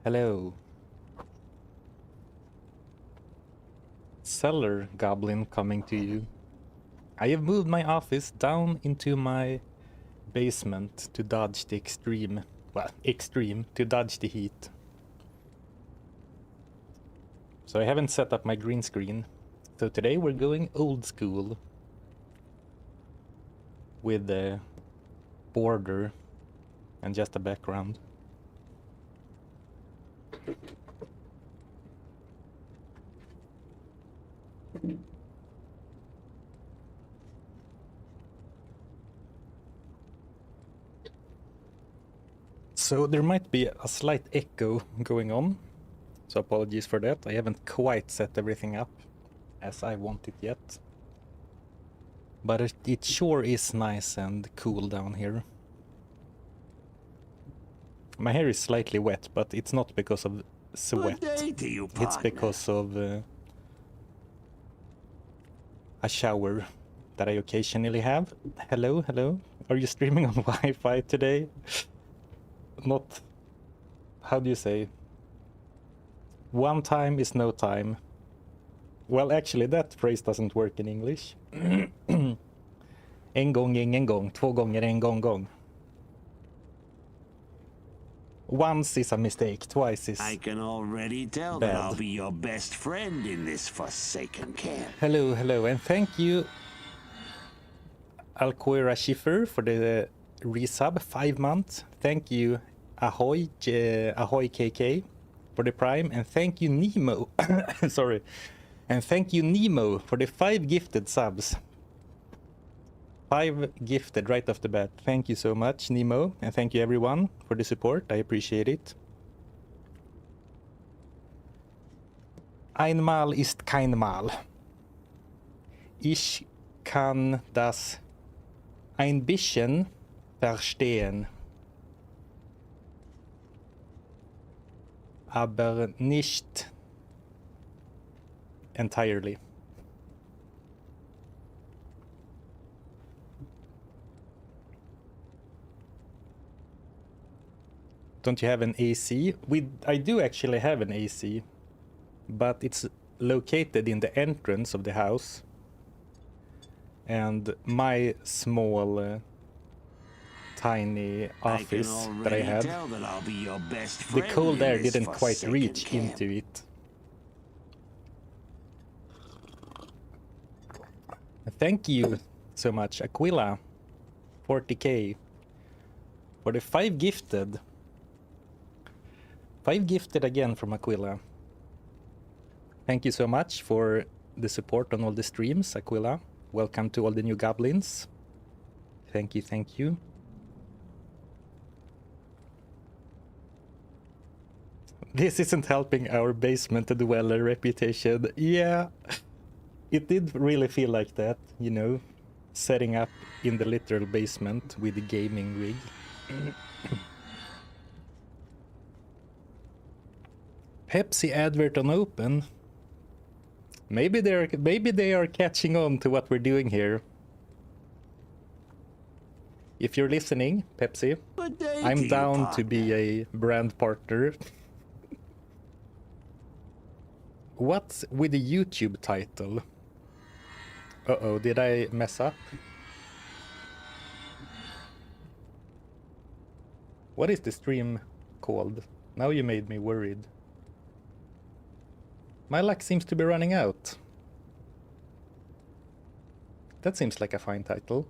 Hello. Cellar goblin coming to you. I have moved my office down into my basement to dodge the extreme, to dodge the heat. So I haven't set up my green screen. So today we're going old school with the border and just a background. So there might be a slight echo going on, so apologies for that. I haven't quite set everything up as I want it yet. But it sure is nice and cool down here. My hair is slightly wet, but it's not because of sweat. It's because of a shower that I occasionally have. Hello, hello. Are you streaming on Wi-Fi today? Not, how do you say? One time is no time. Well, actually that phrase doesn't work in English. En gång, ingen gång. Två gånger, en gång. Once is a mistake, twice is I can already tell bad. that I'll be your best friend in this forsaken camp. Hello, hello, and thank you Alcoira Schiffer for the resub, 5 months. Thank you Ahoy KK for the prime, and thank you Nemo. Sorry. And thank you Nemo for the 5 gifted subs. 5 gifted right off the bat. Thank you so much, Nemo, and thank you everyone for the support. I appreciate it. Einmal ist kein Mal. Ich kann das ein bisschen verstehen, aber nicht entirely. Don't you have an AC? I do actually have an AC, but it's located in the entrance of the house. And my small, tiny office that I had, the cold air didn't quite reach into it. Thank you so much, Aquila, 40k, for the 5 gifted. 5 gifted again from Aquila. Thank you so much for the support on all the streams, Aquila. Welcome to all the new goblins. Thank you, thank you. This isn't helping our basement dweller reputation. Yeah, it did really feel like that, you know, setting up in the literal basement with the gaming rig. Pepsi advert on open. Maybe they are catching on to what we're doing here. If you're listening, Pepsi, I'm down to be a brand partner. What's with the YouTube title? Uh-oh, did I mess up? What is the stream called? Now you made me worried. My luck seems to be running out. That seems like a fine title.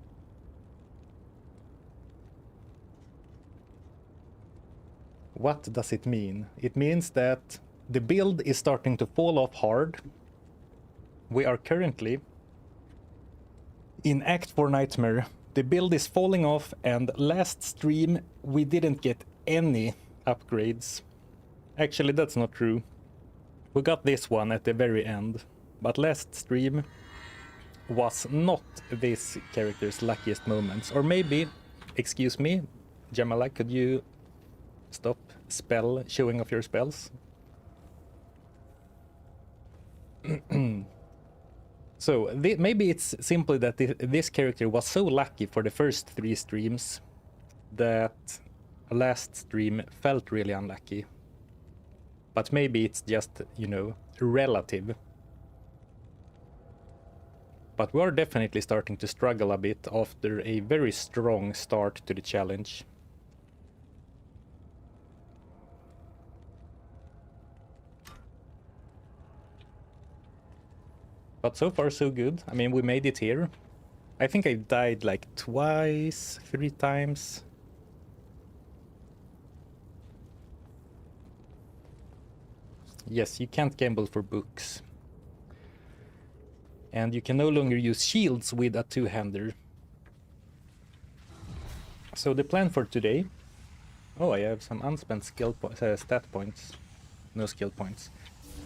What does it mean? It means that the build is starting to fall off hard. We are currently in Act 4 Nightmare. The build is falling off, and last stream we didn't get any upgrades. Actually, that's not true. We got this one at the very end, but last stream was not this character's luckiest moments. Or maybe, excuse me, Jamala, could you stop showing off your spells? So, maybe it's simply that this character was so lucky for the first 3 streams that last stream felt really unlucky. But maybe it's just, you know, relative. But we are definitely starting to struggle a bit after a very strong start to the challenge. But so far so good. I mean, we made it here. I think I died like twice, 3 times. Yes, you can't gamble for books. And you can no longer use shields with a two-hander. So the plan for today... Oh, I have some unspent stat points. No skill points.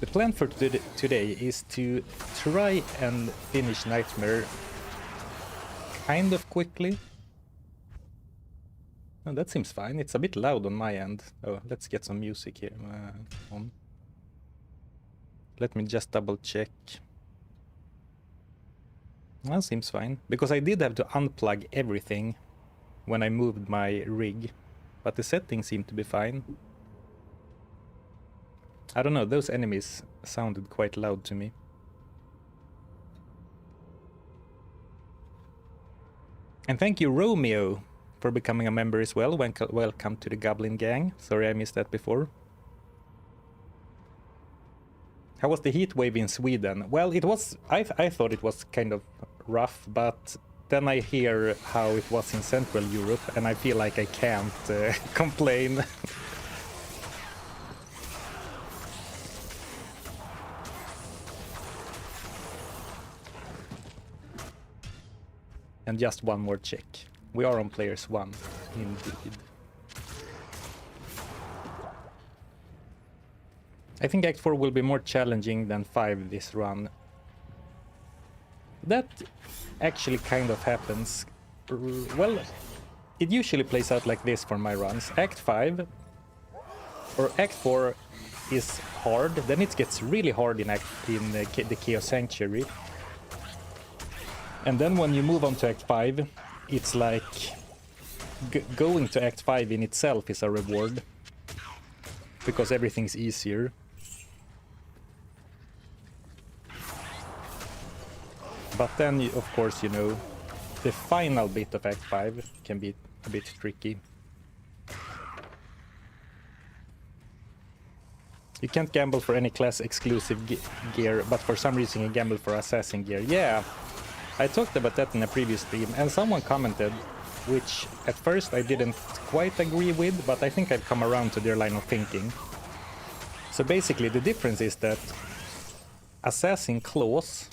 The plan for today is to try and finish Nightmare kind of quickly. Oh, that seems fine. It's a bit loud on my end. Oh, let's get some music here on. Let me just double check. That seems fine. Because I did have to unplug everything when I moved my rig. But the settings seem to be fine. I don't know, those enemies sounded quite loud to me. And thank you, Romeo, for becoming a member as well. Welcome to the Goblin Gang. Sorry I missed that before. How was the heat wave in Sweden? Well, it was... I thought it was kind of rough, but then I hear how it was in Central Europe, and I feel like I can't complain. And just one more check. We are on players 1, indeed. I think Act 4 will be more challenging than 5 this run. That actually kind of happens. Well, it usually plays out like this for my runs. Act 5 or Act 4 is hard, then it gets really hard in the Chaos Sanctuary. And then when you move on to Act 5, it's like going to Act 5 in itself is a reward. Because everything's easier. But then, of course, you know, the final bit of Act 5 can be a bit tricky. You can't gamble for any class exclusive gear, but for some reason you gamble for assassin gear. Yeah, I talked about that in a previous stream, and someone commented, which at first I didn't quite agree with, but I think I've come around to their line of thinking. So basically the difference is that assassin claws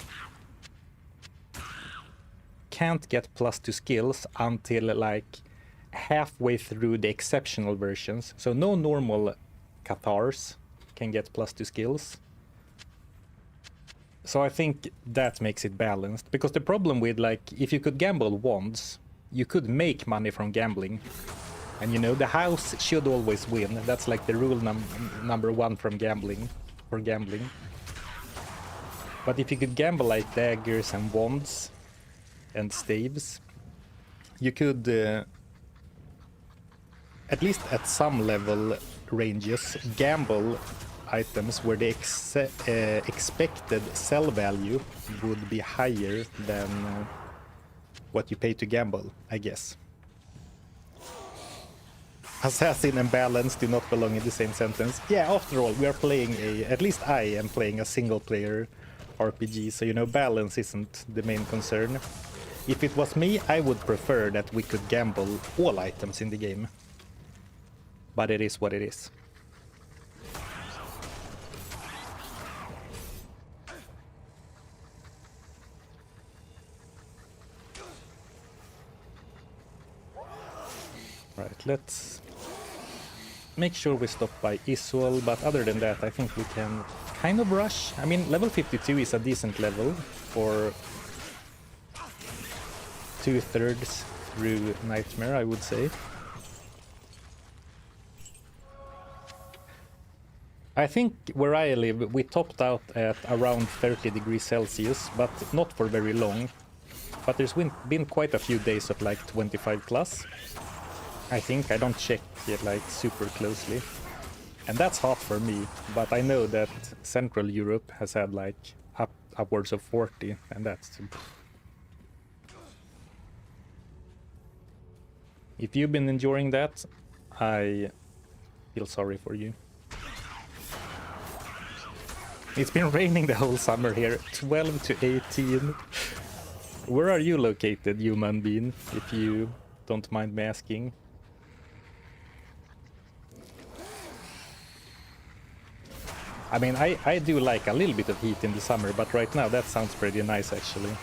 can't get +2 skills until like halfway through the exceptional versions. So no normal Cathars can get +2 skills. So I think that makes it balanced. Because the problem with, like, if you could gamble once, you could make money from gambling. And you know, the house should always win. That's like the rule number 1 from gambling, for gambling. But if you could gamble like daggers and wands and staves, you could, at least at some level ranges, gamble items where the expected sell value would be higher than what you pay to gamble, I guess. Assassin and balance do not belong in the same sentence. Yeah, after all, we are playing at least I am playing a single-player RPG, so you know, balance isn't the main concern. If it was me, I would prefer that we could gamble all items in the game. But it is what it is. Right, let's make sure we stop by Isuel, but other than that, I think we can kind of rush. I mean, level 52 is a decent level for 2/3 through Nightmare, I would say. I think where I live, we topped out at around 30 degrees Celsius, but not for very long. But there's been quite a few days of like 25 plus. I think I don't check it like super closely. And that's hot for me, but I know that Central Europe has had like upwards of 40, and that's... If you've been enjoying that, I feel sorry for you. It's been raining the whole summer here, 12 to 18. Where are you located, human being, if you don't mind me asking? I mean, I do like a little bit of heat in the summer, but right now that sounds pretty nice actually.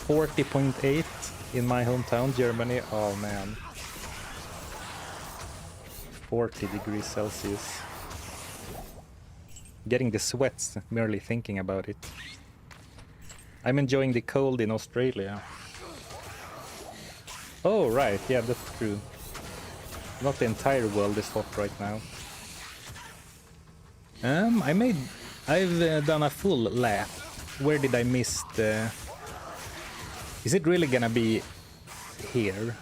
40.8 in my hometown, Germany. Oh man. 40 degrees Celsius. Getting the sweats merely thinking about it. I'm enjoying the cold in Australia. Oh right, yeah, that's true. Not the entire world is hot right now. I've done a full lap. Where did I miss the... Is it really gonna be here?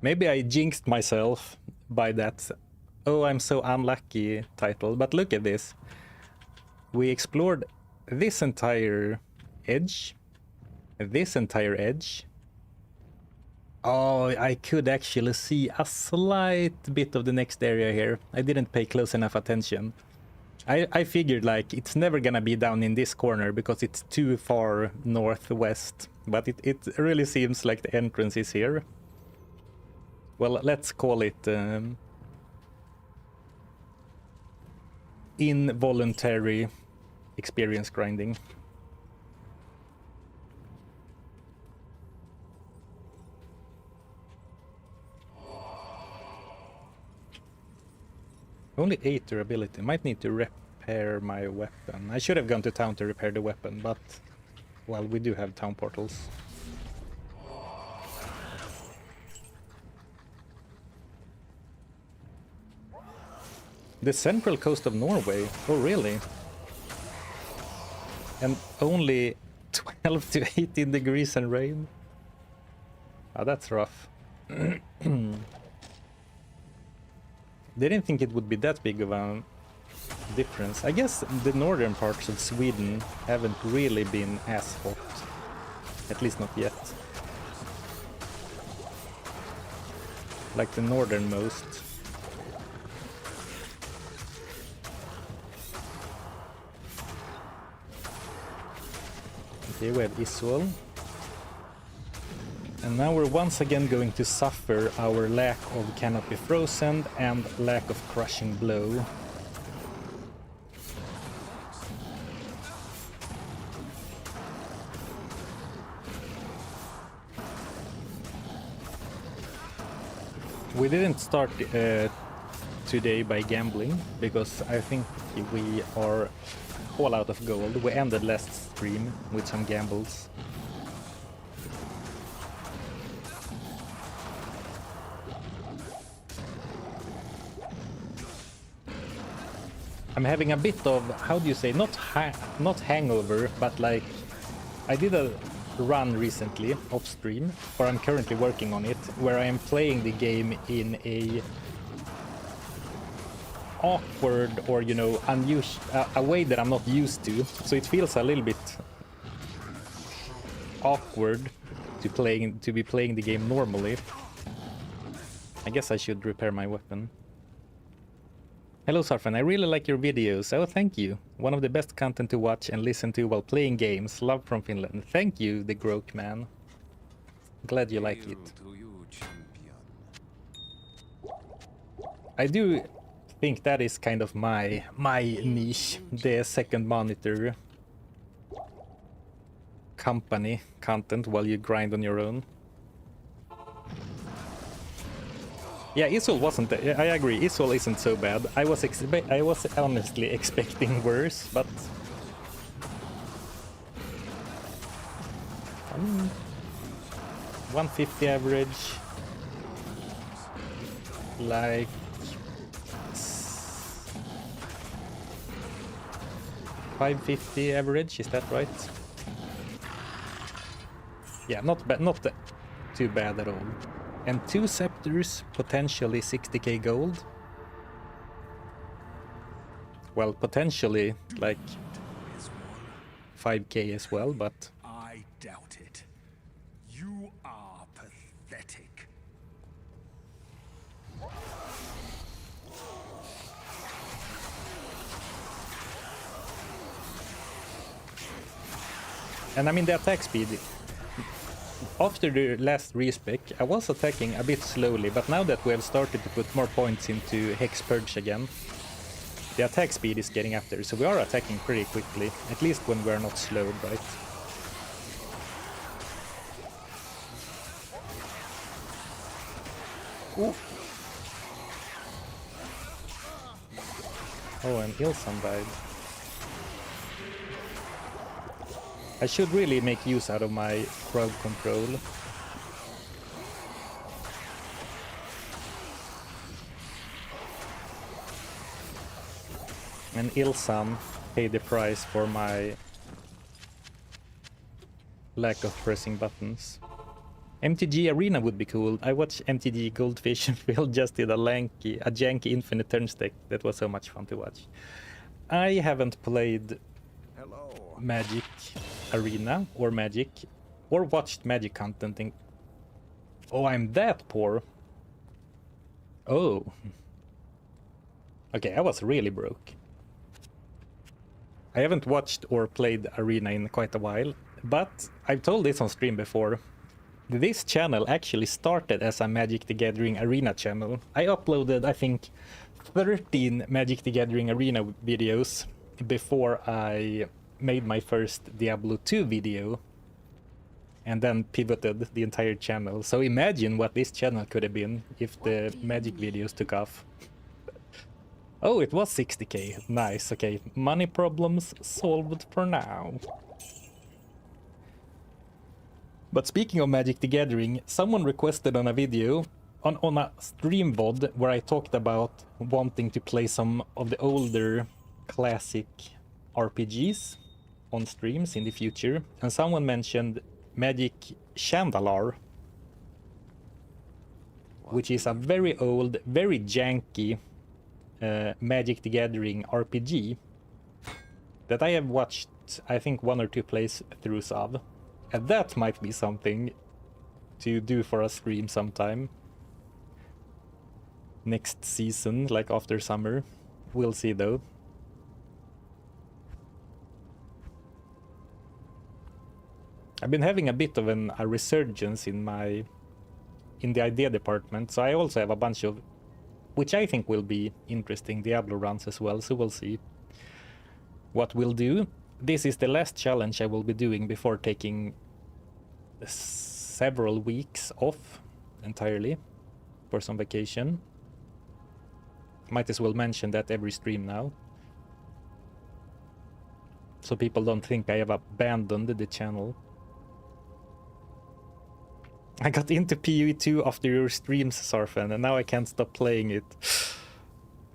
Maybe I jinxed myself by that "oh, I'm so unlucky" title, but look at this. We explored this entire edge, this entire edge. Oh, I could actually see a slight bit of the next area here. I didn't pay close enough attention. I figured like it's never gonna be down in this corner because it's too far northwest, but it really seems like the entrance is here. Well, let's call it involuntary experience grinding. Only 8 durability. Might need to repair my weapon. I should have gone to town to repair the weapon, but well, we do have town portals. The central coast of Norway? Oh, really? And only 12 to 18 degrees and rain? Oh, that's rough. Didn't think it would be that big of a difference. I guess the northern parts of Sweden haven't really been as hot. At least not yet. Like the northernmost. Okay, we have Isuel. And now we're once again going to suffer our lack of Canopy Frozen and lack of Crushing Blow. We didn't start today by gambling, because I think we are all out of gold. We ended last stream with some gambles. I'm having a bit of, how do you say, not hangover, but like, I did a run recently off stream, or I'm currently working on it, where I am playing the game in a awkward or, you know, unusual, a way that I'm not used to. So it feels a little bit awkward to be playing the game normally. I guess I should repair my weapon. Hello Sarfan, I really like your videos. Oh, thank you. One of the best content to watch and listen to while playing games. Love from Finland. Thank you, the Grok man. Glad you like it. I do think that is kind of my niche, the second monitor company content while you grind on your own. Yeah, Isuel wasn't. I agree. Isuel isn't so bad. I was honestly expecting worse, but 150 average, like 550 average. Is that right? Yeah, not bad, not too bad at all. And 2 scepters, potentially 60k gold. Well, potentially like 5k as well, but I doubt it. You are pathetic. and I mean the attack speed. After the last respec, I was attacking a bit slowly, but now that we have started to put more points into Hex Purge again, the attack speed is getting up there, so we are attacking pretty quickly, at least when we're not slowed, right? Ooh. Oh, and Ilsan died. I should really make use out of my crowd control. And Ilsan paid the price for my lack of pressing buttons. MTG Arena would be cool. I watched MTG Goldfish and Phil just did a janky infinite turn stack. That was so much fun to watch. I haven't played Magic Arena or Magic or watched Magic content. Oh, I'm that poor. Oh. Okay, I was really broke. I haven't watched or played Arena in quite a while, but I've told this on stream before. This channel actually started as a Magic the Gathering Arena channel. I uploaded, I think, 13 Magic the Gathering Arena videos before I made my first Diablo 2 video, and then pivoted the entire channel. So imagine what this channel could have been if the Magic videos took off. Oh, it was 60k. Nice, okay. Money problems solved for now. But speaking of Magic the Gathering, someone requested on a video, on a stream VOD, where I talked about wanting to play some of the older classic RPGs on streams in the future, and someone mentioned Magic Chandalar, which is a very old, very janky Magic the Gathering RPG that I have watched, I think, 1 or 2 playthroughs of, and that might be something to do for a stream sometime next season, like after summer. We'll see though. I've been having a bit of a resurgence in the idea department, so I also have a bunch of, which I think will be interesting, Diablo runs as well, so we'll see what we'll do. This is the last challenge I will be doing before taking several weeks off entirely for some vacation. Might as well mention that every stream now, so people don't think I have abandoned the channel. I got into PoE 2 after your streams, Sarfen, and now I can't stop playing it.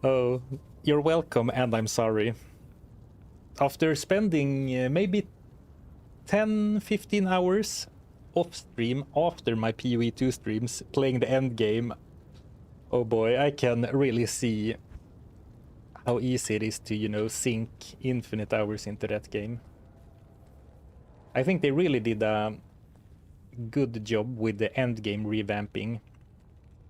Oh, you're welcome, and I'm sorry. After spending maybe 10-15 hours off stream after my PoE 2 streams playing the end game, oh boy, I can really see how easy it is to, you know, sink infinite hours into that game. I think they really did a good job with the end game revamping.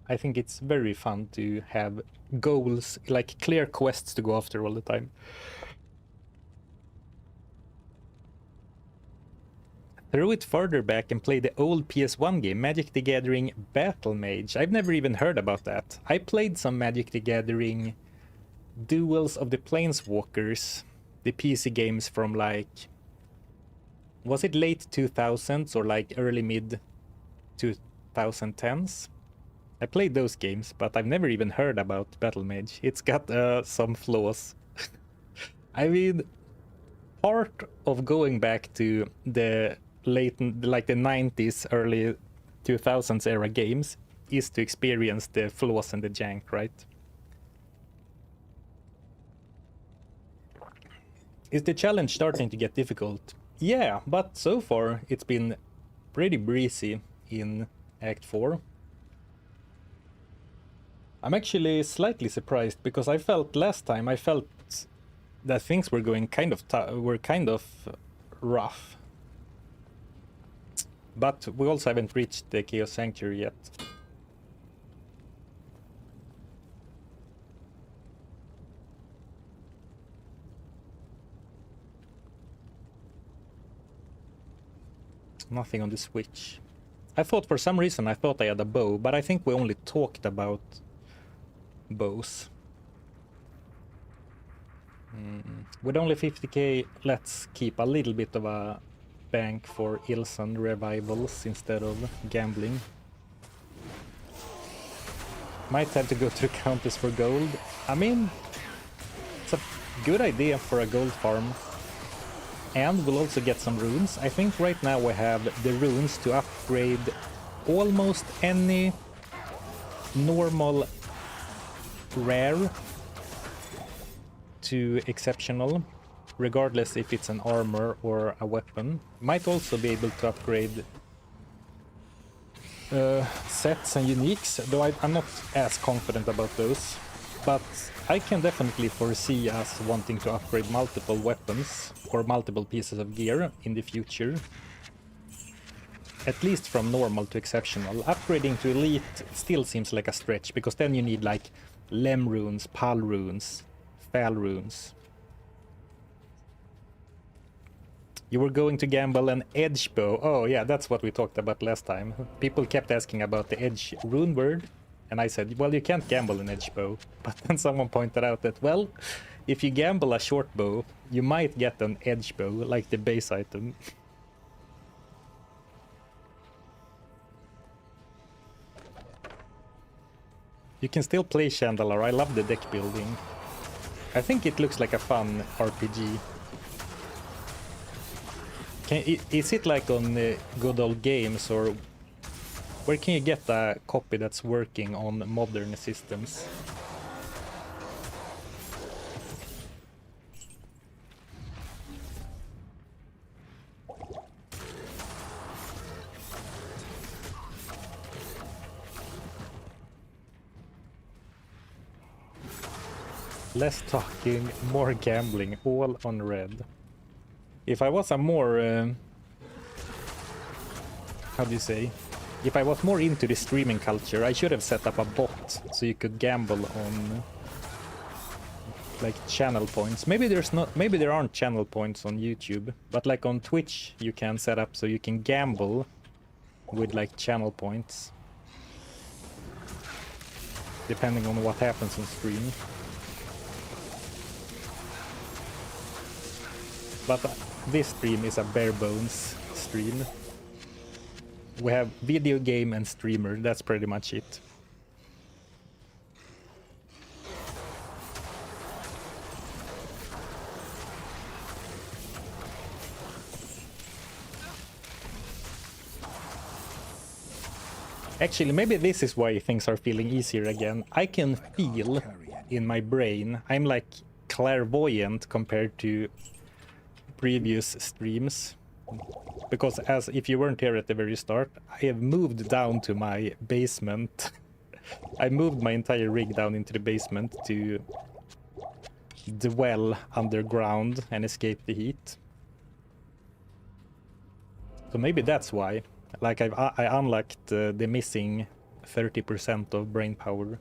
I think it's very fun to have goals, like clear quests to go after all the time. Throw it further back and play the old PS1 game, Magic the Gathering Battle Mage. I've never even heard about that. I played some Magic the Gathering Duels of the Planeswalkers, the PC games from like, was it late 2000s or like early mid 2010s? I played those games, but I've never even heard about Battle Mage. It's got some flaws. I mean, part of going back to the late, like the 90s, early 2000s era games is to experience the flaws and the jank, right? Is the challenge starting to get difficult? Yeah, but so far it's been pretty breezy in Act 4. I'm actually slightly surprised because I felt last time that things were going kind of rough. But we also haven't reached the Chaos Sanctuary yet. Nothing on the Switch. I thought for some reason I had a bow, but I think we only talked about bows. With only 50k, let's keep a little bit of a bank for Ilsan revivals instead of gambling. Might have to go to counters for gold. I mean, it's a good idea for a gold farm. And we'll also get some runes. I think right now we have the runes to upgrade almost any normal rare to exceptional, regardless if it's an armor or a weapon. Might also be able to upgrade sets and uniques, though I'm not as confident about those. But I can definitely foresee us wanting to upgrade multiple weapons or multiple pieces of gear in the future. At least from normal to exceptional. Upgrading to elite still seems like a stretch, because then you need like Lem runes, Pal runes, Fal runes. You were going to gamble an edge bow. Oh yeah, that's what we talked about last time. People kept asking about the edge rune word. And I said, well, you can't gamble an edge bow. But then someone pointed out that, well, if you gamble a short bow, you might get an edge bow, like the base item. You can still play Chandalar. I love the deck building. I think it looks like a fun RPG. Is it like on good old games, or where can you get a copy that's working on modern systems? Less talking, more gambling, all on red. If I was a more... how do you say? If I was more into the streaming culture, I should have set up a bot so you could gamble on like channel points. Maybe there aren't channel points on YouTube, but like on Twitch you can set up so you can gamble with like channel points, depending on what happens on stream. But this stream is a bare bones stream. We have video game and streamer, that's pretty much it. Actually, maybe this is why things are feeling easier again. I can feel in my brain, I'm like clairvoyant compared to previous streams. Because as if you weren't here at the very start, I have moved down to my basement. I moved my entire rig down into the basement to dwell underground and escape the heat. So maybe that's why. Like I unlocked the missing 30% of brain power.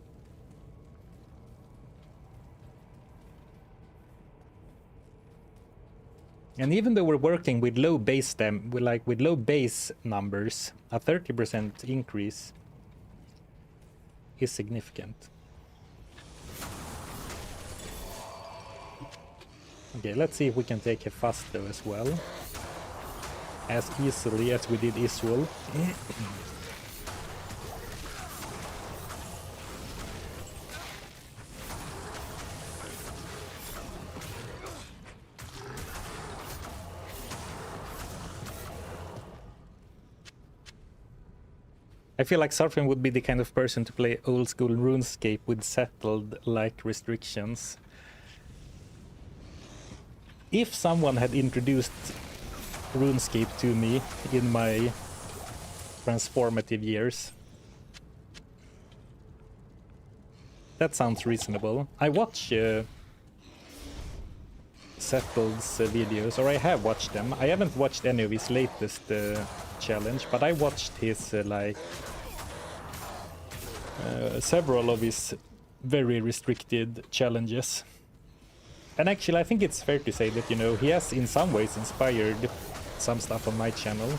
And even though we're working with low base with low base numbers, a 30% increase is significant. Okay, let's see if we can take a Fasto as well. As easily as we did Isuel. I feel like Surfing would be the kind of person to play old school RuneScape with settled like restrictions. If someone had introduced RuneScape to me in my transformative years. That sounds reasonable. I watch Settled's videos, or I have watched them. I haven't watched any of his latest challenge, but I watched his several of his very restricted challenges. And actually, I think it's fair to say that, you know, he has in some ways inspired some stuff on my channel.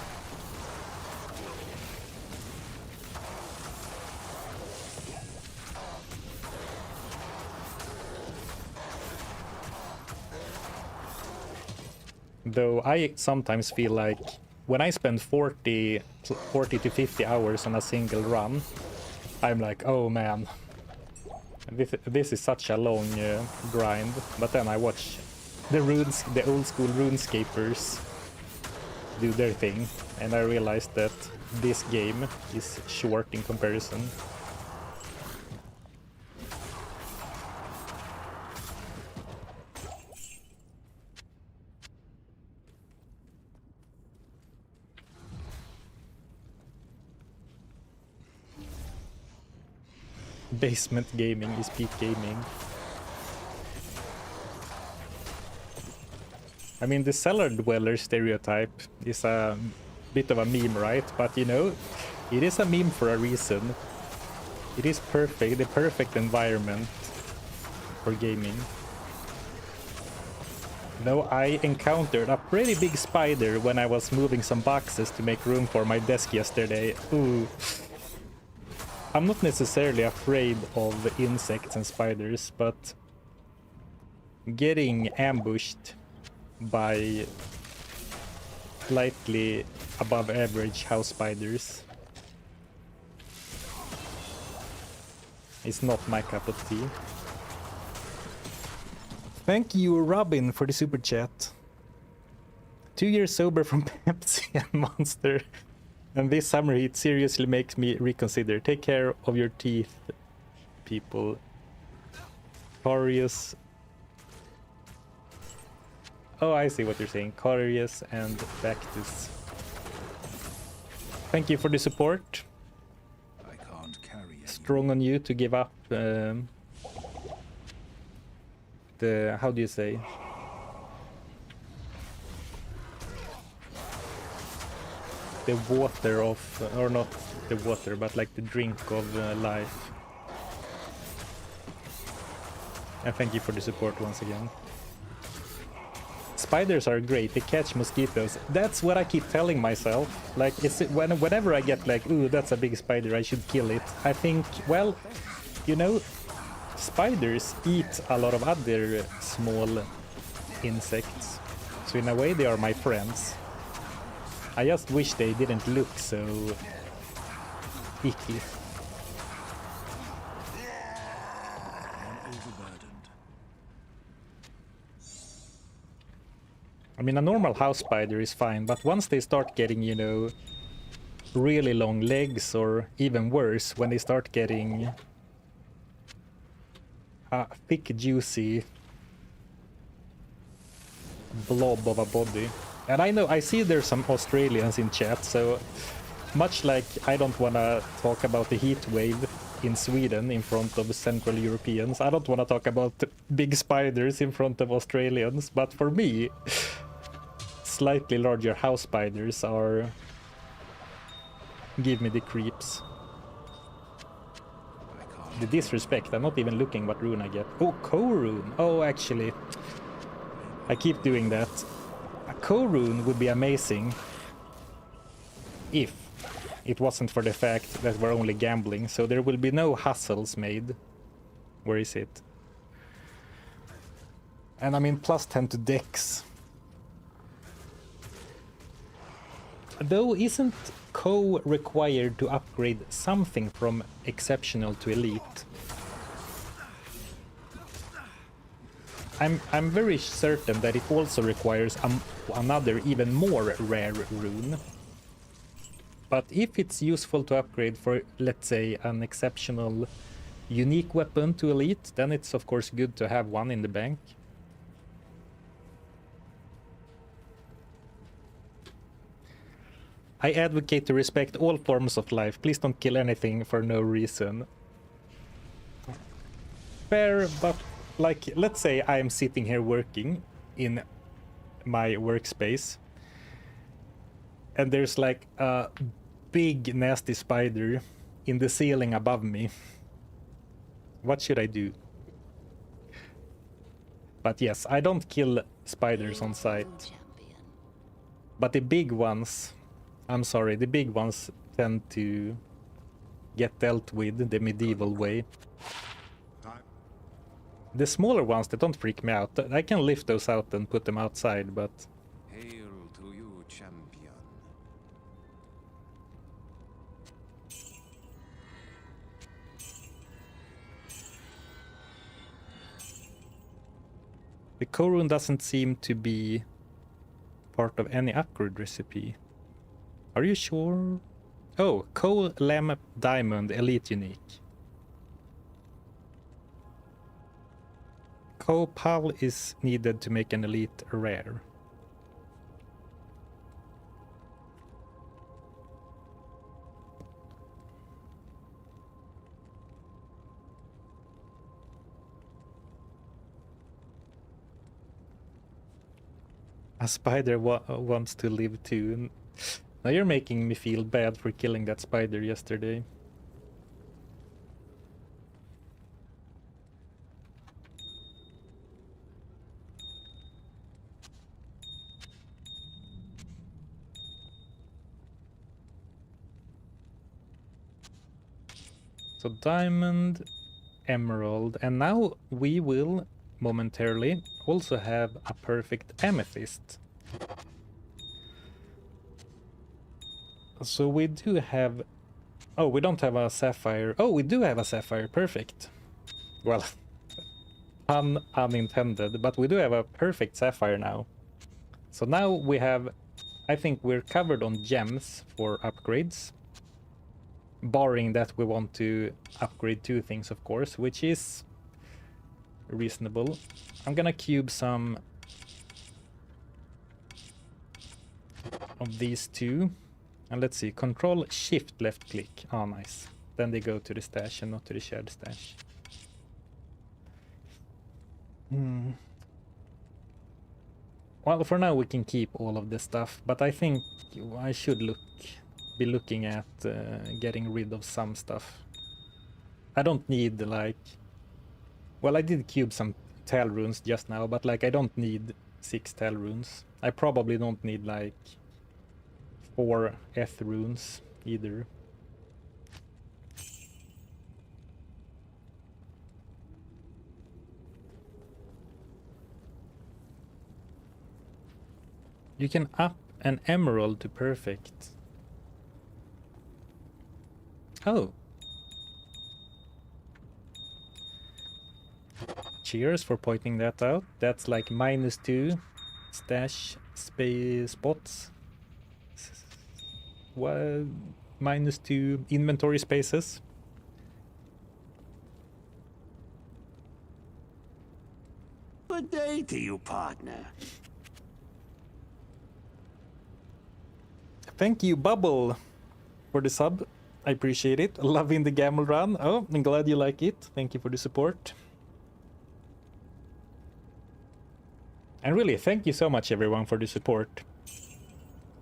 Though I sometimes feel like when I spend 40 to 50 hours on a single run, I'm like, oh man, this is such a long grind. But then I watch the old school RuneScapers do their thing, and I realized that this game is short in comparison. Basement gaming is peak gaming. I mean, the cellar dweller stereotype is a bit of a meme, right? But you know, it is a meme for a reason. It is perfect, the perfect environment for gaming. Though I encountered a pretty big spider when I was moving some boxes to make room for my desk yesterday. Ooh. I'm not necessarily afraid of insects and spiders, but getting ambushed by slightly above average house spiders is not my cup of tea. Thank you, Robin, for the super chat. 2 years sober from Pepsi and Monster. And this summer heat seriously makes me reconsider. Take care of your teeth, people. Corius. Oh, I see what you're saying. Corius and Bactus. Thank you for the support. I can't carry it. Strong on you to give up the... how do you say? The water of, or not the water, but like the drink of life. And thank you for the support once again. Spiders are great, they catch mosquitoes. That's what I keep telling myself. Like, it's whenever I get like, ooh, that's a big spider, I should kill it. I think, well, you know, spiders eat a lot of other small insects. So in a way they are my friends. I just wish they didn't look so icky. I mean, a normal house spider is fine, but once they start getting, you know, really long legs, or even worse, when they start getting a thick, juicy blob of a body. And I know, I see there's some Australians in chat, so much like I don't want to talk about the heat wave in Sweden in front of Central Europeans, I don't want to talk about big spiders in front of Australians, but for me, slightly larger house spiders are... give me the creeps. The disrespect, I'm not even looking what rune I get. Oh, co-rune! Oh, actually, I keep doing that. A co-rune would be amazing if it wasn't for the fact that we're only gambling, so there will be no hustles made. Where is it? And I mean, plus 10 to dex. Though, isn't co required to upgrade something from exceptional to elite? I'm very certain that it also requires another even more rare rune. But if it's useful to upgrade for, let's say, an exceptional unique weapon to elite, then it's of course good to have one in the bank. I advocate to respect all forms of life. Please don't kill anything for no reason. Fair, but like, let's say I'm sitting here working in my workspace, and there's like a big nasty spider in the ceiling above me. What should I do? But yes, I don't kill spiders on sight. But the big ones, I'm sorry, the big ones tend to get dealt with the medieval way. The smaller ones, they don't freak me out. I can lift those out and put them outside, but... Hail to you, champion. The Korun doesn't seem to be part of any upgrade recipe. Are you sure? Oh, Coal Lamp Diamond Elite Unique. Copal is needed to make an elite rare. A spider wants to live too. Now you're making me feel bad for killing that spider yesterday. So diamond, emerald, and now we will momentarily also have a perfect amethyst. So we do have... Oh, we don't have a sapphire. Oh, we do have a sapphire. Perfect. Well, pun unintended, but we do have a perfect sapphire now. So now we have... I think we're covered on gems for upgrades. Barring that we want to upgrade two things, of course, which is reasonable. I'm gonna cube some of these two. And let's see, Control Shift left click. Oh, nice. Then they go to the stash and not to the shared stash. Well, for now we can keep all of this stuff, but I think I should be looking at getting rid of some stuff. I don't need, like... Well, I did cube some tail runes just now, but like I don't need 6 tail runes. I probably don't need like 4 Eth runes either. You can up an emerald to perfect. Oh. Cheers for pointing that out. That's like -2 stash space spots. Well, -2 inventory spaces. Good day to you, partner. Thank you, Bubble, for the sub. I appreciate it. Loving the gamble run. Oh, I'm glad you like it. Thank you for the support. And really, thank you so much, everyone, for the support.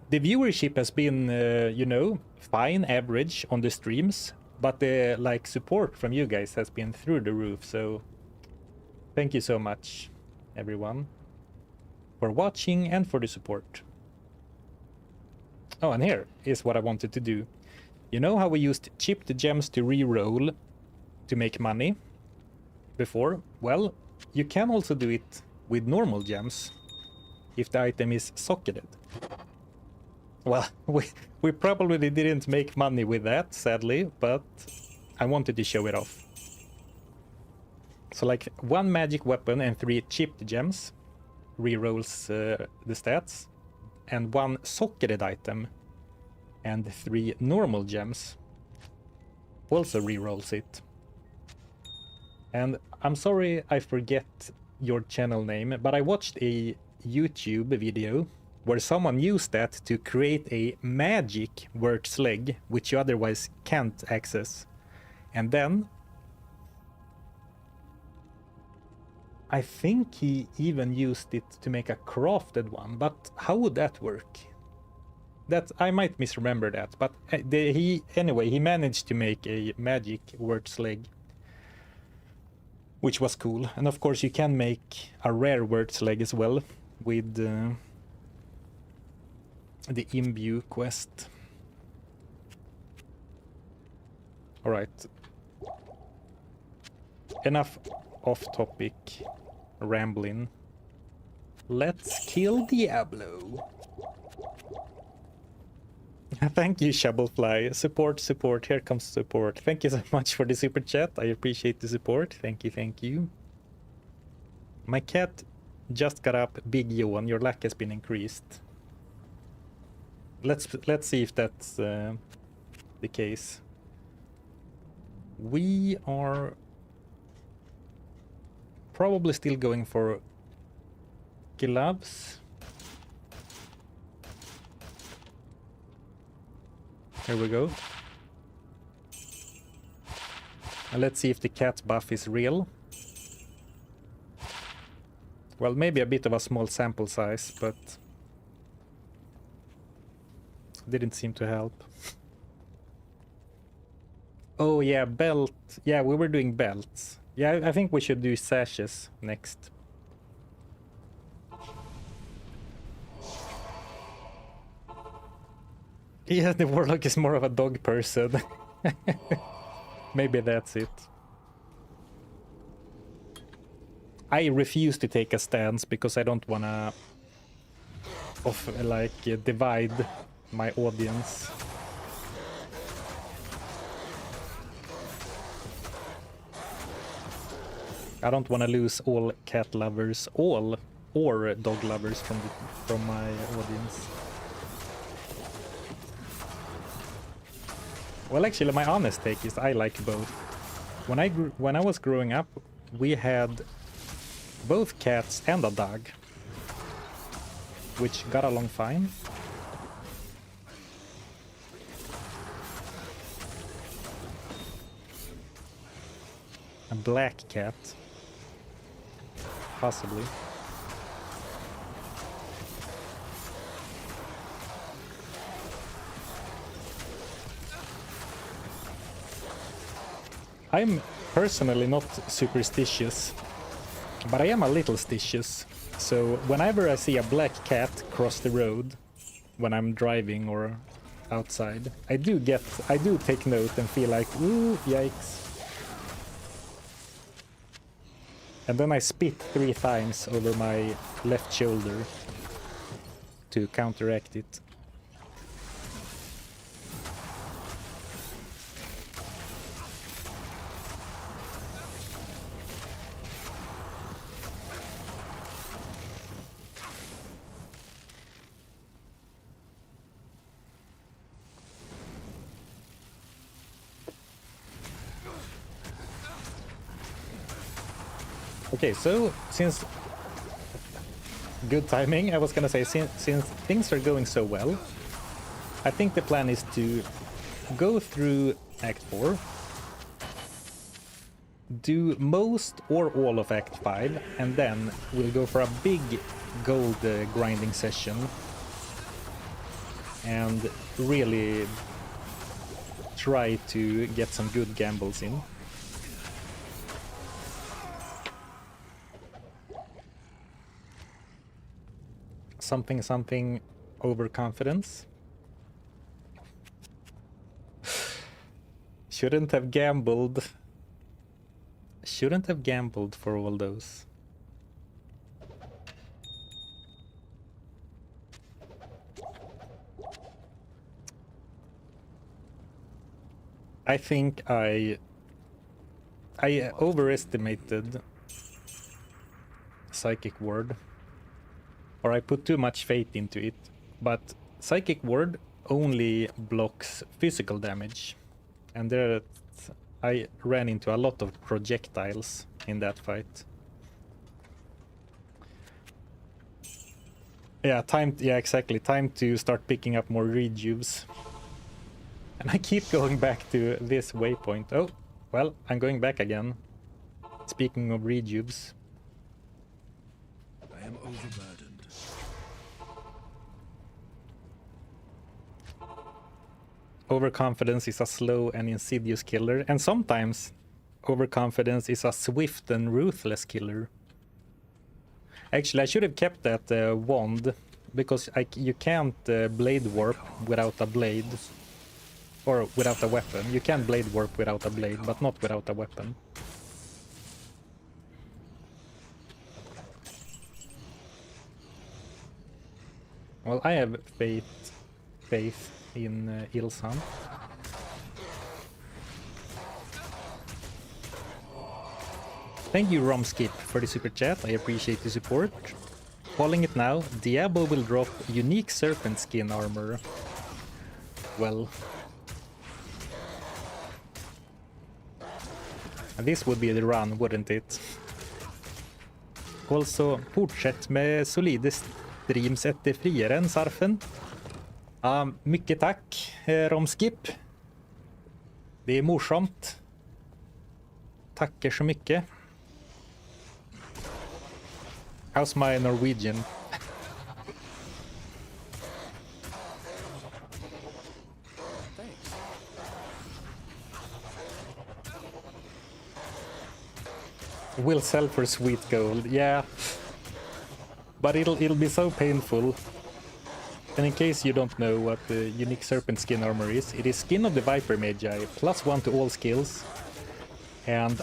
The viewership has been, you know, fine, average on the streams, but the like support from you guys has been through the roof. So, thank you so much, everyone, for watching and for the support. Oh, and here is what I wanted to do. You know how we used chipped gems to re-roll to make money before? Well, you can also do it with normal gems if the item is socketed. Well, we probably didn't make money with that, sadly, but I wanted to show it off. So like 1 magic weapon and 3 chipped gems re-rolls the stats, and 1 socketed item and 3 normal gems also re-rolls it. And I'm sorry I forget your channel name, but I watched a YouTube video where someone used that to create a magic Wurt's leg, which you otherwise can't access. And then I think he even used it to make a crafted one, but how would that work? That I might misremember that, but he managed to make a magic Wurt's leg, which was cool. And of course you can make a rare Wurt's leg as well with the Imbue quest. Alright. Enough off-topic rambling. Let's kill Diablo. Thank you, Shovelfly. Support, support. Here comes support. Thank you so much for the super chat. I appreciate the support. Thank you, thank you. My cat just got up. Big yawn. Your luck has been increased. Let's see if that's the case. We are probably still going for gloves. Here we go. And let's see if the cat buff is real. Well, maybe a bit of a small sample size, but didn't seem to help. Oh yeah, belt. Yeah, we were doing belts. Yeah, I think we should do sashes next. Yeah, the warlock is more of a dog person. Maybe that's it. I refuse to take a stance because I don't wanna divide my audience. I don't want to lose all cat lovers, or dog lovers from my audience. Well, actually, my honest take is I like both. When I was growing up, we had both cats and a dog, which got along fine. A black cat. Possibly. I'm personally not superstitious, but I am a little stitious. So whenever I see a black cat cross the road when I'm driving or outside, I do take note and feel like, ooh, yikes. And then I spit 3 times over my left shoulder to counteract it. Okay, so since good timing, I was gonna say, since things are going so well, I think the plan is to go through Act 4, do most or all of Act 5, and then we'll go for a big gold grinding session and really try to get some good gambles in. Something overconfidence. Shouldn't have gambled. Shouldn't have gambled for all those. I think I overestimated Psychic Ward. Or I put too much faith into it, but Psychic Ward only blocks physical damage, and I ran into a lot of projectiles in that fight. Yeah, yeah, exactly. Time to start picking up more rejuves. And I keep going back to this waypoint. Oh, well, I'm going back again. Speaking of rejuves. I am overburdened. Overconfidence is a slow and insidious killer, and sometimes overconfidence is a swift and ruthless killer. Actually, I should have kept that wand, because you can't blade warp without a blade. Or without a weapon. You can blade warp without a blade, but not without a weapon. Well, I have faith in Ilsan. Thank you, Romskip, for the super chat. I appreciate the support. Calling it now, Diablo will drop unique serpent skin armor. Well, this would be the run, wouldn't it? Also, fortsätt med solida streams efter friaren, Sarfen. Mycket tack, Romskip. Det är morsamt. Tackar så mycket. How's my Norwegian? Will sell for sweet gold, yeah. But it'll be so painful. And in case you don't know what the unique serpent skin armor is, it is skin of the Viper Magi, +1 to all skills, and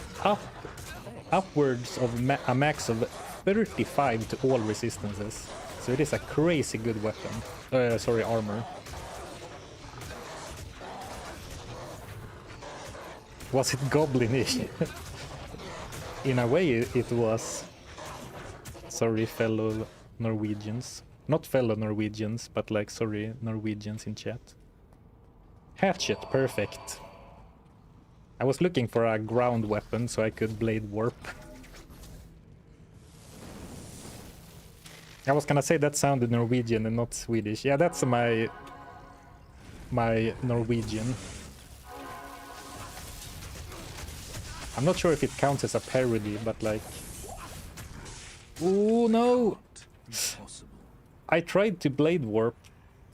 upwards of a max of 35 to all resistances. So it is a crazy good weapon. Sorry, armor. Was it goblinish? In a way it was. Sorry, fellow Norwegians. Not fellow Norwegians, but like, sorry, Norwegians in chat. Hatchet, perfect. I was looking for a ground weapon so I could blade warp. I was gonna say that sounded Norwegian and not Swedish. Yeah, that's my Norwegian. I'm not sure if it counts as a parody, but like... Oh no! I tried to blade warp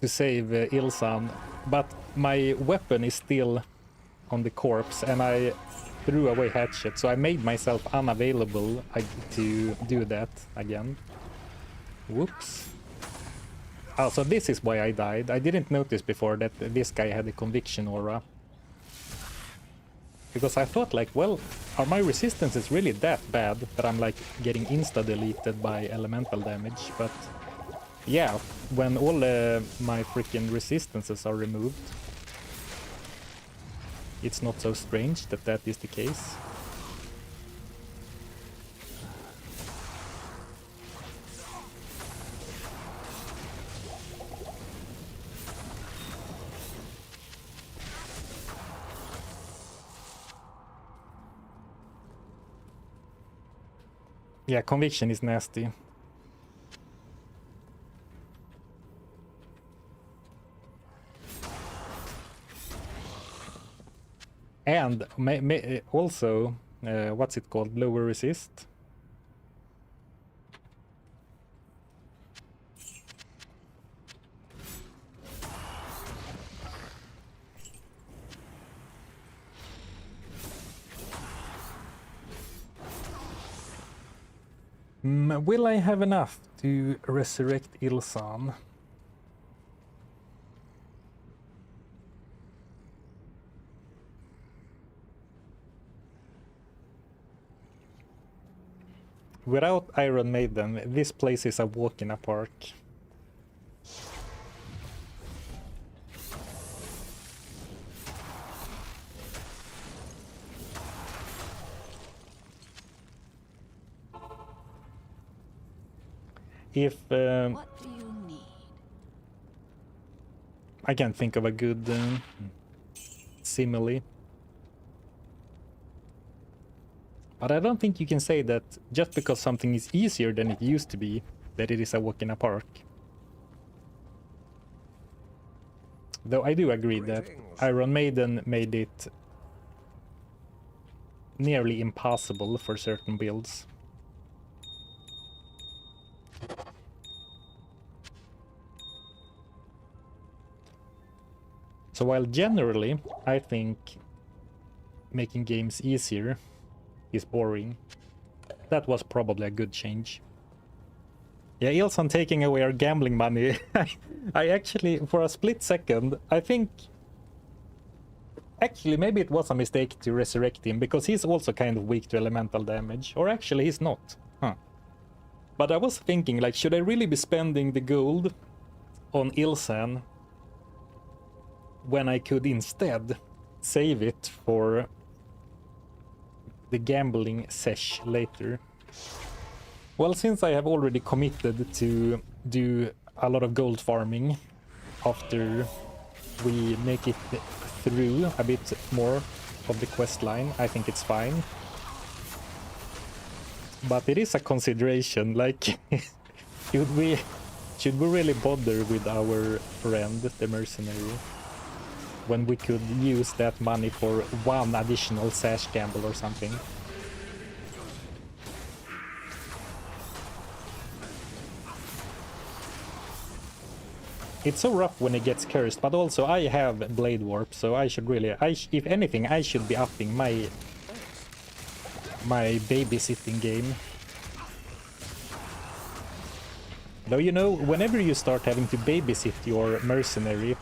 to save Ilsan, but my weapon is still on the corpse and I threw away hatchet, so I made myself unavailable to do that again. Whoops. Oh, so this is why I died. I didn't notice before that this guy had a conviction aura. Because I thought like, well, are my resistances really that bad that I'm like getting insta-deleted by elemental damage? But yeah, when all my freaking resistances are removed, it's not so strange that that is the case. Yeah, conviction is nasty. And also, what's it called? Lower resist. Will I have enough to resurrect Ilsan? Without Iron Maiden, this place is a walk in a park. If What do you need? I can't think of a good simile. But I don't think you can say that just because something is easier than it used to be, that it is a walk in a park. Though I do agree that Iron Maiden made it nearly impossible for certain builds. So while generally I think making games easier is boring, that was probably a good change. Yeah, Ilson taking away our gambling money. I actually, for a split second, I think... Actually, maybe it was a mistake to resurrect him, because he's also kind of weak to elemental damage. Or actually, he's not. Huh. But I was thinking, like, should I really be spending the gold on Ilsan when I could instead save it for the gambling sesh later? Well, since I have already committed to do a lot of gold farming after we make it through a bit more of the quest line, I think it's fine. But it is a consideration, like, should we really bother with our friend, the mercenary, when we could use that money for one additional sash gamble or something? It's so rough when it gets cursed, but also I have Blade Warp, so I should really... if anything, I should be upping my babysitting game. Though, you know, whenever you start having to babysit your mercenary,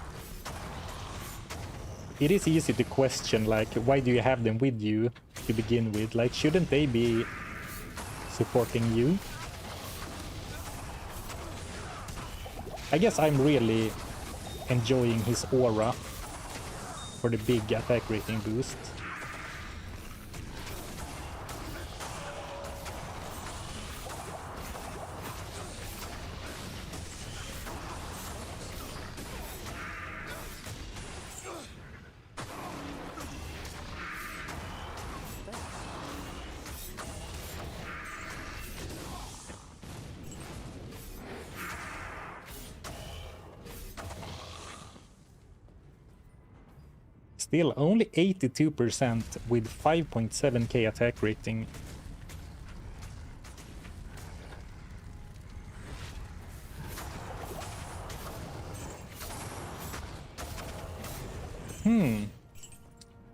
it is easy to question, like, why do you have them with you to begin with? Like, shouldn't they be supporting you? I guess I'm really enjoying his aura for the big attack rating boost. Still, only 82% with 5.7k attack rating.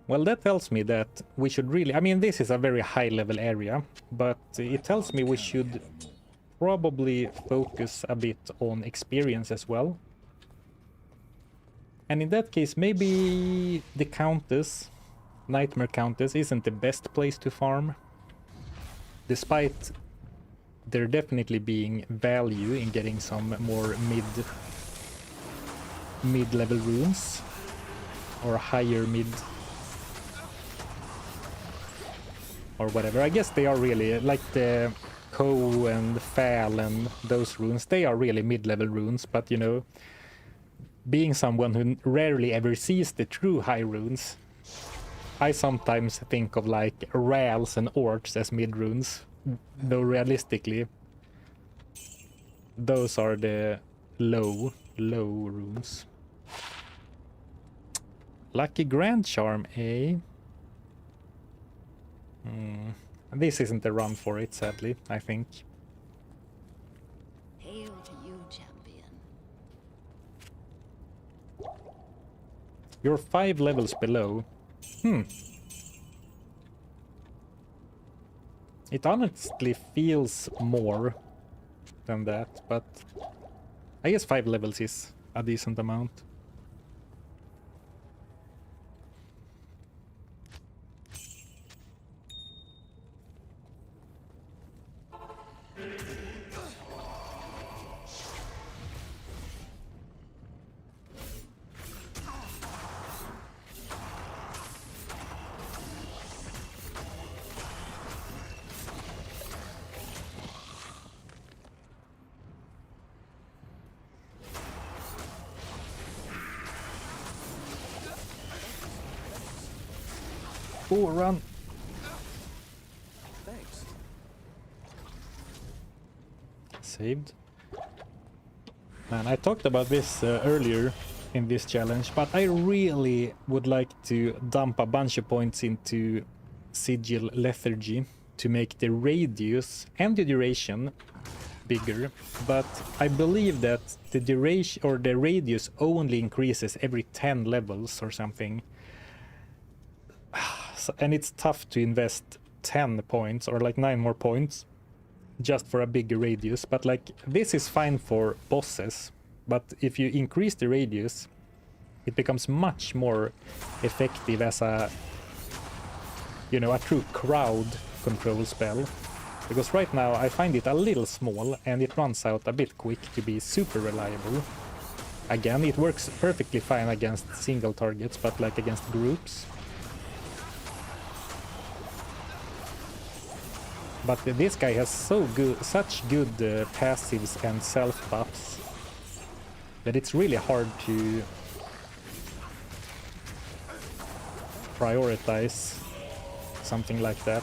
Well, that tells me that we should really... I mean, this is a very high-level area, but it tells me we should probably focus a bit on experience as well. And in that case, maybe the Countess, Nightmare Countess, isn't the best place to farm. Despite there definitely being value in getting some more mid-level runes. Or higher mid. Or whatever. I guess they are really, like the Ko and Fal and those runes, they are really mid-level runes, but you know... Being someone who rarely ever sees the true high runes, I sometimes think of like Rals and Orcs as mid runes, though realistically those are the low runes. Lucky Grand Charm, eh? This isn't the run for it, sadly, I think. Hail to you, champion. You're 5 levels below. It honestly feels more than that, but I guess 5 levels is a decent amount. Oh, run! Thanks. Saved. Man, I talked about this earlier. in this challenge, but I really would like to dump a bunch of points into Sigil Lethargy to make the radius and the duration bigger, but I believe that the duration or the radius only increases every 10 levels or something. And it's tough to invest 10 points or like 9 more points just for a bigger radius, but like this is fine for bosses, but if you increase the radius it becomes much more effective as a, you know, a true crowd control spell, because right now I find it a little small and it runs out a bit quick to be super reliable. Again, it works perfectly fine against single targets, but like against groups. But this guy has such good passives and self buffs that it's really hard to prioritize something like that.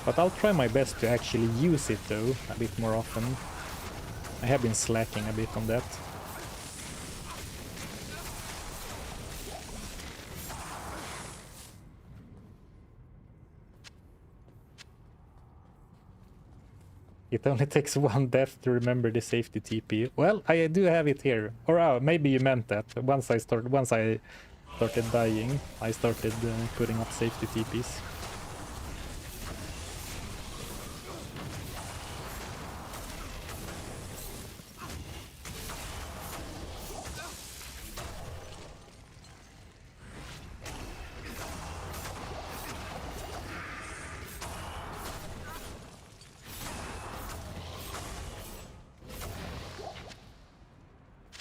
But I'll try my best to actually use it though, a bit more often. I have been slacking a bit on that. It only takes one death to remember the safety TP. Well, I do have it here. Or maybe you meant that. Once I started dying, I started putting up safety TPs.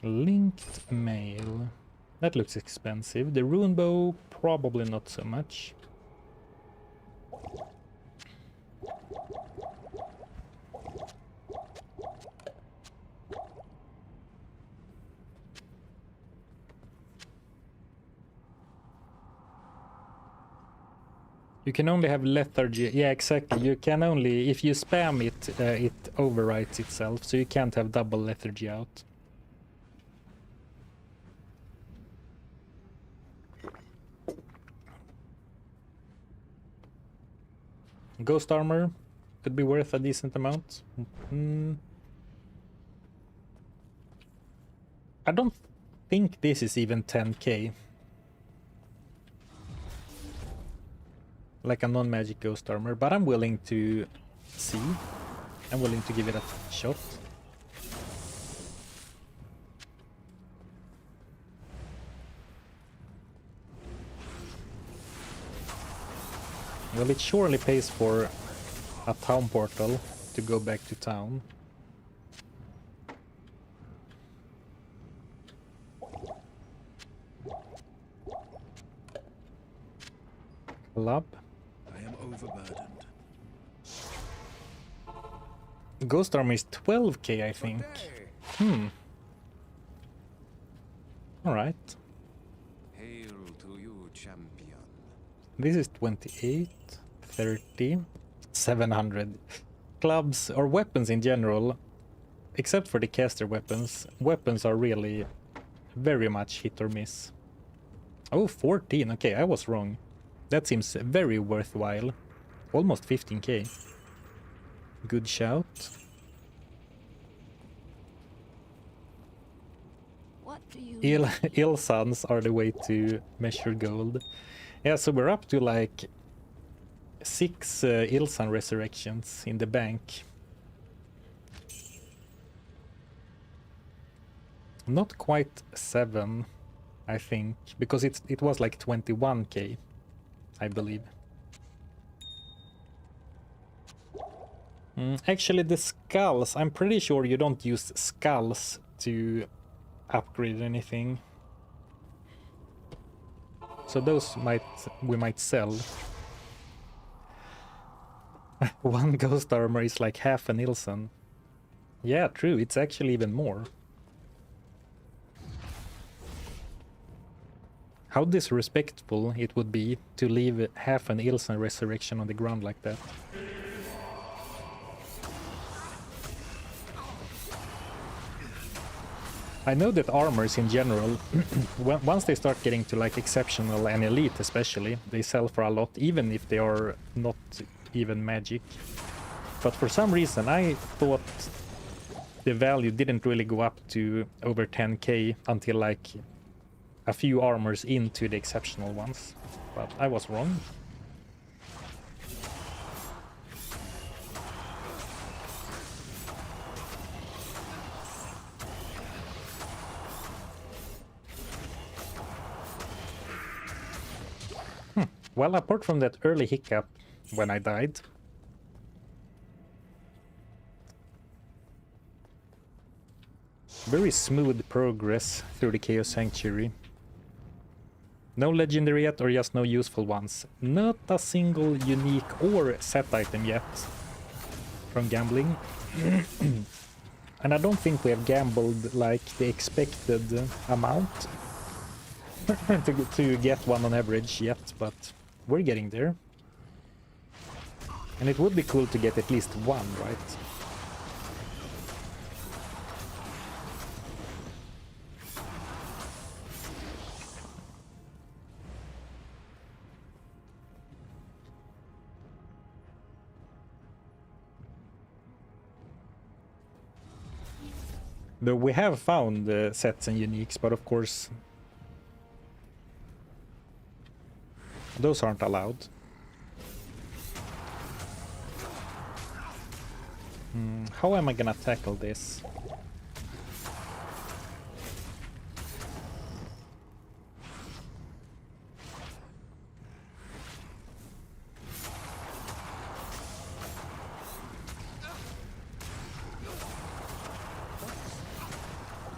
Linked mail. That looks expensive. The rune bow, probably not so much. You can only have lethargy. Yeah, exactly. You can only, if you spam it, it overwrites itself, so you can't have double lethargy out. Ghost armor could be worth a decent amount. I don't think this is even 10k. Like a non-magic ghost armor, but I'm willing to see. I'm willing to give it a shot. Well, it surely pays for a town portal to go back to town. Club. I am overburdened. Ghost armor is 12k, I think. Alright. Hail to you, champion. This is 28, 30, 700. Clubs, or weapons in general, except for the caster weapons, weapons are really very much hit or miss. Oh, 14, okay, I was wrong. That seems very worthwhile. Almost 15k. Good shout. What do you Ill suns are the way to measure gold. Yeah, so we're up to like 6 Ilsan resurrections in the bank. Not quite 7, I think, because it was like 21k, I believe. Actually, the skulls, I'm pretty sure you don't use skulls to upgrade anything. So those we might sell. One ghost armor is like half an Ilsan. Yeah, true. It's actually even more. How disrespectful it would be to leave half an Ilsan resurrection on the ground like that. I know that armors in general, once they start getting to like exceptional and elite especially, they sell for a lot, even if they are not even magic. But for some reason I thought the value didn't really go up to over 10k until like a few armors into the exceptional ones. But I was wrong. Well, apart from that early hiccup when I died, very smooth progress through the Chaos Sanctuary. No legendary yet, or just no useful ones. Not a single unique or set item yet from gambling. And I don't think we have gambled like the expected amount to get one on average yet, but we're getting there. And it would be cool to get at least one, right? Though we have found sets and uniques, but of course those aren't allowed. How am I gonna tackle this?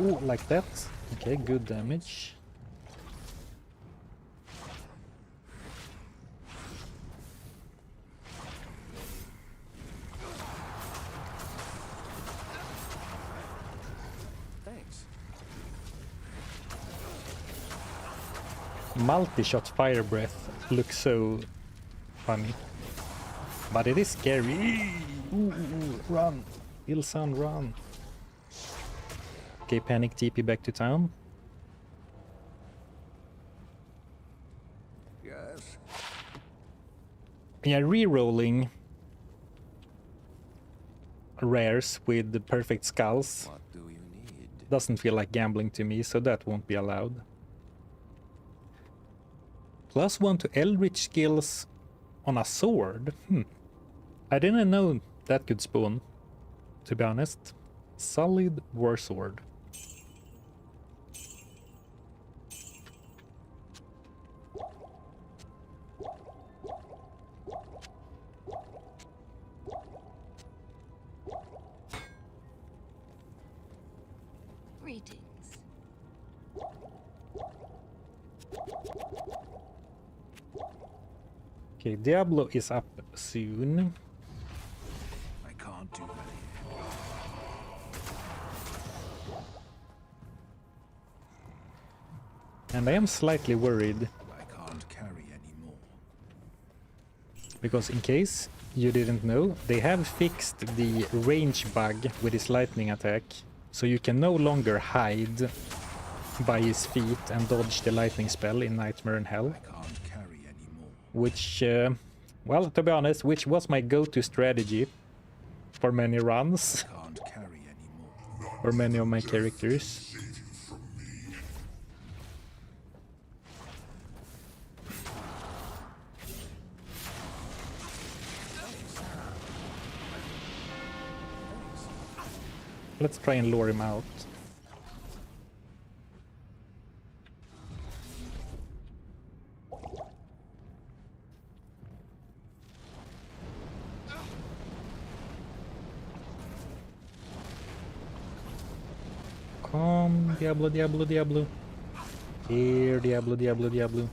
Ooh, like that. Okay, good damage. Thanks. Multi-shot fire breath looks so funny. But it is scary. Ooh, run. Ilsan, run. Okay, panic TP back to town. Yes. Yeah, re-rolling rares with the perfect skulls What do you need? doesn't feel like gambling to me, so that won't be allowed. +1 to Eldritch skills on a sword? I didn't know that could spawn, to be honest. Solid war sword. Greetings. Okay, Diablo is up soon. I can't do that here. And I am slightly worried, I can't carry anymore. because in case you didn't know, they have fixed the range bug with his lightning attack, so you can no longer hide by his feet and dodge the lightning spell in Nightmare and Hell. I can't carry anymore. Which, well, to be honest, which was my go-to strategy for many runs, Can't carry anymore. for many of my characters. Let's try and lure him out. Come, Diablo, Diablo, Diablo. Here, Diablo, Diablo, Diablo.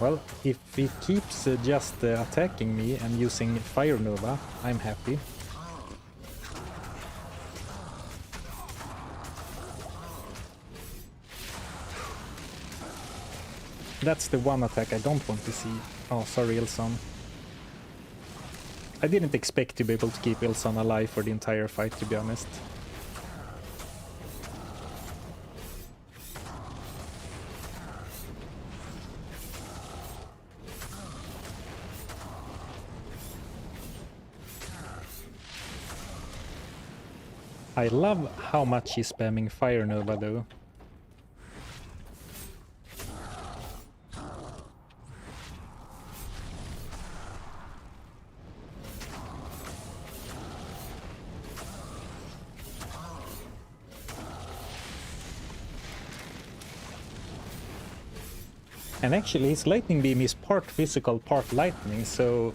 Well, if he keeps just attacking me and using Fire Nova, I'm happy. That's the one attack I don't want to see. Oh, sorry, Ilson. I didn't expect to be able to keep Ilson alive for the entire fight, to be honest. I love how much he's spamming Fire Nova, though. And actually, his Lightning Beam is part physical, part lightning, so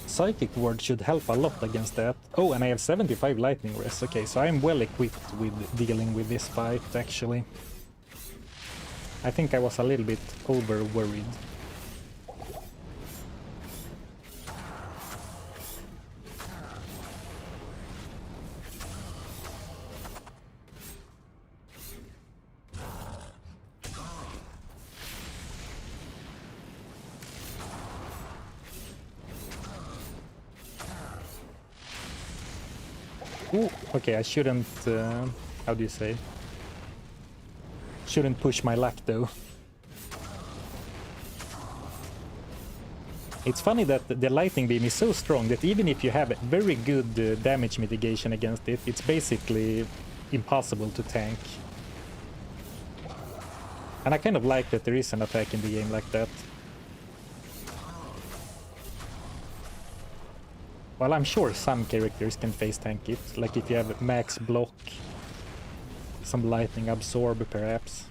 Psychic Ward should help a lot against that. Oh, and I have 75 Lightning Res. Okay, so I'm well equipped with dealing with this fight, actually. I think I was a little bit over-worried. Ooh, okay, I shouldn't, how do you say? Shouldn't push my luck, though. It's funny that the Lightning Beam is so strong that even if you have very good damage mitigation against it, it's basically impossible to tank. And I kind of like that there is an attack in the game like that. Well, I'm sure some characters can face tank it, like if you have max block, some lightning absorb perhaps.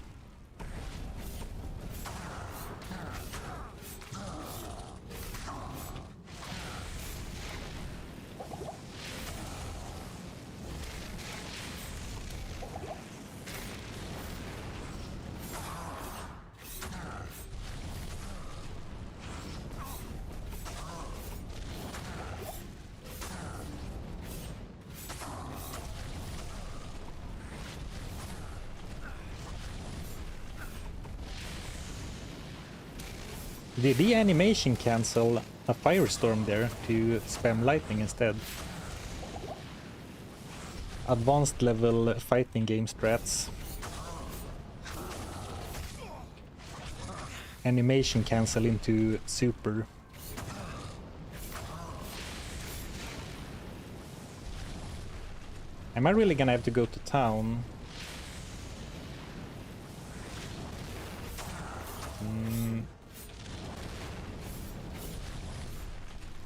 Did the animation cancel a firestorm there to spam lightning instead? Advanced level fighting game strats. Animation cancel into super. Am I really gonna have to go to town?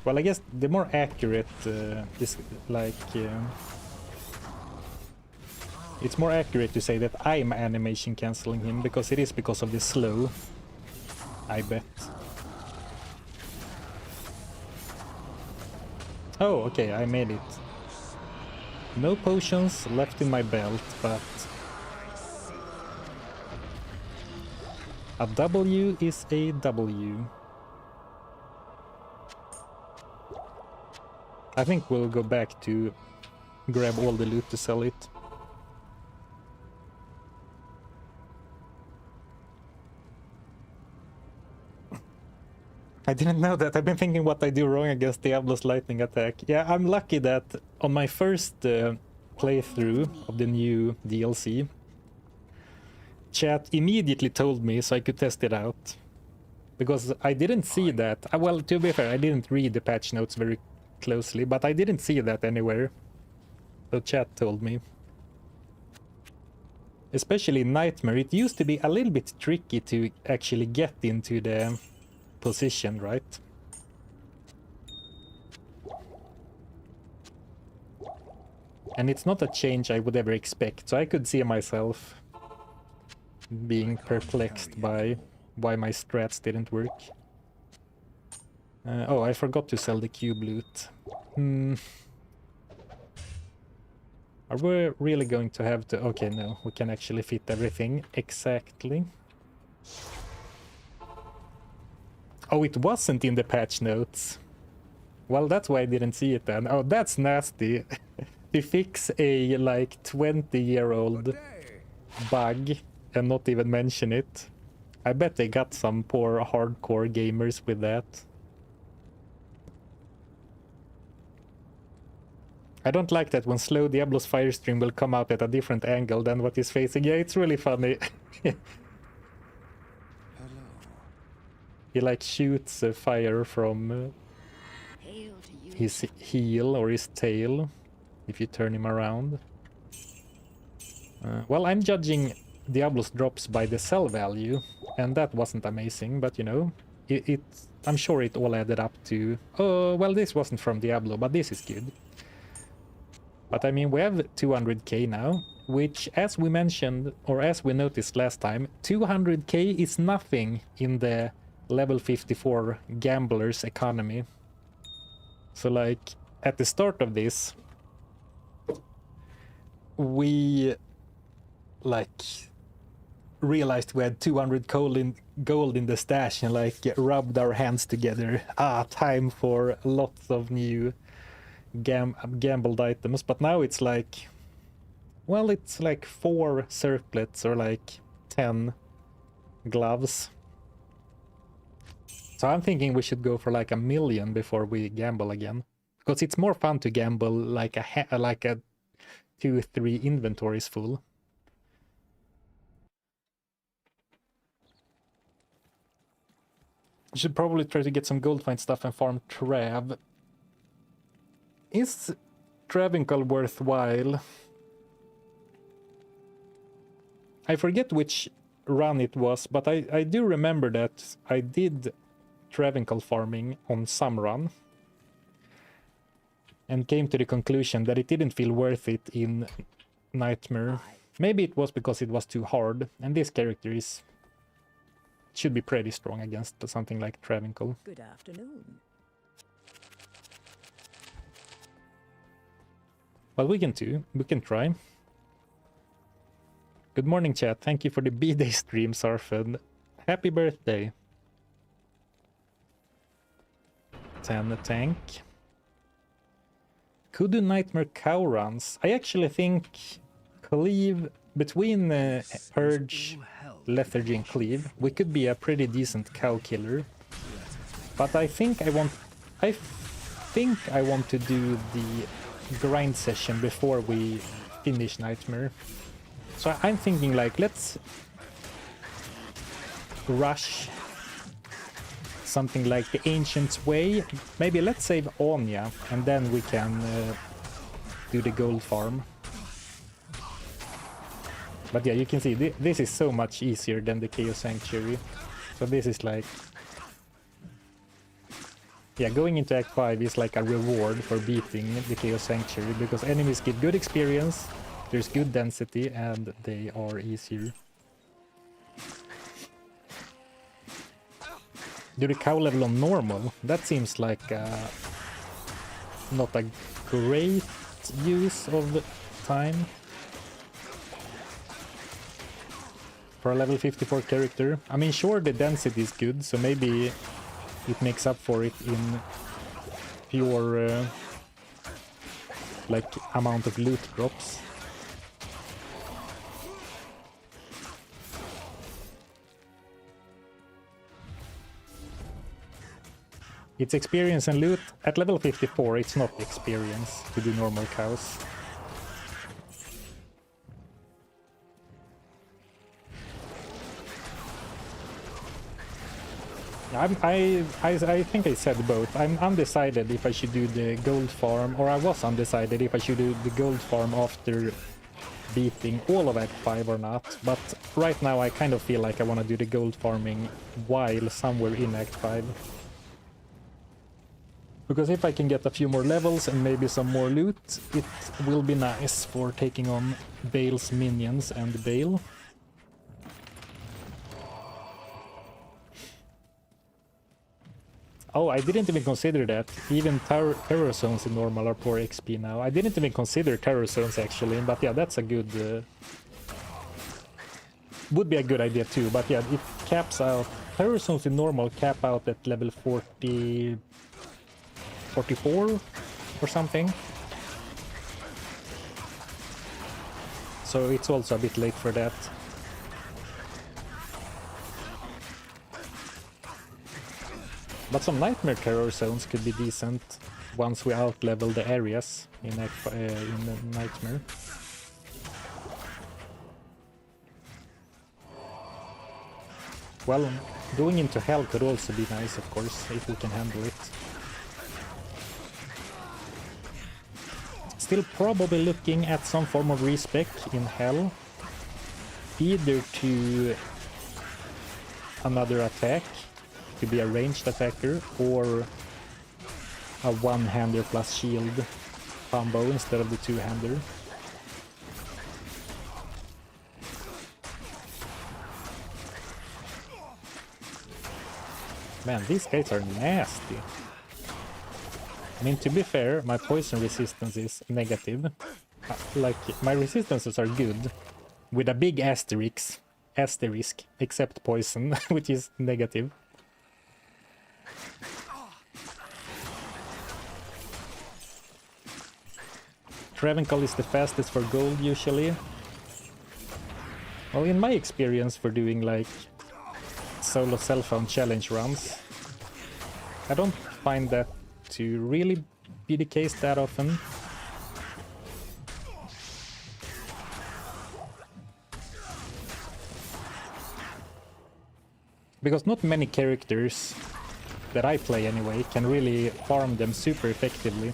Well, I guess the more accurate is like... it's more accurate to say that I'm animation cancelling him, because it is because of the slow, I bet. Oh, okay, I made it. No potions left in my belt, but... a W is a W. I think we'll go back to grab all the loot to sell it. I didn't know that. I've been thinking what I do wrong against Diablo's lightning attack. Yeah, I'm lucky that on my first playthrough of the new DLC, chat immediately told me so I could test it out. Because I didn't see that. Well, to be fair, I didn't read the patch notes very closely, but I didn't see that anywhere. So chat told me. Especially in Nightmare, it used to be a little bit tricky to actually get into the position, right? And it's not a change I would ever expect, so I could see myself being perplexed by why my strats didn't work. Oh, I forgot to sell the cube loot. Are we really going to have to... Okay, no, we can actually fit everything exactly. Oh, it wasn't in the patch notes. Well, that's why I didn't see it then. Oh, that's nasty. To fix a like 20-year-old bug and not even mention it. I bet they got some poor hardcore gamers with that. I don't like that when slow Diablo's fire stream will come out at a different angle than what he's facing. Yeah, it's really funny. He like shoots fire from Hail to you. his heel or his tail if you turn him around. Well, I'm judging Diablo's drops by the sell value, and that wasn't amazing, but you know, I'm sure it all added up to, oh, well, this wasn't from Diablo, but this is good. But I mean, we have 200k now, which, as we mentioned, or as we noticed last time, 200k is nothing in the level 54 gamblers economy. So like, at the start of this, we like realized we had 200 gold in the stash and like rubbed our hands together. Time for lots of new gambled items. But now it's like, well, it's like 4 circlets or like 10 gloves. So I'm thinking we should go for like 1 million before we gamble again, because it's more fun to gamble like a 2-3 inventories full. Should probably try to get some gold find stuff and farm Trav. Is Travinkle worthwhile? I forget which run it was, but I do remember that I did Travinkle farming on some run and came to the conclusion that it didn't feel worth it in Nightmare. Maybe it was because it was too hard, and this character should be pretty strong against something like Travinkle. Good afternoon. But we can try. Good morning, chat. Thank you for the B-Day stream, Sarfed. Happy birthday. 10 tank. Could do Nightmare cow runs. I actually think Cleave, between Purge, Lethargy and Cleave, we could be a pretty decent cow killer. But I think I want to do the grind session before we finish Nightmare. So I'm thinking like, let's rush something like the Ancient's Way. Maybe let's save Anya and then we can do the gold farm. But yeah, you can see this is so much easier than the Chaos Sanctuary. So this is like, yeah, going into Act 5 is like a reward for beating the Chaos Sanctuary, because enemies get good experience, there's good density, and they are easier. Do the cow level on normal? That seems like not a great use of time for a level 54 character. I mean, sure, the density is good, so maybe it makes up for it in pure like amount of loot drops. It's experience and loot. At level 54, it's not experience to do normal cows. I think I said both. I'm undecided if I should do the gold farm, or I was undecided if I should do the gold farm after beating all of Act 5 or not. But right now I kind of feel like I want to do the gold farming while somewhere in Act 5. Because if I can get a few more levels and maybe some more loot, it will be nice for taking on Bale's minions and Bale. Oh, I didn't even consider that. Even terror zones in normal are poor XP now. I didn't even consider terror zones actually, but yeah, that's a good... would be a good idea too, but yeah, it caps out terror zones in normal cap out at level 40... 44 or something. So it's also a bit late for that. But some nightmare terror zones could be decent once we outlevel the areas in the nightmare. Well, going into hell could also be nice, of course, if we can handle it. Still probably looking at some form of respec in hell. Either to another attack, to be a ranged attacker, or a one-hander plus shield combo instead of the two-hander. Man, these guys are nasty. I mean, to be fair, my poison resistance is negative. Like, my resistances are good, with a big asterisk, except poison, which is negative. Travenkal is the fastest for gold, usually. Well, in my experience for doing, like, solo cell phone challenge runs, I don't find that to really be the case that often. Because not many characters that I play anyway can really farm them super effectively.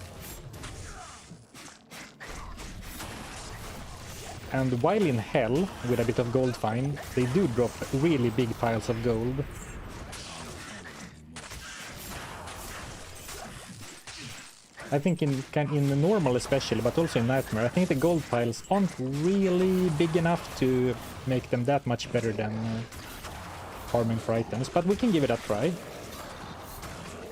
And while in hell, with a bit of gold find, they do drop really big piles of gold. I think in the normal especially, but also in nightmare, I think the gold piles aren't really big enough to make them that much better than farming for items, but we can give it a try.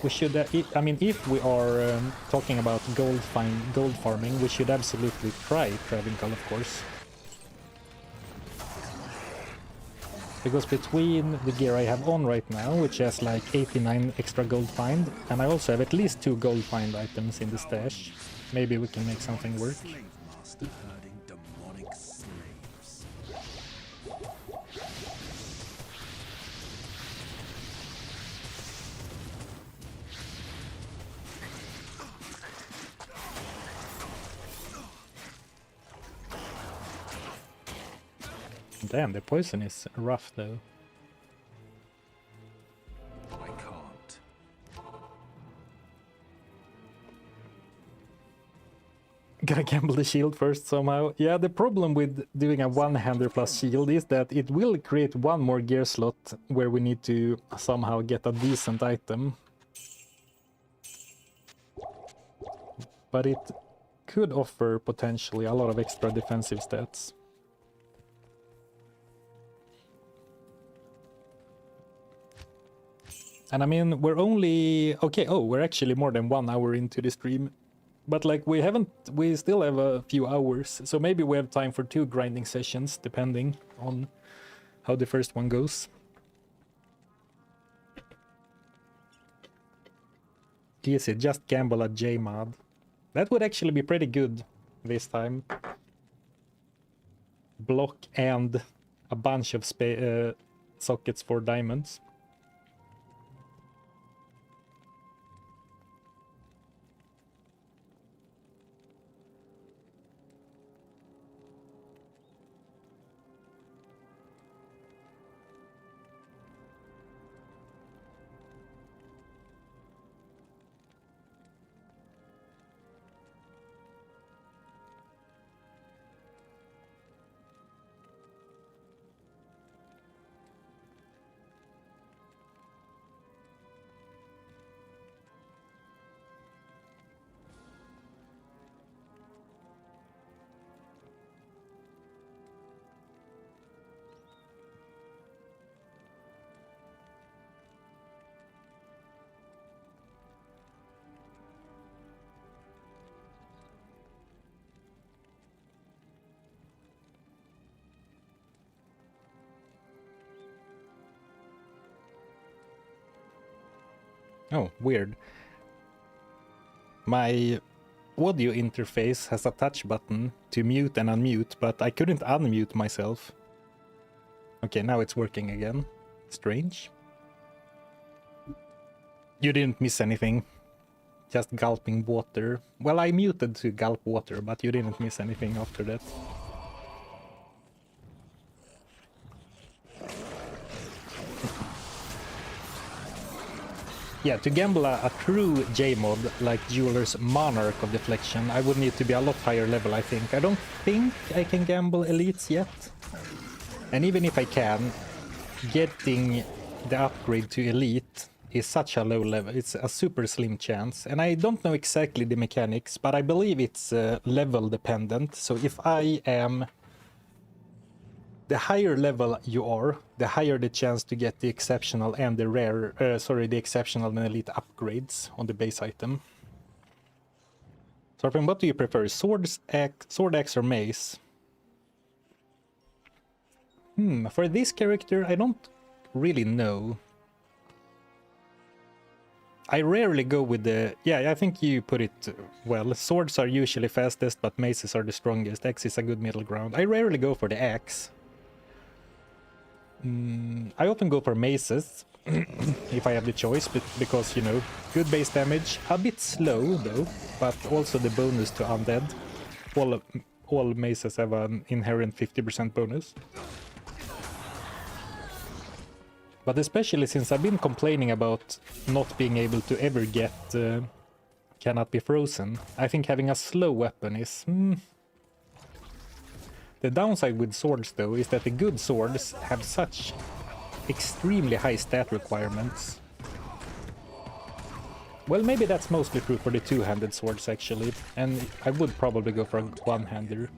We should, I mean, if we are talking about gold farming, we should absolutely try Travenkal, of course. Because between the gear I have on right now, which has like 89 extra gold find, and I also have at least 2 gold find items in the stash, maybe we can make something work. Slave master herding demonic slaves. Damn, the poison is rough though. I can't. Gotta gamble the shield first somehow. Yeah, the problem with doing a one-hander plus shield is that it will create one more gear slot where we need to somehow get a decent item. But it could offer potentially a lot of extra defensive stats. And I mean, we're only... Okay, oh, we're actually more than 1 hour into the stream. But like, we still have a few hours. So maybe we have time for 2 grinding sessions, depending on how the first one goes. Easy, just gamble at Jmod. That would actually be pretty good this time. Block and a bunch of sockets for diamonds. Oh, weird. My audio interface has a touch button to mute and unmute, but I couldn't unmute myself. Okay, now it's working again. Strange. You didn't miss anything. Just gulping water. Well, I muted to gulp water, but you didn't miss anything after that. Yeah, to gamble a true J-mod like Jeweler's Monarch of Deflection, I would need to be a lot higher level, I think. I don't think I can gamble elites yet. And even if I can, getting the upgrade to elite is such a low level. It's a super slim chance. And I don't know exactly the mechanics, but I believe it's level dependent. So if I am... The higher level you are, the higher the chance to get the exceptional and the rare, the exceptional and elite upgrades on the base item. Sarpin, what do you prefer? Sword axe or mace? For this character, I don't really know. I rarely go with the... Yeah, I think you put it well. Swords are usually fastest, but maces are the strongest. Axe is a good middle ground. I rarely go for the axe. I often go for maces, if I have the choice, because, you know, good base damage, a bit slow though, but also the bonus to undead. All maces have an inherent 50% bonus. But especially since I've been complaining about not being able to ever get Cannot Be Frozen, I think having a slow weapon is... The downside with swords, though, is that the good swords have such extremely high stat requirements. Well, maybe that's mostly true for the two-handed swords, actually, and I would probably go for a one-hander.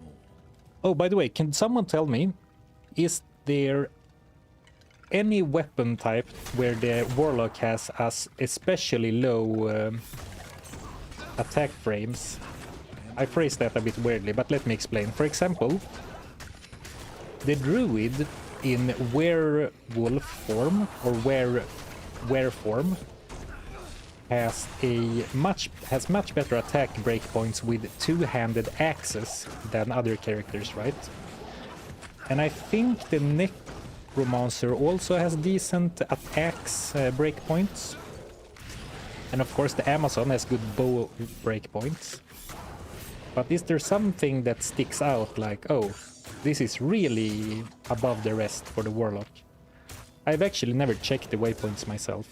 Oh, by the way, can someone tell me, is there any weapon type where the Warlock has especially low attack frames? I phrased that a bit weirdly, but let me explain. For example, the Druid in werewolf form or were form has much better attack breakpoints with two-handed axes than other characters, right? And I think the Necromancer also has decent attacks breakpoints. And of course the Amazon has good bow breakpoints. But is there something that sticks out, like, oh, this is really above the rest for the Warlock? I've actually never checked the waypoints myself.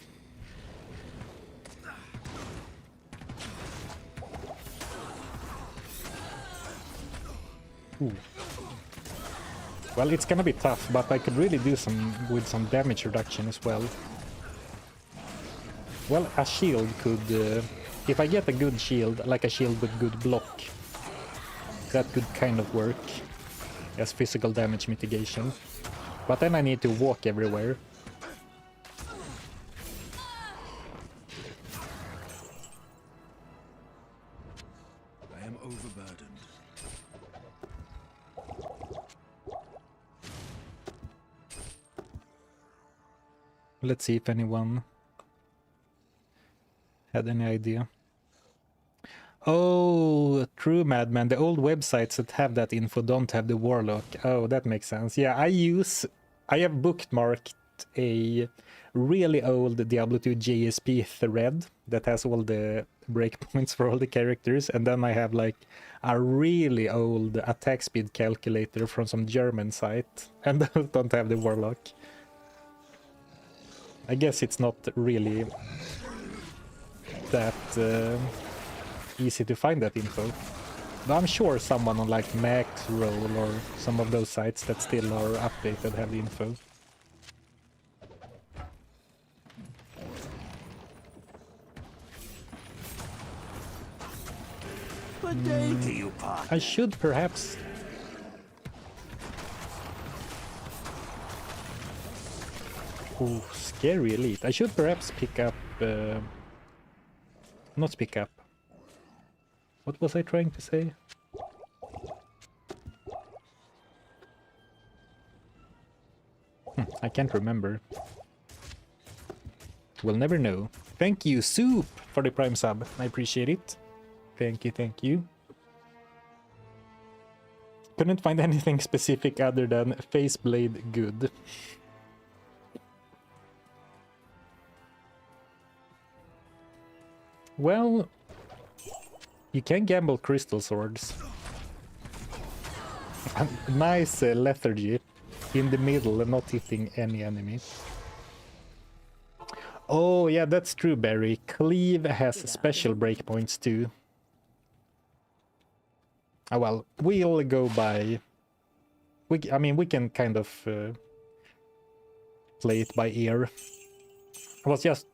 Ooh. Well, it's gonna be tough, but I could really do with some damage reduction as well. Well, a shield could... if I get a good shield, like a shield with good block, that could kind of work as physical damage mitigation. But then I need to walk everywhere. I am overburdened. Let's see if anyone had any idea. Oh, true, Madman. The old websites that have that info don't have the Warlock. Oh, that makes sense. Yeah, I have bookmarked a really old Diablo 2 JSP thread that has all the breakpoints for all the characters, and then I have like a really old attack speed calculator from some German site, and those don't have the Warlock. I guess it's not really that easy to find that info. But I'm sure someone on like Maxroll or some of those sites that still are updated have the info. Good day to you, partner. I should perhaps... Ooh, scary elite. I should perhaps pick up... Not pick up. What was I trying to say? I can't remember. We'll never know. Thank you, Soup, for the Prime sub. I appreciate it. Thank you, thank you. Couldn't find anything specific other than Faceblade good. Well, you can gamble crystal swords. Nice lethargy in the middle and not hitting any enemy. Oh yeah, that's true, Barry. Cleave has special breakpoints too. Oh well, we'll go by... I mean, we can kind of play it by ear. I was just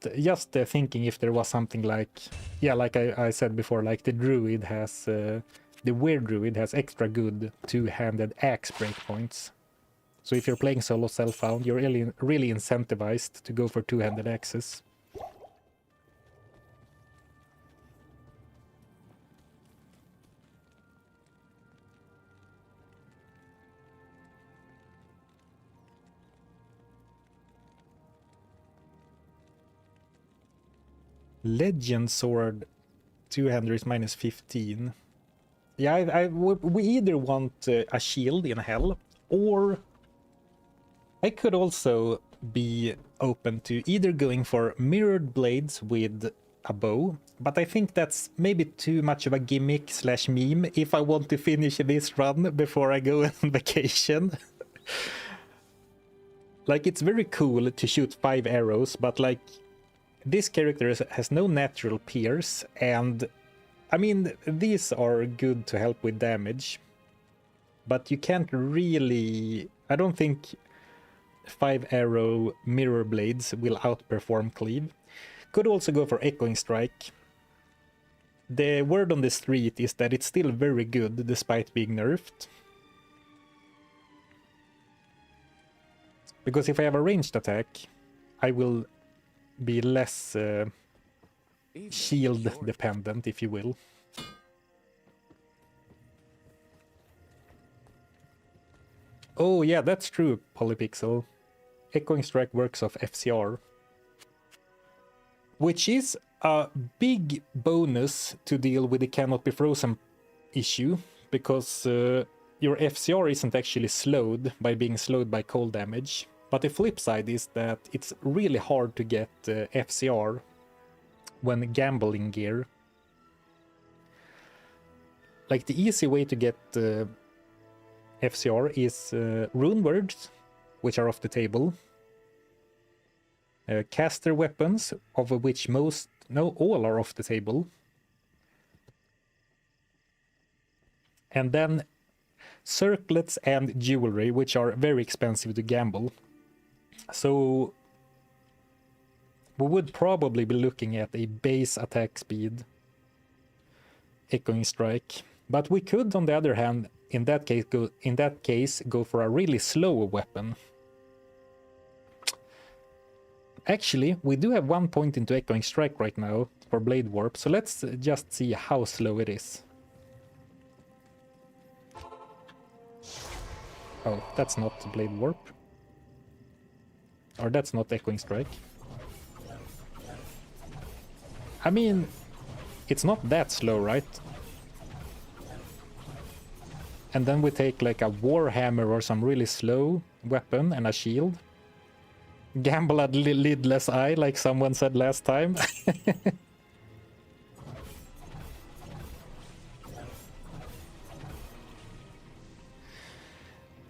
thinking if there was something like... Yeah, like I said before, like the druid has... the weird druid has extra good two-handed axe breakpoints. So if you're playing solo self-found, you're really incentivized to go for two-handed axes. Legend sword two-hander is minus 15. Yeah, we either want a shield in hell, or I could also be open to either going for mirrored blades with a bow, but I think that's maybe too much of a gimmick slash meme if I want to finish this run before I go on vacation. Like, it's very cool to shoot 5 arrows, but like, this character has no natural pierce, and I mean, these are good to help with damage, but you can't really... I don't think 5 arrow mirror blades will outperform Cleave. Could also go for Echoing Strike. The word on the street is that it's still very good despite being nerfed. Because if I have a ranged attack, I will be less shield dependent, if you will. Oh yeah, that's true, Polypixel. Echoing Strike works off FCR. Which is a big bonus to deal with the cannot be frozen issue, because your FCR isn't actually slowed by being slowed by cold damage. But the flip side is that it's really hard to get FCR when gambling gear. Like, the easy way to get FCR is rune words, which are off the table. Caster weapons, of which all are off the table. And then circlets and jewelry, which are very expensive to gamble. So we would probably be looking at a base attack speed Echoing Strike. But we could, on the other hand, in that case, go for a really slow weapon. Actually, we do have 1 point into Echoing Strike right now for Blade Warp, so let's just see how slow it is. Oh, that's not Blade Warp. Or that's not Echoing Strike. I mean, it's not that slow, right? And then we take like a Warhammer or some really slow weapon and a shield. Gamble at lidless eye, like someone said last time.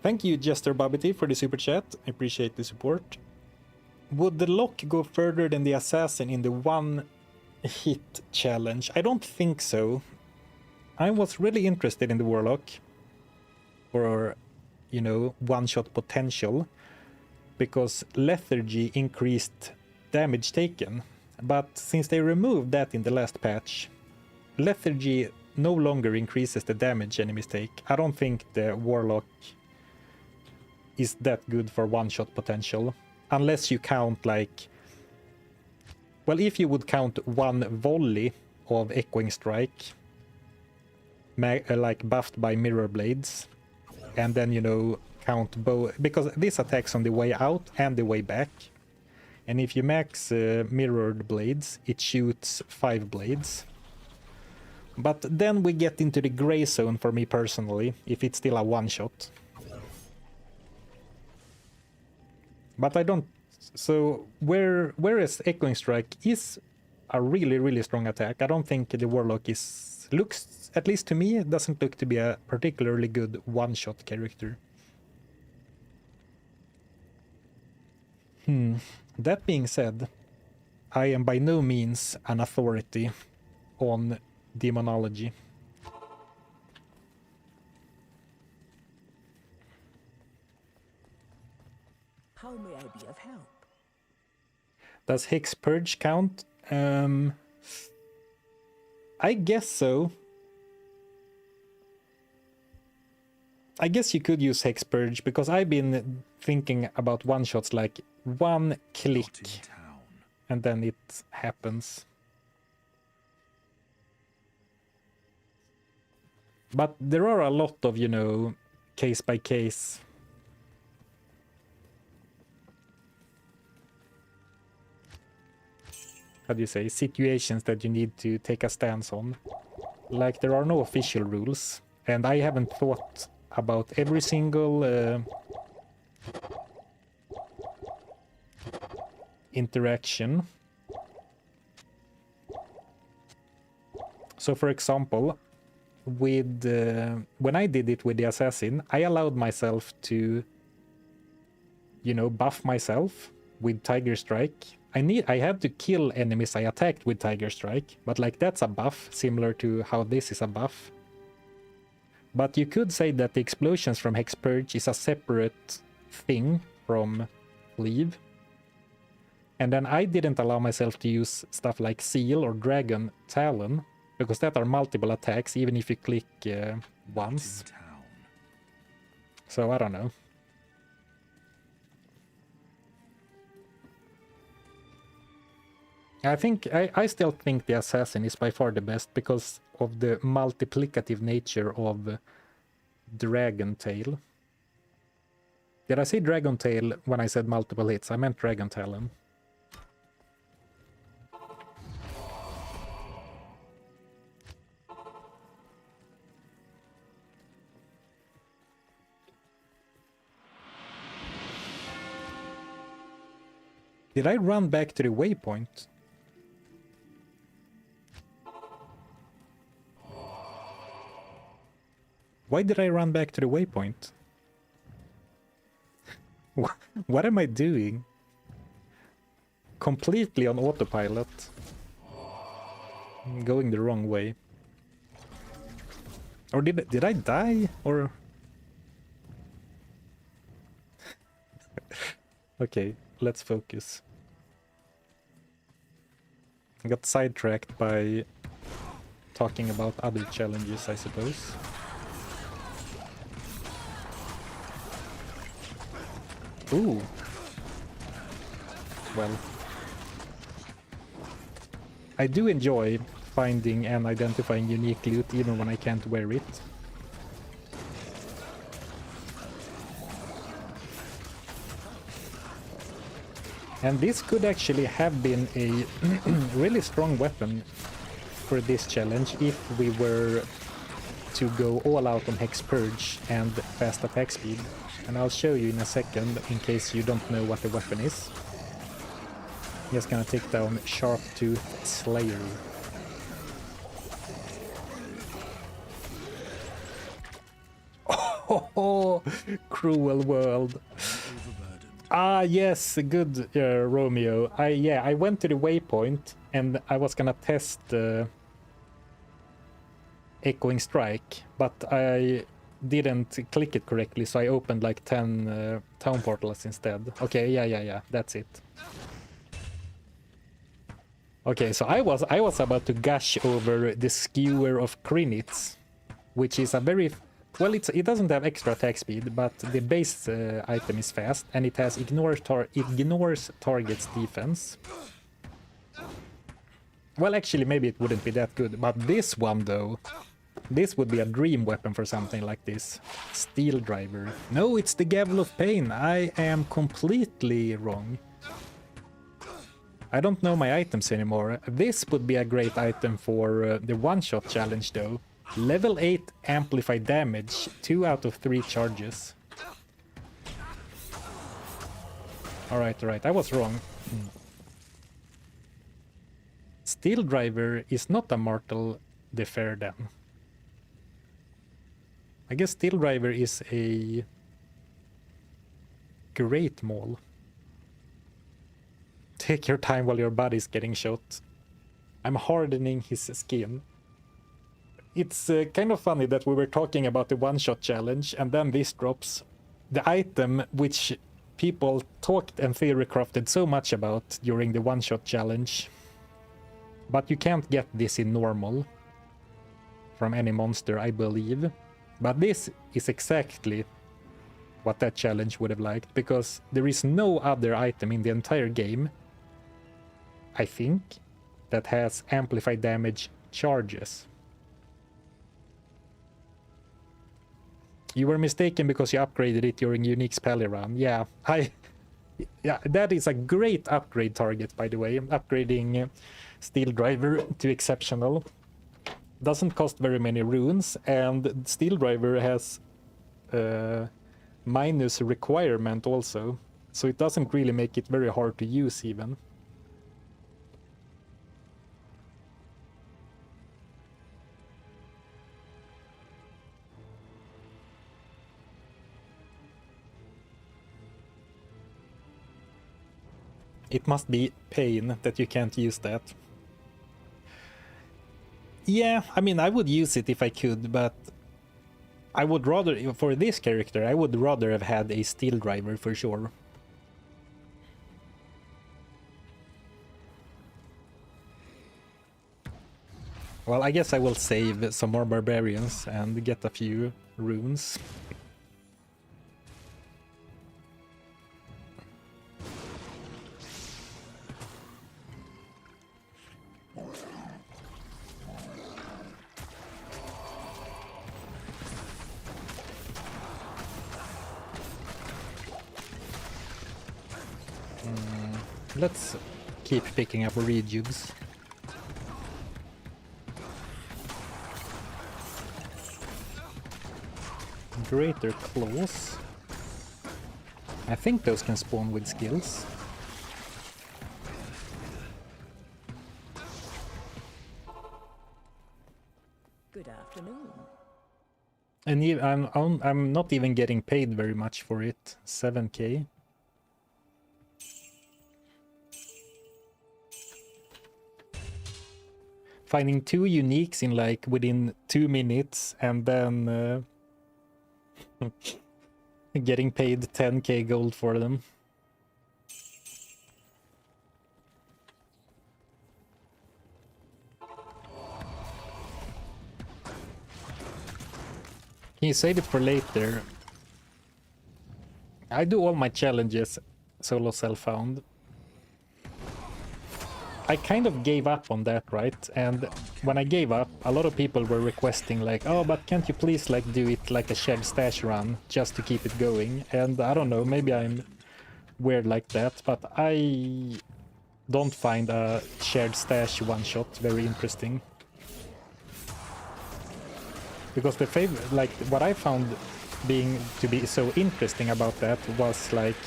Thank you, Jester Bobbity, for the super chat. I appreciate the support. Would the lock go further than the assassin in the one-hit challenge? I don't think so. I was really interested in the warlock for, you know, one-shot potential, because lethargy increased damage taken. But since they removed that in the last patch, lethargy no longer increases the damage enemies take. I don't think the warlock is that good for one-shot potential. Unless you count, like... Well, if you would count one volley of Echoing Strike, like buffed by Mirror Blades, and then, you know, count bow... Because this attacks on the way out and the way back. And if you max mirrored blades, it shoots 5 blades. But then we get into the gray zone for me personally, if it's still a one-shot. But I don't... So, whereas Echoing Strike is a really, really strong attack, I don't think the Warlock looks, at least to me, it doesn't look to be a particularly good one-shot character. That being said, I am by no means an authority on demonology. How may I be of help? Does Hex Purge count? I guess so. I guess you could use Hex Purge, because I've been thinking about one-shots like one click, Not in town. and then it happens. But there are a lot of, you know, case by case. How do you say? Situations that you need to take a stance on. Like, there are no official rules, and I haven't thought about every single interaction. So, for example, with when I did it with the assassin, I allowed myself to, you know, buff myself with Tiger Strike. I have to kill enemies I attacked with Tiger Strike, but like that's a buff, similar to how this is a buff. But you could say that the explosions from Hex Purge is a separate thing from Cleave. And then I didn't allow myself to use stuff like Seal or Dragon Talon, because that are multiple attacks, even if you click once. In town. So I don't know. I still think the Assassin is by far the best because of the multiplicative nature of Dragon Tail. Did I say Dragon Tail when I said multiple hits? I meant Dragon Talon. Did I run back to the waypoint? Why did I run back to the waypoint? What am I doing? Completely on autopilot. I'm going the wrong way. Or did I die? Or... Okay, let's focus. I got sidetracked by talking about other challenges, I suppose. Ooh. Well. I do enjoy finding and identifying unique loot even when I can't wear it. And this could actually have been a really strong weapon for this challenge if we were to go all out on Hex Purge and fast attack speed. And I'll show you in a second in case you don't know what the weapon is. Just gonna take down Sharp-Tooth Slayer. Oh, cruel world. Ah, yes, good, Romeo. I went to the waypoint and I was gonna test Echoing Strike, but I didn't click it correctly, so I opened like 10 town portals instead. Okay, yeah, that's it. Okay, so I was about to gush over the Skewer of Krinitz, which is a very... Well, it doesn't have extra attack speed, but the base item is fast, and it has ignores target's defense. Well, actually, maybe it wouldn't be that good, but this one, though, this would be a dream weapon for something like this. Steel Driver. No, it's the Gavel of Pain. I am completely wrong. I don't know my items anymore. This would be a great item for the one-shot challenge though. Level 8 amplify damage, 2 out of 3 charges. Alright, I was wrong. Steel Driver is not a mortal defer then. I guess Steel Driver is a great maul. Take your time while your body's getting shot. I'm hardening his skin. It's kind of funny that we were talking about the one-shot challenge and then this drops. The item which people talked and theory crafted so much about during the one-shot challenge. But you can't get this in normal from any monster, I believe. But this is exactly what that challenge would have liked, because there is no other item in the entire game, I think, that has amplified damage charges. You were mistaken because you upgraded it during unique spell run. Yeah, that is a great upgrade target, by the way. Upgrading Steel Driver to exceptional. Doesn't cost very many runes, and Steel Driver has minus requirement also, so it doesn't really make it very hard to use even. It must be pain that you can't use that. Yeah, I mean, I would use it if I could, but I would rather, for this character, I would rather have had a Steel Driver for sure. Well, I guess I will save some more barbarians and get a few runes. Let's keep picking up rejuves. Greater claws. I think those can spawn with skills. Good afternoon. And I'm not even getting paid very much for it. 7k. Finding 2 uniques in like within 2 minutes and then getting paid 10k gold for them. Can you save it for later? I do all my challenges solo self-found. I kind of gave up on that, right? And when I gave up, a lot of people were requesting like, oh, but can't you please like do it like a shared stash run just to keep it going? And I don't know, maybe I'm weird like that, but I don't find a shared stash one-shot very interesting. Because the favorite, like what I found to be so interesting about that was like,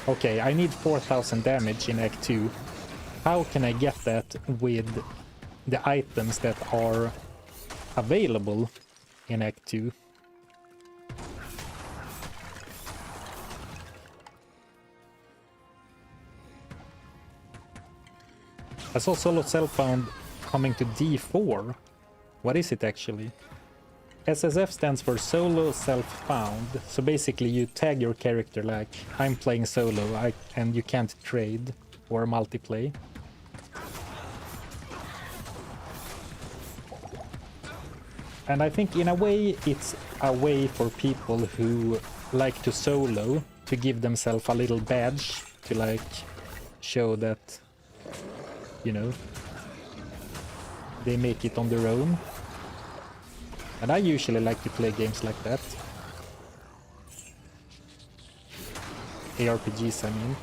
okay, I need 4000 damage in Act 2. How can I get that with the items that are available in Act 2? I saw solo self-found coming to D4. What is it actually? SSF stands for solo self-found. So basically you tag your character like, I'm playing solo and you can't trade or multiplay. And I think in a way it's a way for people who like to solo to give themselves a little badge to like show that, you know, they make it on their own. And I usually like to play games like that. ARPGs, I mean.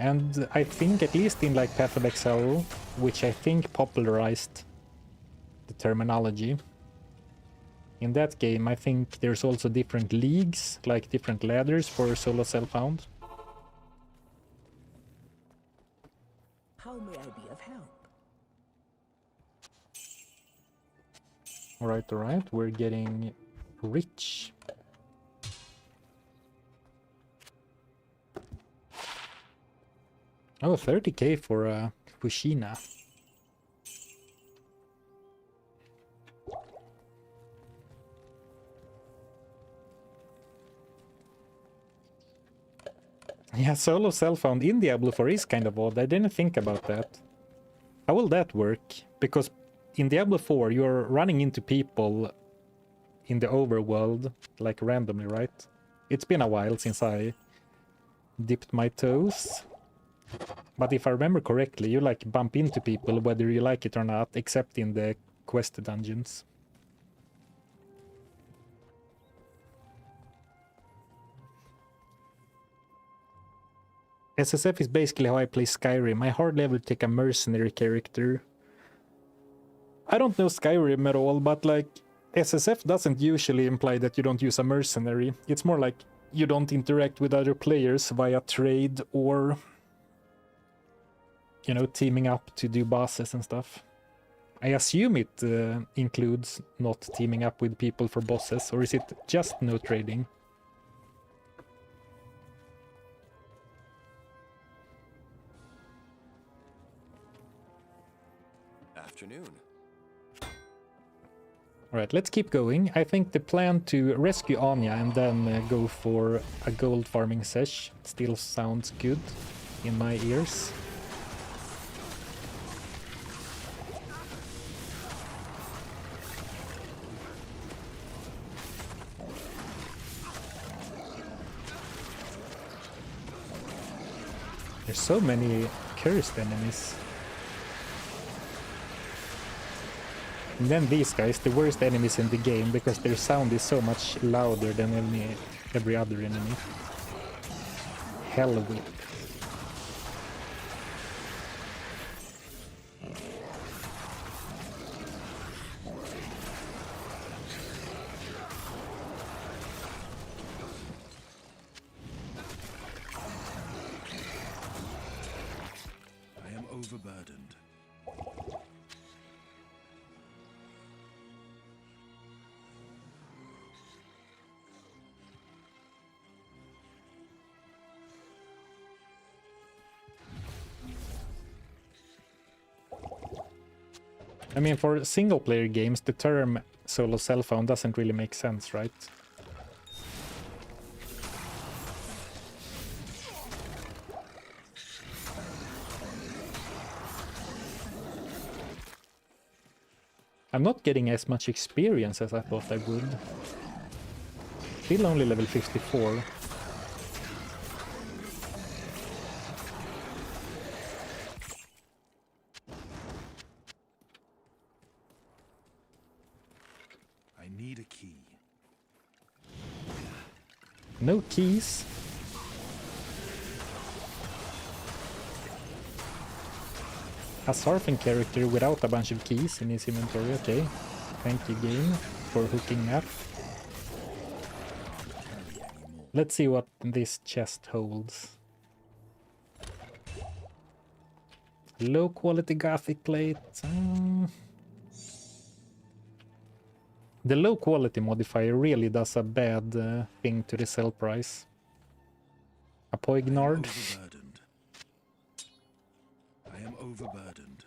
And I think at least in like Path of Exile, which I think popularized the terminology, in that game I think there's also different leagues, like different ladders for solo self-found. How may I be of help? Alright, we're getting rich. Oh, 30k for Fushina. Yeah, solo self-found in Diablo 4 is kind of odd. I didn't think about that. How will that work? Because in Diablo 4 you're running into people in the overworld, like randomly, right? It's been a while since I dipped my toes. But if I remember correctly, you like bump into people whether you like it or not, except in the quest dungeons. SSF is basically how I play Skyrim. I hardly ever take a mercenary character. I don't know Skyrim at all, but like SSF doesn't usually imply that you don't use a mercenary. It's more like you don't interact with other players via trade or, you know, teaming up to do bosses and stuff. I assume it includes not teaming up with people for bosses, or is it just no trading? Afternoon. Alright, let's keep going. I think the plan to rescue Anya and then go for a gold farming sesh still sounds good in my ears. There's so many cursed enemies. And then these guys, the worst enemies in the game, because their sound is so much louder than every other enemy. Hell Whip. I am overburdened. I mean, for single-player games, the term solo self-found doesn't really make sense, right? I'm not getting as much experience as I thought I would. Still only level 54. I need a key. No keys. A surfing character without a bunch of keys in his inventory, okay. Thank you, game, for hooking me up. Let's see what this chest holds. Low quality Gothic plate. The low quality modifier really does a bad thing to the sell price. A Poignard. Overburdened. I am overburdened.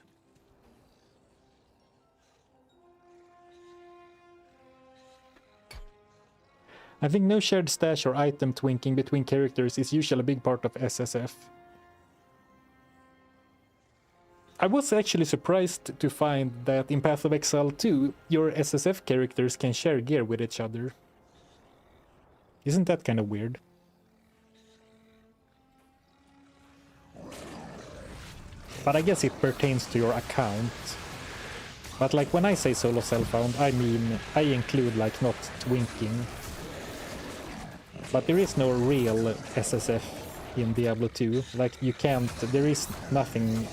I think no shared stash or item twinking between characters is usually a big part of SSF. I was actually surprised to find that in Path of Exile 2, your SSF characters can share gear with each other. Isn't that kind of weird? But I guess it pertains to your account. But like when I say solo self-found, I mean I include like not twinking. But there is no real SSF in Diablo 2. Like, you can't, there is nothing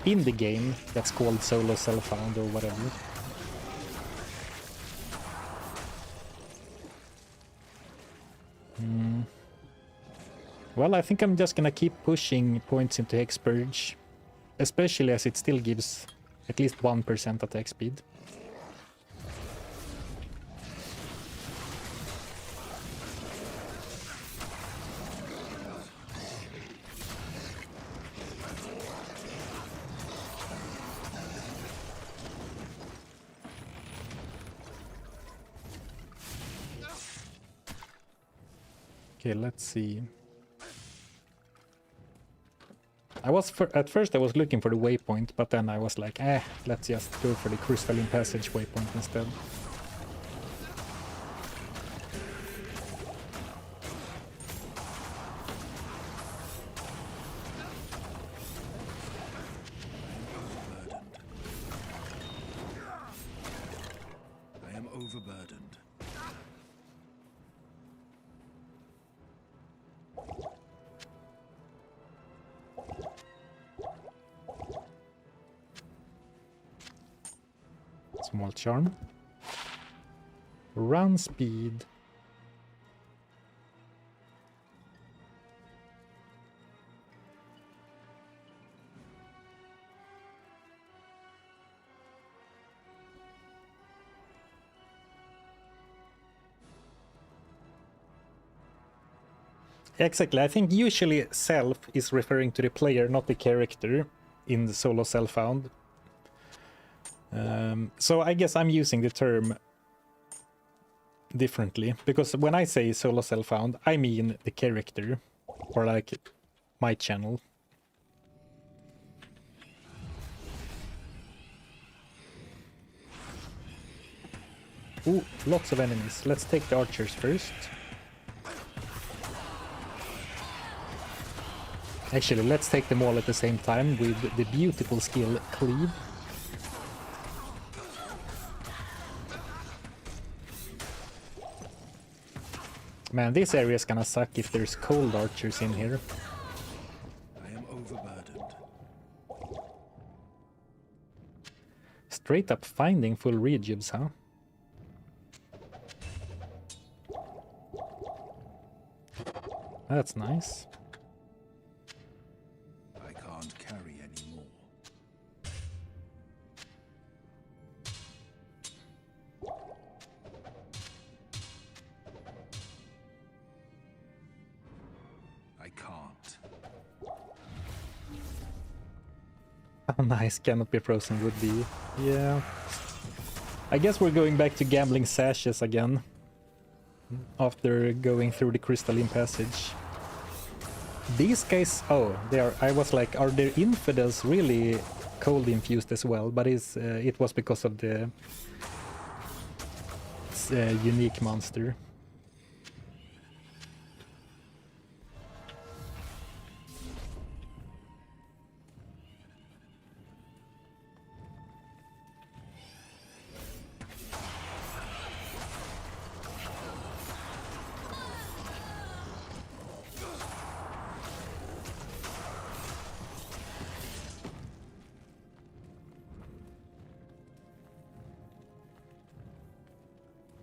in the game that's called solo self-found or whatever. Well, I think I'm just gonna keep pushing points into Hexpurge, especially as it still gives at least 1% attack speed. Okay, let's see. At first I was looking for the waypoint, but then I was like, let's just go for the Crystalline Passage waypoint instead. I am overburdened. Small charm. Run speed. Exactly, I think usually self is referring to the player, not the character in the solo self-found. So I guess I'm using the term differently, because when I say solo self-found, I mean the character, or like my channel. Ooh, lots of enemies. Let's take the archers first. Actually, let's take them all at the same time with the beautiful skill Cleave. Man, this area is gonna suck if there's cold archers in here. I am overburdened. Straight up finding full rejuves, huh? That's nice. I can't carry anymore. I can't. How nice Cannot Be Frozen would be. Yeah. I guess we're going back to gambling sashes again. After going through the Crystalline Passage. These guys, oh, they are. I was like, are their infidels really cold infused as well? But it was because of the unique monster.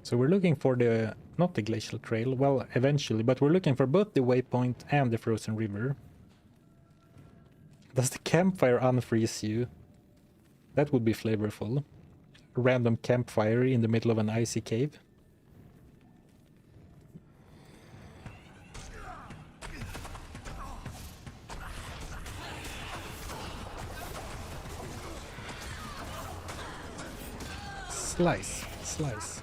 So we're looking for the, not the glacial trail, well, eventually, but we're looking for both the waypoint and the frozen river. Does the campfire unfreeze you? That would be flavorful. A random campfire in the middle of an icy cave. Slice, slice.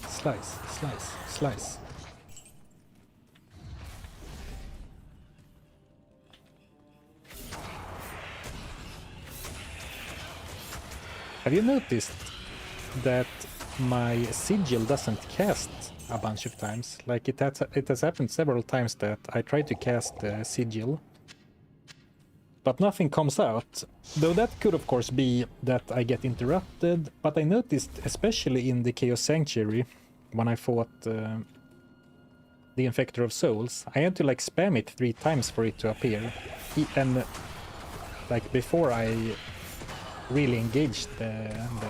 Slice, slice, slice. Have you noticed that my sigil doesn't cast a bunch of times? Like it has happened several times that I tried to cast the sigil, but nothing comes out. Though that could of course be that I get interrupted, but I noticed especially in the Chaos Sanctuary when I fought the Infector of Souls, I had to like spam it 3 times for it to appear. And like before I really engaged them.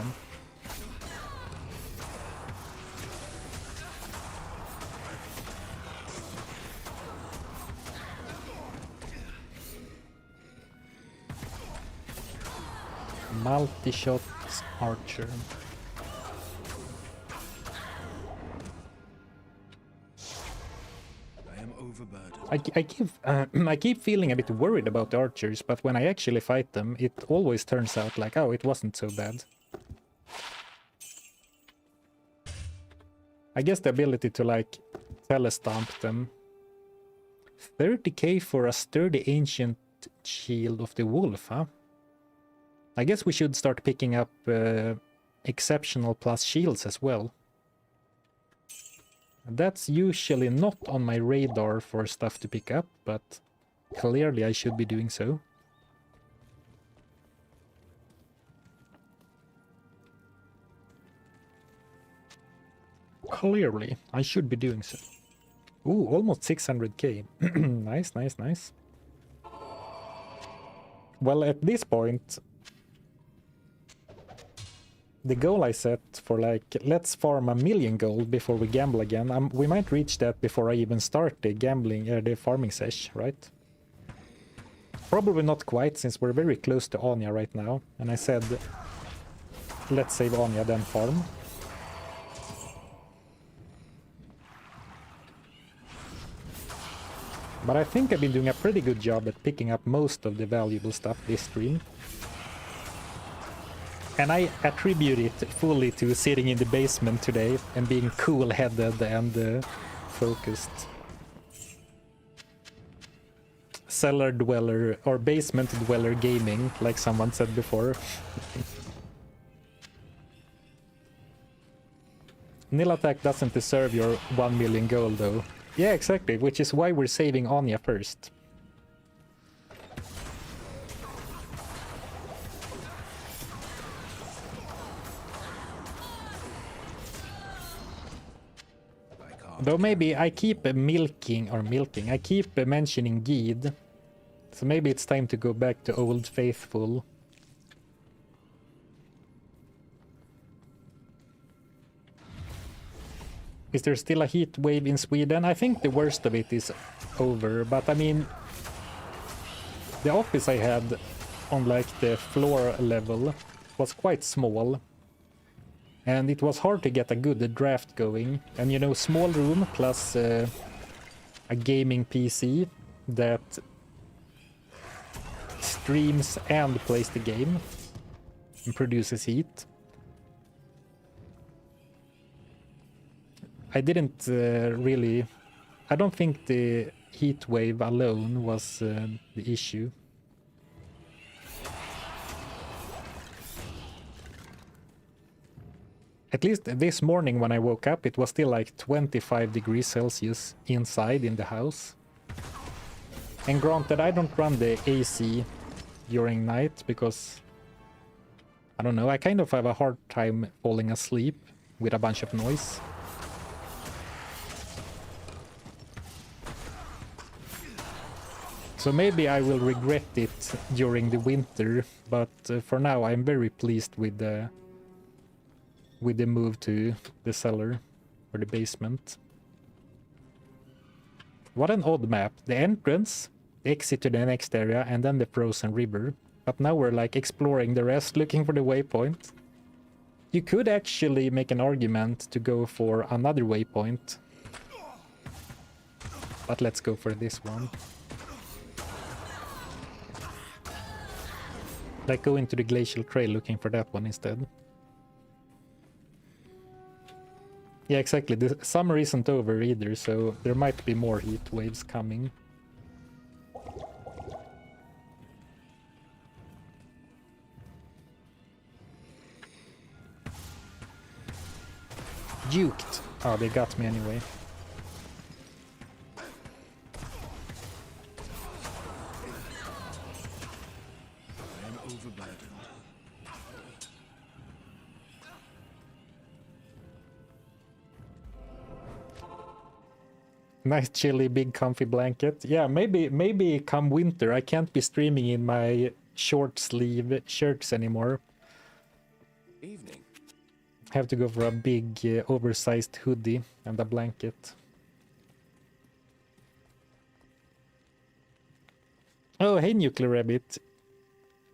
Multi-shot archer. I am overburdened. I keep feeling a bit worried about the archers, but when I actually fight them, it always turns out like, oh, it wasn't so bad. I guess the ability to like telestomp them. 30k for a sturdy ancient shield of the wolf, huh? I guess we should start picking up exceptional plus shields as well. That's usually not on my radar for stuff to pick up, but clearly I should be doing so. Clearly, I should be doing so. Ooh, almost 600k. Nice, nice, nice. Well, at this point, the goal I set for like, let's farm 1 million gold before we gamble again. We might reach that before I even start the gambling, the farming sesh, right? Probably not quite, since we're very close to Anya right now. And I said, let's save Anya, then farm. But I think I've been doing a pretty good job at picking up most of the valuable stuff this stream. And I attribute it fully to sitting in the basement today and being cool-headed and focused. Cellar dweller, or basement dweller gaming, like someone said before. Nil attack doesn't deserve your 1 million gold though. Yeah, exactly, which is why we're saving Anya first. Though maybe I keep milking, I keep mentioning Gheed. So maybe it's time to go back to Old Faithful. Is there still a heat wave in Sweden? I think the worst of it is over, but I mean, the office I had on like the floor level was quite small. And it was hard to get a good draft going. And you know, small room plus a gaming PC that streams and plays the game and produces heat. I didn't really... I don't think the heat wave alone was the issue. At least this morning when I woke up, it was still like 25 degrees Celsius inside in the house. And granted, I don't run the AC during night because, I don't know, I kind of have a hard time falling asleep with a bunch of noise. So maybe I will regret it during the winter, but for now I'm very pleased with the move to the cellar or the basement. What an odd map. The entrance, the exit to the next area, and then the frozen river. But now we're like exploring the rest, looking for the waypoint. You could actually make an argument to go for another waypoint. But let's go for this one. Like go into the glacial trail looking for that one instead. Yeah, exactly. The summer isn't over either, so there might be more heat waves coming. Duked. Oh, they got me anyway. I am overburdened. Nice chilly, big comfy blanket. Yeah, maybe come winter I can't be streaming in my short sleeve shirts anymore. Evening. Have to go for a big oversized hoodie and a blanket. Oh, hey Nuclear Rabbit.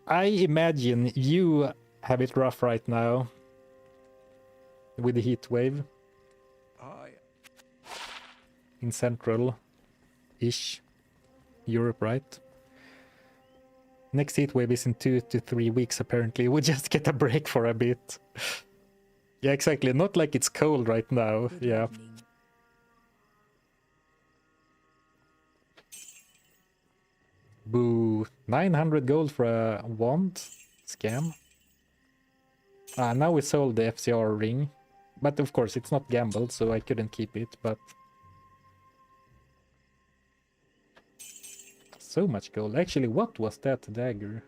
I imagine you have it rough right now with the heat wave in central-ish Europe, right? Next heat wave is in 2 to 3 weeks apparently. We just get a break for a bit. Yeah, exactly. Not like it's cold right now. Good Yeah. evening. Boo. 900 gold for a wand? Scam. Now we sold the FCR ring. But of course, it's not gambled, so I couldn't keep it, but... So much gold. Actually, what was that dagger?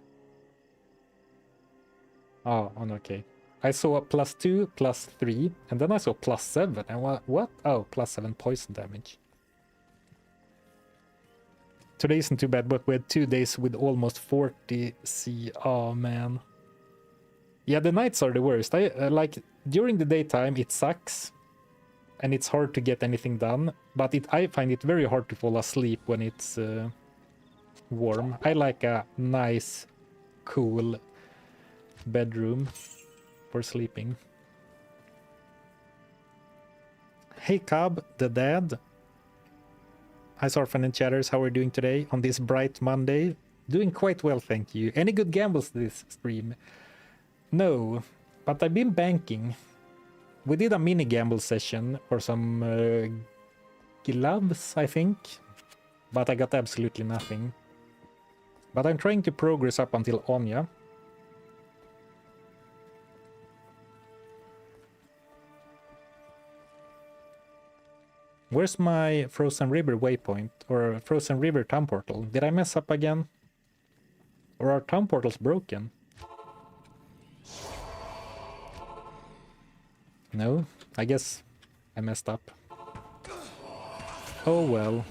Oh, okay. I saw a +2, +3, and then I saw +7. And what? Oh, +7 poison damage. Today isn't too bad, but we had 2 days with almost 40 C. Oh, man. Yeah, the nights are the worst. I like, during the daytime, it sucks. And it's hard to get anything done. But I find it very hard to fall asleep when it's warm. I like a nice, cool bedroom for sleeping. Hey Cub, the dad. Hi Sarfan and chatters, how are you doing today on this bright Monday? Doing quite well, thank you. Any good gambles this stream? No, but I've been banking. We did a mini gamble session for some gloves, I think. But I got absolutely nothing. But I'm trying to progress up until Anya. Where's my Frozen River waypoint? Or Frozen River town portal? Did I mess up again? Or are town portals broken? No, I guess I messed up. Oh well.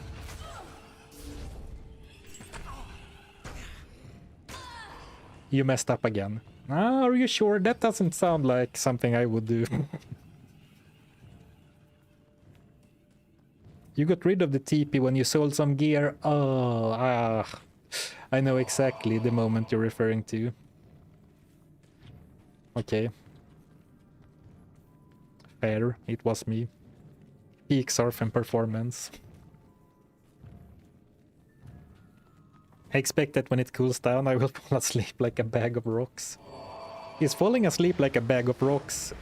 You messed up again. Ah, are you sure? That doesn't sound like something I would do. You got rid of the TP when you sold some gear. Oh, I know exactly the moment you're referring to. Okay. Fair, it was me. Peak surf and performance. I expect that when it cools down, I will fall asleep like a bag of rocks. Is falling asleep like a bag of rocks?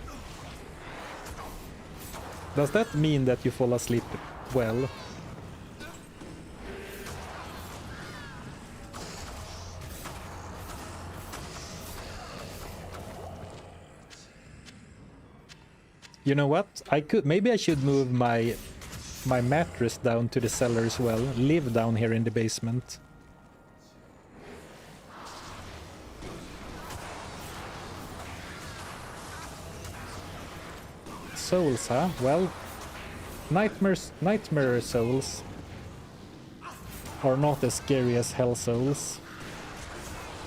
Does that mean that you fall asleep well? You know what? Maybe I should move my mattress down to the cellar as well. Live down here in the basement. Souls, huh? Well, nightmare souls are not as scary as hell souls.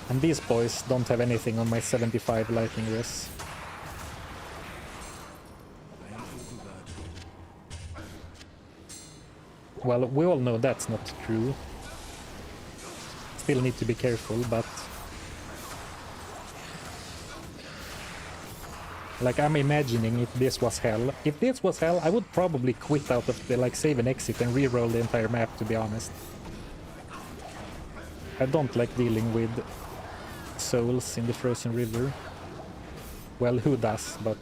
And these boys don't have anything on my 75 lightning res. Well, we all know that's not true. Still need to be careful, but... Like, I'm imagining if this was hell. If this was hell, I would probably quit out of the, like, save and exit and re-roll the entire map, to be honest. I don't like dealing with souls in the frozen river. Well, who does, but...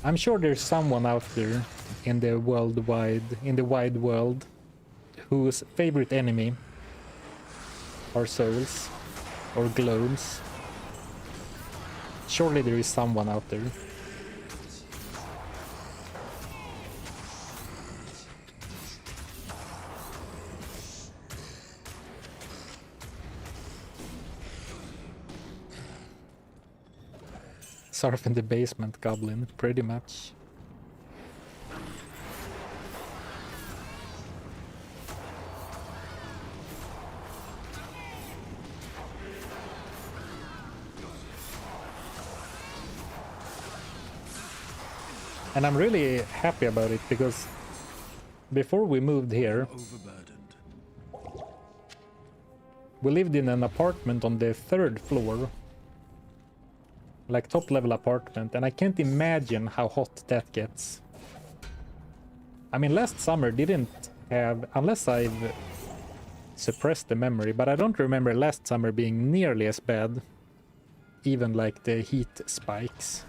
I'm sure there's someone out there in the wide world, whose favorite enemy are souls or globes. Surely there is someone out there. Surf in the basement goblin, pretty much. And I'm really happy about it because before we moved here, Overburdened. we lived in an apartment on the 3rd floor. Like top level apartment, and I can't imagine how hot that gets. I mean, last summer didn't have, unless I've suppressed the memory, but I don't remember last summer being nearly as bad. Even like the heat spikes.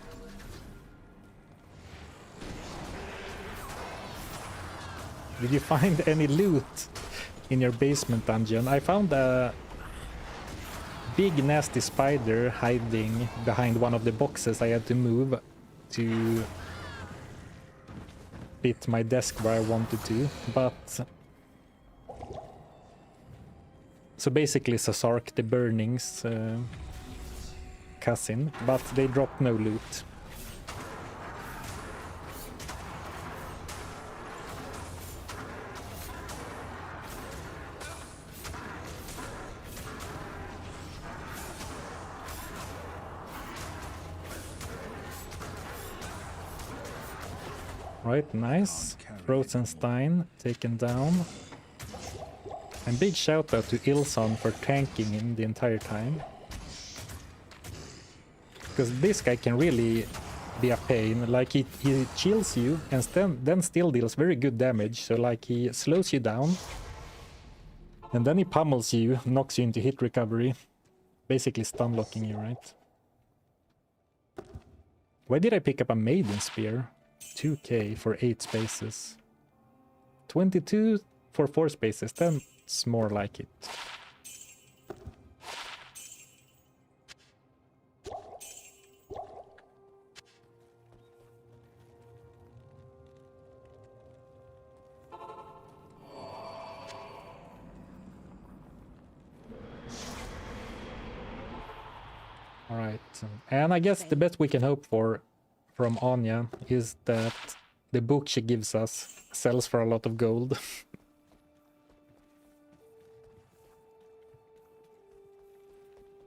Did you find any loot in your basement dungeon? I found a big nasty spider hiding behind one of the boxes I had to move to fit my desk where I wanted to, but... So basically Sazark, the Burning's cousin, but they dropped no loot. Right, nice. Rosenstein taken down. And big shout out to Ilson for tanking him the entire time. Because this guy can really be a pain. Like he chills you and then still deals very good damage. So like he slows you down. And then he pummels you, knocks you into hit recovery. Basically stun locking you, right? Why did I pick up a Maiden Spear? 2k for 8 spaces. 22 for 4 spaces, that's more like it. Alright, and I guess the best we can hope for from Anya is that the book she gives us sells for a lot of gold.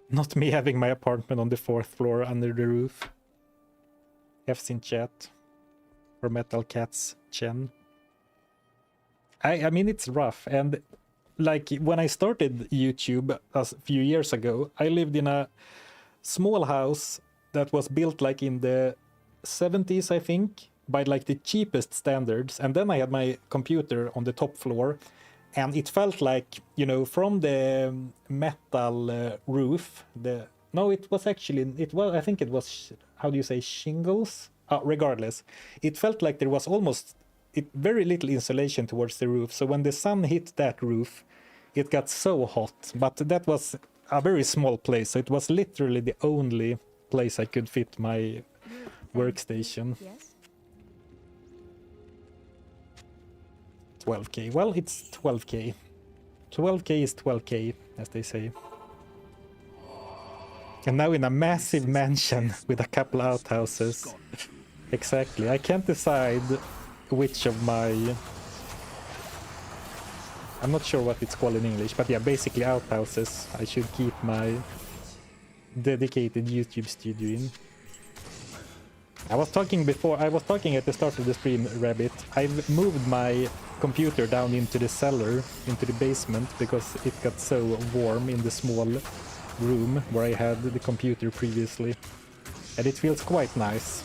Not me having my apartment on the 4th floor under the roof. F's in chat. For Metal Cats Chen. I mean, it's rough, and like when I started YouTube a few years ago, I lived in a small house that was built like in the 70s, I think, by like the cheapest standards, and then I had my computer on the top floor, and it felt like, you know, from the metal roof, I think it was, how do you say, shingles? Regardless, it felt like there was almost very little insulation towards the roof, so when the sun hit that roof, it got so hot. But that was a very small place, so it was literally the only place I could fit my workstation. Yes. 12k. Well, it's 12k. 12k is 12k, as they say. And now in a massive mansion with a couple outhouses. Exactly. I can't decide which of my... I'm not sure what it's called in English, but yeah, basically outhouses I should keep my dedicated YouTube studio in. I was talking at the start of the stream, Rabbit. I've moved my computer down into the cellar, into the basement, because it got so warm in the small room where I had the computer previously. And it feels quite nice.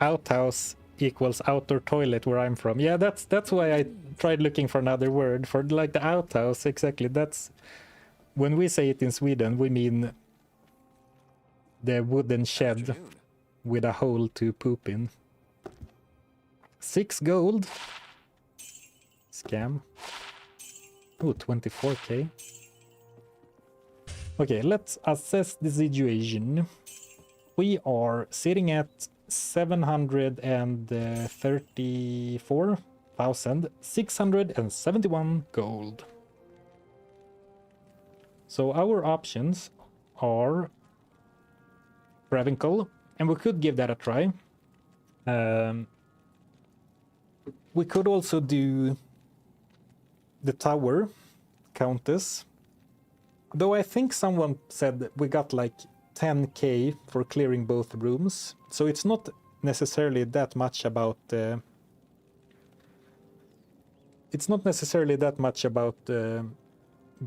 Outhouse equals outdoor toilet where I'm from. Yeah, that's why I tried looking for another word for like the outhouse. Exactly. That's when we say it in Sweden, we mean the wooden shed with a hole to poop in. 6 gold. Scam. Oh, 24k. Okay, let's assess the situation. We are sitting at 734,671 gold. So our options are Ravenclaw, and we could give that a try. We could also do the Tower Countess. Though I think someone said we got like 10k for clearing both rooms, so it's not necessarily that much about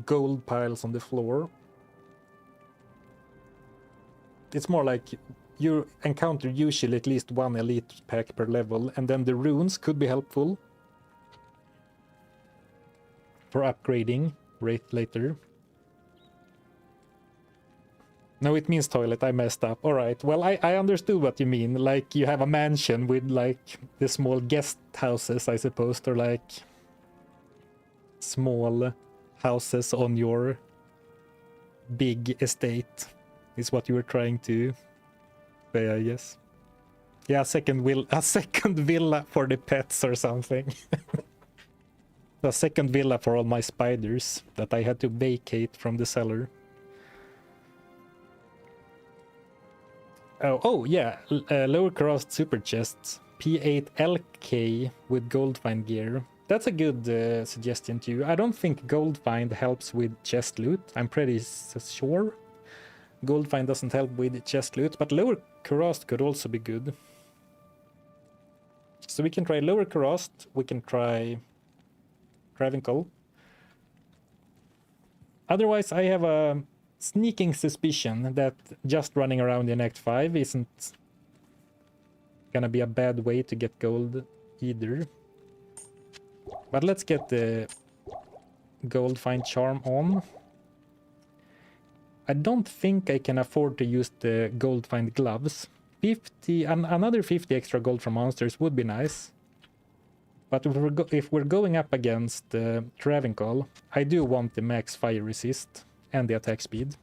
gold piles on the floor. It's more like you encounter usually at least one elite pack per level, and then the runes could be helpful for upgrading later. No, it means toilet. I messed up. Alright, well, I understood what you mean. Like, you have a mansion with, like, the small guest houses, I suppose, or, like, small houses on your big estate, is what you were trying to say, I guess. Yeah, a second villa for the pets or something. A second villa for all my spiders that I had to vacate from the cellar. Oh yeah, lower cost super chests, P8LK with gold find gear. That's a good suggestion too. I don't think gold find helps with chest loot. I'm pretty sure gold find doesn't help with chest loot, but lower cost could also be good. So we can try lower cost. We can try Ravenclaw. Otherwise, I have a sneaking suspicion that just running around in Act 5 isn't gonna be a bad way to get gold either. But let's get the gold find charm on. I don't think I can afford to use the gold find gloves. 50 and another 50 extra gold from monsters would be nice. But if we're going up against Ravenclaw, I do want the max fire resist and the attack speed.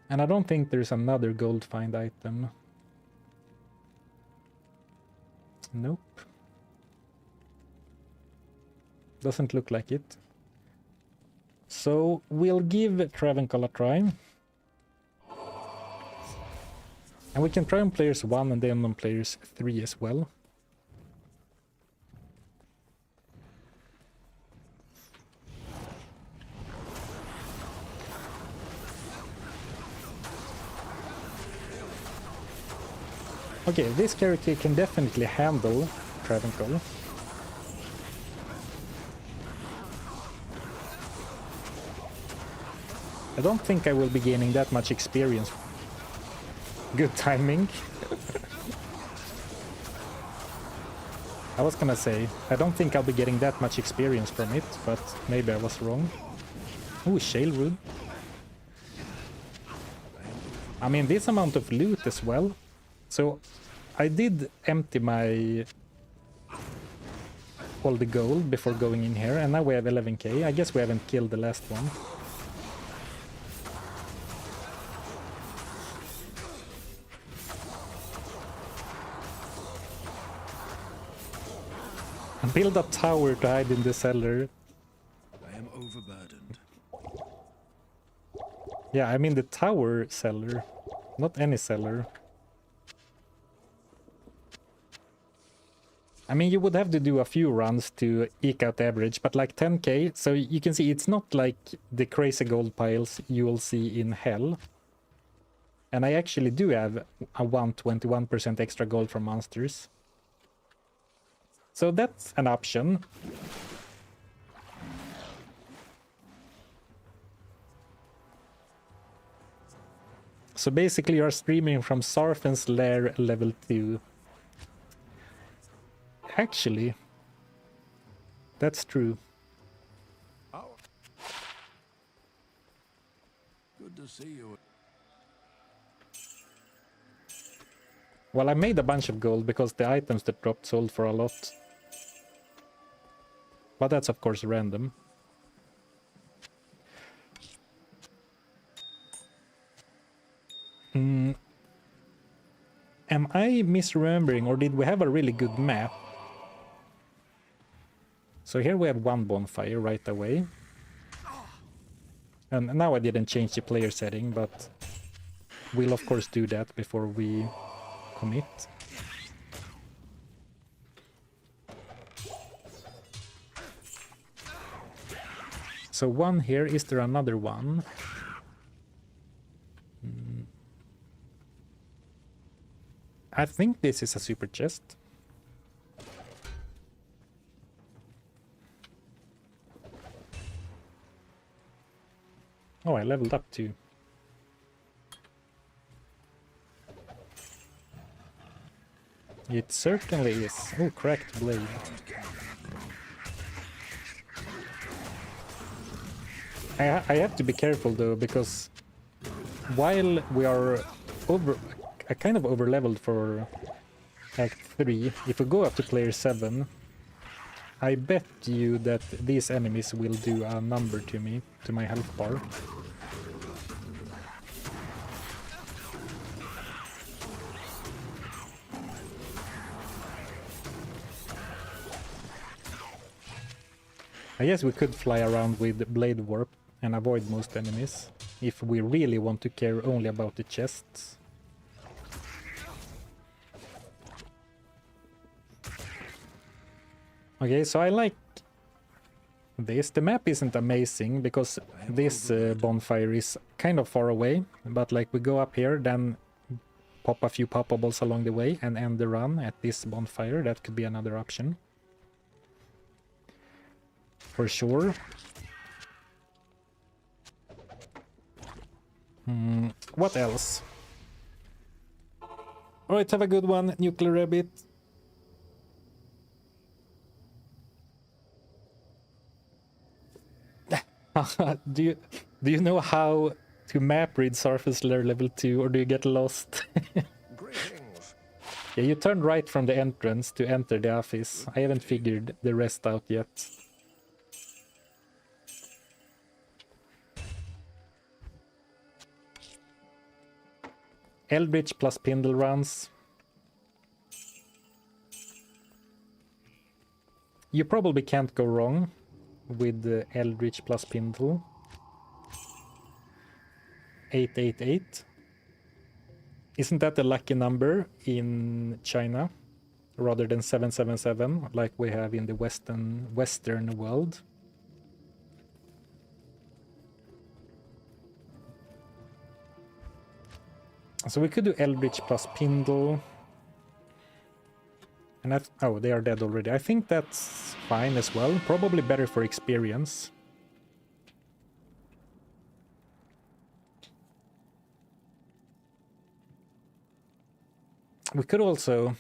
And I don't think there's another gold find item. Nope. Doesn't look like it. So we'll give Ravenclaw a try. And we can try on players 1 and then on players 3 as well. Okay, this character can definitely handle Ravenclaw. I don't think I will be gaining that much experience. Good timing. I was gonna say, I don't think I'll be getting that much experience from it, but maybe I was wrong. Ooh, Shale Rune. I mean, this amount of loot as well. So, I did empty all the gold before going in here, and now we have 11k. I guess we haven't killed the last one. Build a tower to hide in the cellar. I am overburdened. Yeah, I mean the tower cellar, not any cellar. I mean, you would have to do a few runs to eke out the average, but like 10k, so you can see it's not like the crazy gold piles you will see in Hell. And I actually do have a 121% extra gold from monsters. So that's an option. So basically you're streaming from Sarfen's Lair level 2. Actually, that's true. Oh. Good to see you. Well, I made a bunch of gold because the items that dropped sold for a lot. But that's of course random. Am I misremembering, or did we have a really good map? So here we have one bonfire right away. And now I didn't change the player setting, but we'll of course do that before we commit. So one here, is there another one? I think this is a super chest. Oh, I leveled up too. It certainly is. Oh, cracked blade. I have to be careful though, because while we are kind of over leveled for Act 3, if we go up to player 7, I bet you that these enemies will do a number to me, to my health bar. I guess we could fly around with Blade Warp and avoid most enemies, if we really want to care only about the chests. Okay, so I like this. The map isn't amazing because this bonfire is kind of far away, but like we go up here, then pop a few poppables along the way and end the run at this bonfire. That could be another option. For sure. What else? Alright, have a good one, Nuclear Rabbit. Do you know how to map read surface layer level 2, or do you get lost? Greetings. Yeah, you turn right from the entrance to enter the office. I haven't figured the rest out yet. Eldritch plus Pindle runs. You probably can't go wrong with the Eldritch plus Pindle. 888. Isn't that a lucky number in China rather than 777 like we have in the Western world? So we could do Eldritch plus Pindle. And oh, they are dead already. I think that's fine as well. Probably better for experience. We could also...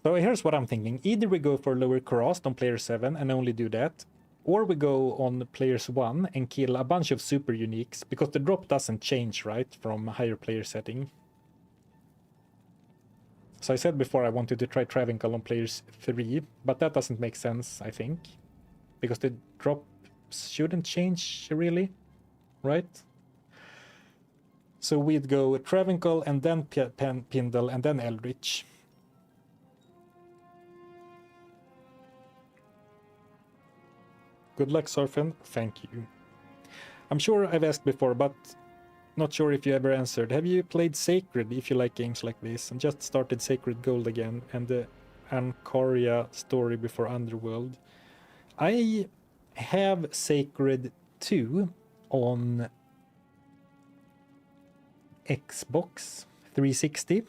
So here's what I'm thinking. Either we go for lower cost on player 7 and only do that, or we go on players 1 and kill a bunch of super uniques, because the drop doesn't change, right, from a higher player setting. So I said before I wanted to try Travincal on players 3, but that doesn't make sense, I think, because the drop shouldn't change really, right? So we'd go Travincal and then Pindle and then Eldritch. Good luck, Surfen. Thank you. I'm sure I've asked before, but not sure if you ever answered. Have you played Sacred if you like games like this? And just started Sacred Gold again and the Ancoria story before Underworld. I have Sacred 2 on Xbox 360.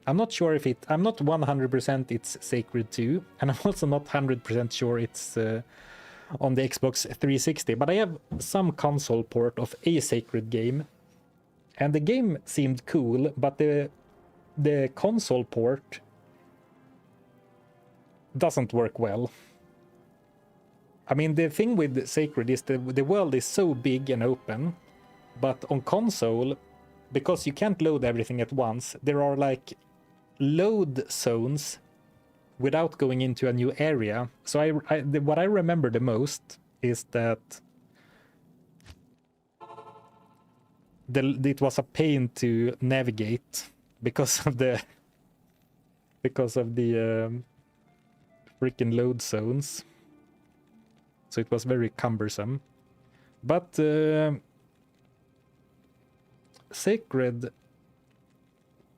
I'm not sure if I'm not 100% it's Sacred 2, and I'm also not 100% sure it's on the Xbox 360, but I have some console port of a Sacred game, and the game seemed cool, but the console port doesn't work well. I mean, the thing with Sacred is the world is so big and open, but on console, because you can't load everything at once, there are like load zones without going into a new area. So what I remember the most is that it was a pain to navigate because of the freaking load zones. So it was very cumbersome. But Sacred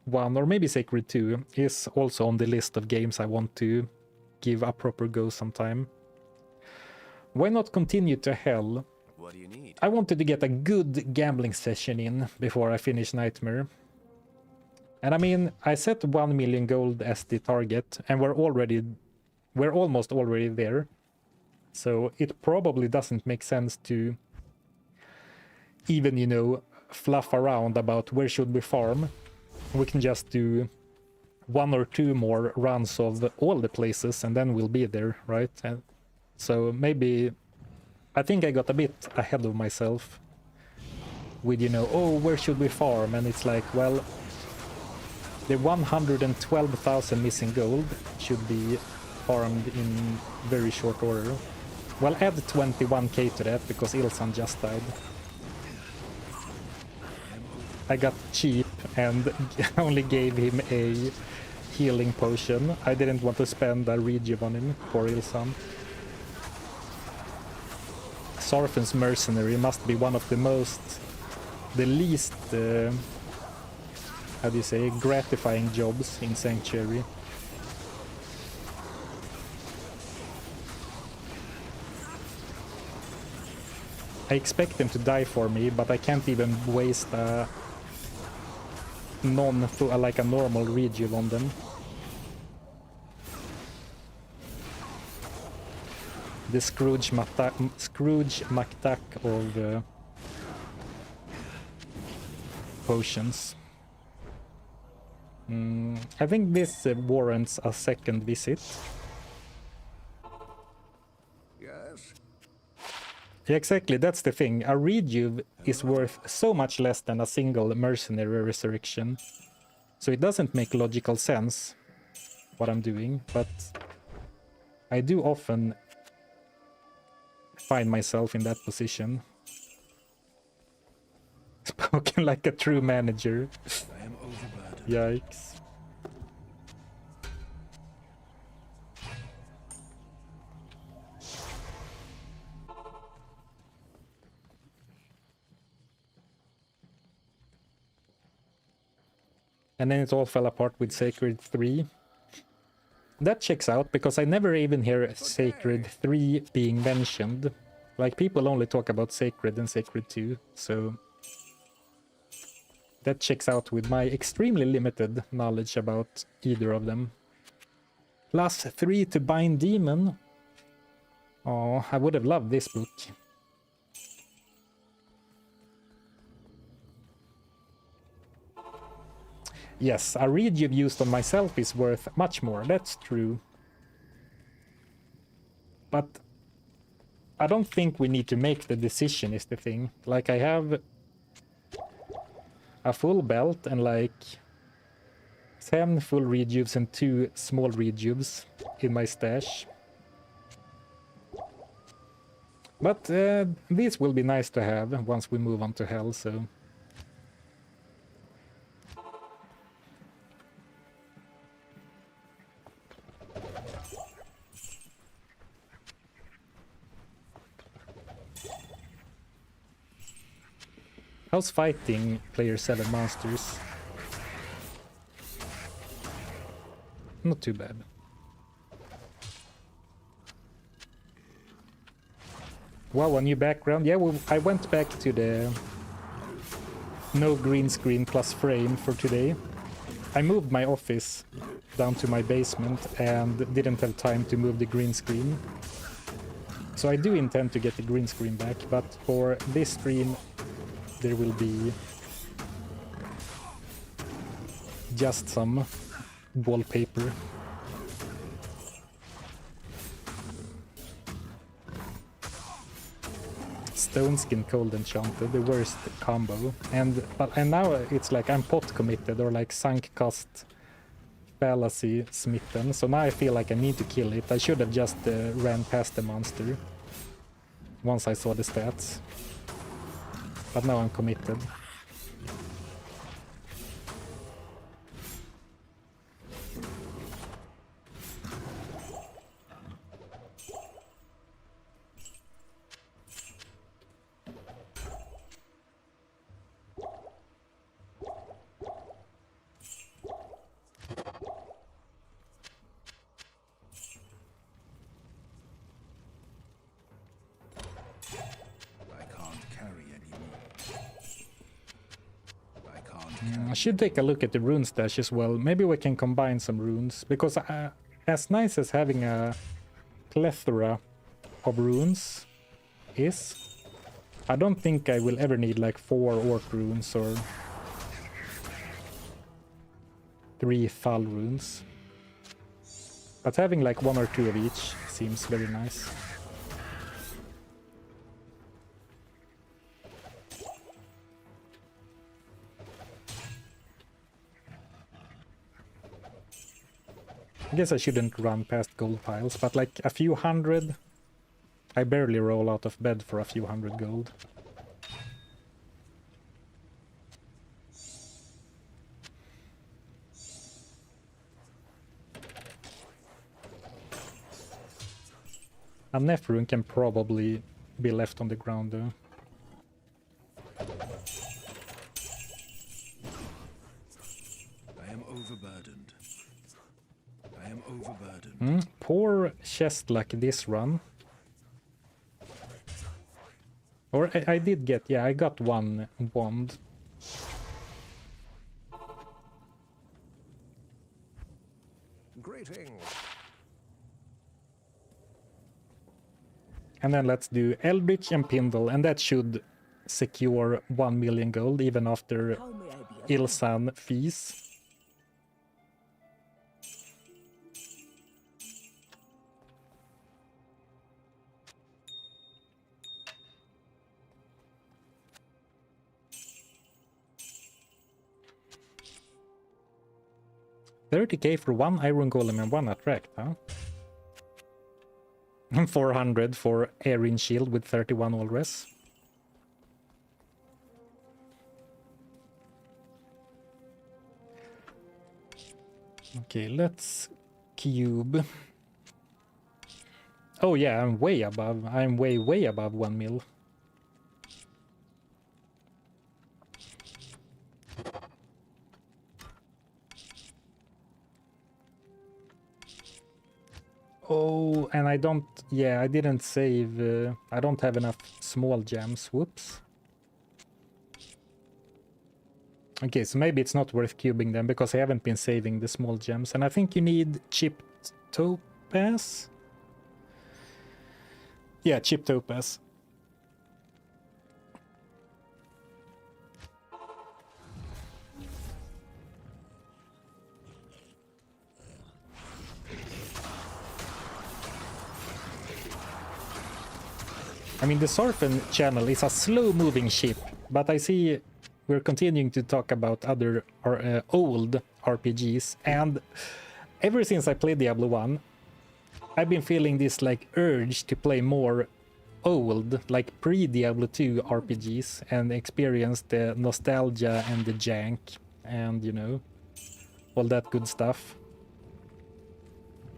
1 or maybe Sacred 2 is also on the list of games I want to give a proper go sometime. Why not continue to hell? What do you need? I wanted to get a good gambling session in before I finish Nightmare. And I mean, I set 1 million gold as the target, and we're almost already there. So it probably doesn't make sense to even, you know, fluff around about where should we farm. We can just do 1 or 2 more runs of all the places and then we'll be there, right? And so maybe I think I got a bit ahead of myself with, you know, oh, where should we farm? And it's like, well, the 112,000 missing gold should be farmed in very short order. Well, add 21k to that because Ilsan just died. I got cheap and only gave him a healing potion. I didn't want to spend a rejuve on him for Ilsan. Sarfen's mercenary must be one of the least, how do you say, gratifying jobs in Sanctuary. I expect them to die for me, but I can't even waste a like a normal rejuve on them. The Scrooge McDuck of potions. I think this warrants a second visit. Yes. Yeah, exactly, that's the thing. A rejuve is worth so much less than a single mercenary resurrection. So it doesn't make logical sense what I'm doing, but I do often find myself in that position. Spoken like a true manager. I am overburdened. Yikes. And then it all fell apart with Sacred 3. That checks out, because I never even hear Sacred 3 being mentioned. Like, people only talk about Sacred and Sacred 2, so... that checks out with my extremely limited knowledge about either of them. Plus 3 to Bind Demon. Oh, I would have loved this book. Yes, a rejuve used on myself is worth much more, that's true. But I don't think we need to make the decision is the thing. Like, I have a full belt and like 10 full rejuves and 2 small rejuves in my stash. But these will be nice to have once we move on to Hell, so... How's fighting player 7 monsters? Not too bad. Wow, a new background. Yeah, well, I went back to the no green screen plus frame for today. I moved my office down to my basement and didn't have time to move the green screen. So I do intend to get the green screen back, but for this stream there will be just some wallpaper. Stone Skin Cold Enchanted, the worst combo. And now it's like I'm pot committed or like sunk cost fallacy smitten. So now I feel like I need to kill it. I should have just ran past the monster once I saw the stats. But now I'm committed. should take a look at the rune stash as well. Maybe we can combine some runes, because as nice as having a plethora of runes is, I don't think I will ever need like 4 orc runes or 3 Thal runes. But having like 1 or 2 of each seems very nice. I guess I shouldn't run past gold piles, but like a few hundred, I barely roll out of bed for a few hundred gold. A Neph rune can probably be left on the ground though. I am overburdened. I am overburdened. Poor chest like this run. Or I did get, yeah, I got 1 wand. Greetings. And then let's do Eldritch and Pindle, and that should secure 1 million gold even after How may I be of Ilsan fees. $30k for 1 Iron Golem and 1 Attract, huh? 400 for Erin Shield with 31 all res. Okay, let's cube. Oh yeah, I'm way above. I'm way above 1 mil. Oh, and I don't, yeah, I didn't save, I don't have enough small gems, whoops. Okay, so maybe it's not worth cubing them, because I haven't been saving the small gems, and I think you need chipped topaz? Yeah, chipped topaz. I mean, the Sarfen channel is a slow-moving ship, but I see we're continuing to talk about other old RPGs, and ever since I played Diablo 1, I've been feeling this like urge to play more old, like pre-Diablo 2 RPGs and experience the nostalgia and the jank and, you know, all that good stuff.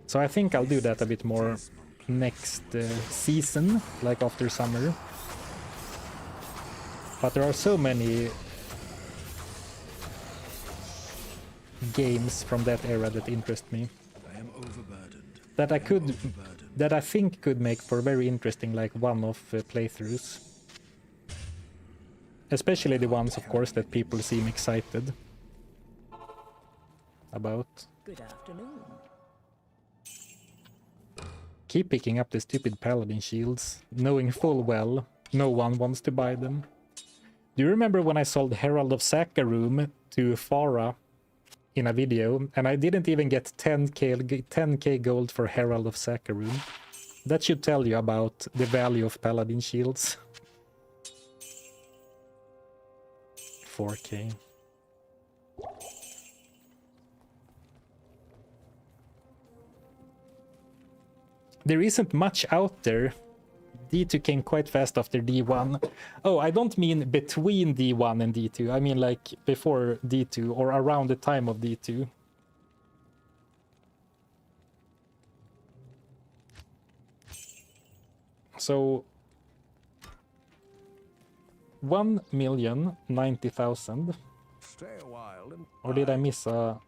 So I think I'll do that a bit more next season, like after summer. But there are so many games from that era that interest me, I am overburdened. that I think could make for very interesting like one-off playthroughs. Especially the ones, of course, that people seem excited about. Good afternoon. Keep picking up the stupid paladin shields, knowing full well no one wants to buy them. Do you remember when I sold Herald of Sakarum to Farah in a video, and I didn't even get 10k gold for Herald of Sakarum? That should tell you about the value of paladin shields. 4k. There isn't much out there. D2 came quite fast after D1. Oh, I don't mean between D1 and D2. I mean like before D2 or around the time of D2. So 1,090,000. Stay a while and Or did I miss a...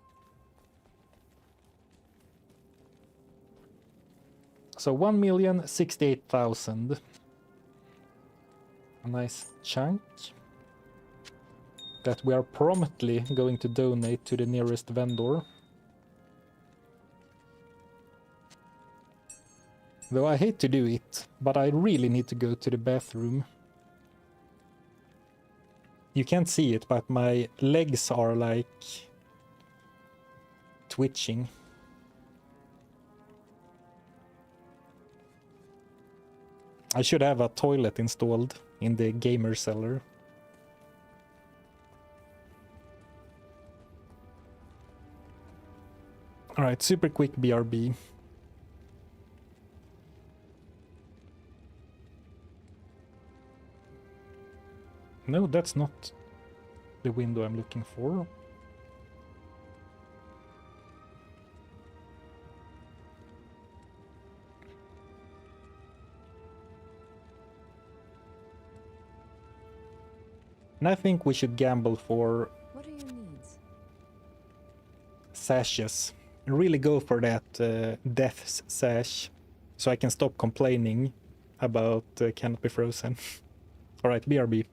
So 1,068,000. A nice chunk. that we are promptly going to donate to the nearest vendor. Though I hate to do it, but I really need to go to the bathroom. You can't see it, but my legs are like twitching. I should have a toilet installed in the gamer cellar. Alright, super quick BRB. No, that's not the window I'm looking for. And I think we should gamble for What are your needs? sashes. Really go for that death sash, so I can stop complaining about cannot be frozen. Alright, BRB.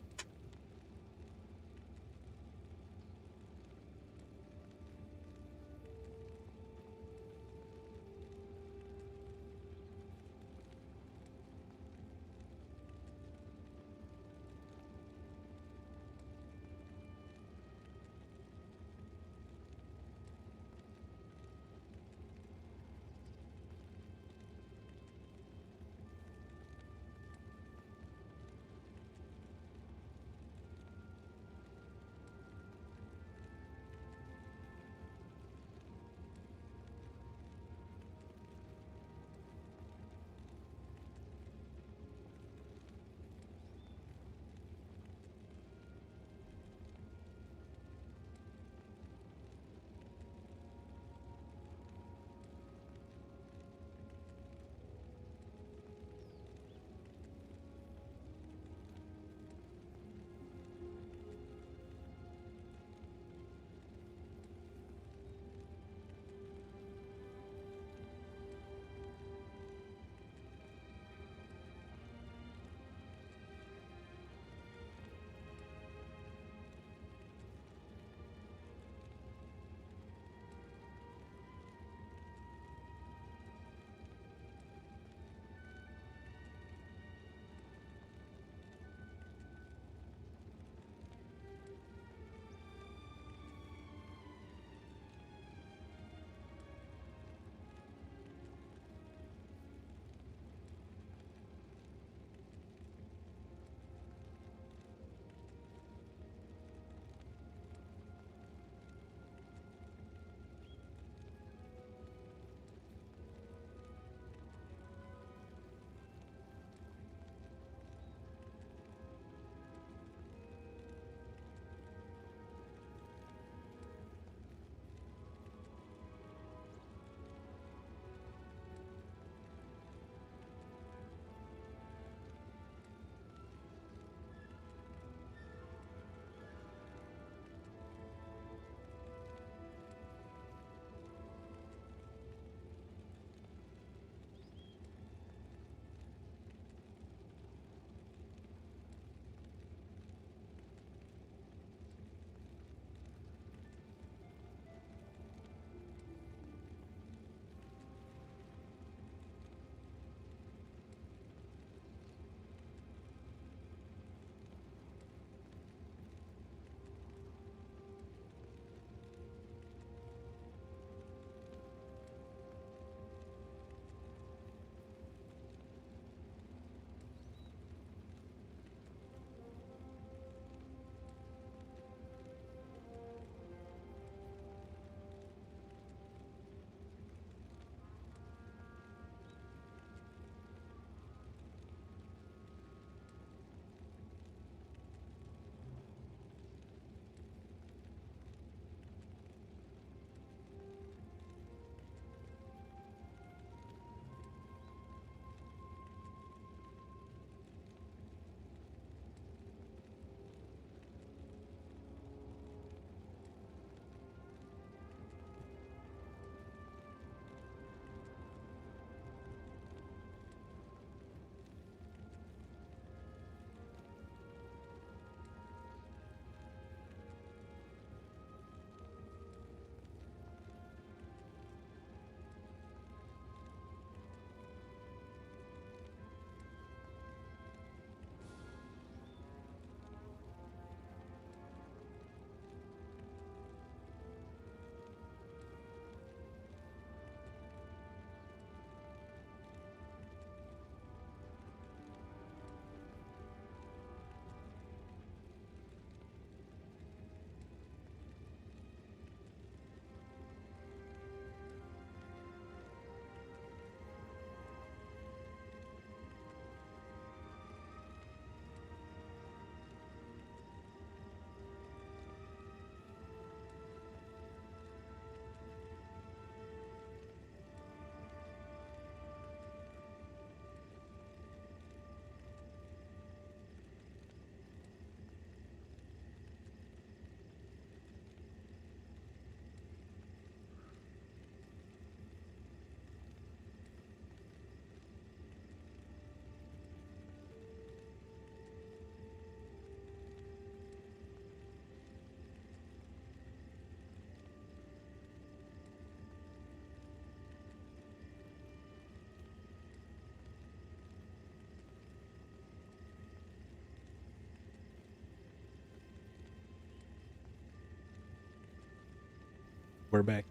We're back.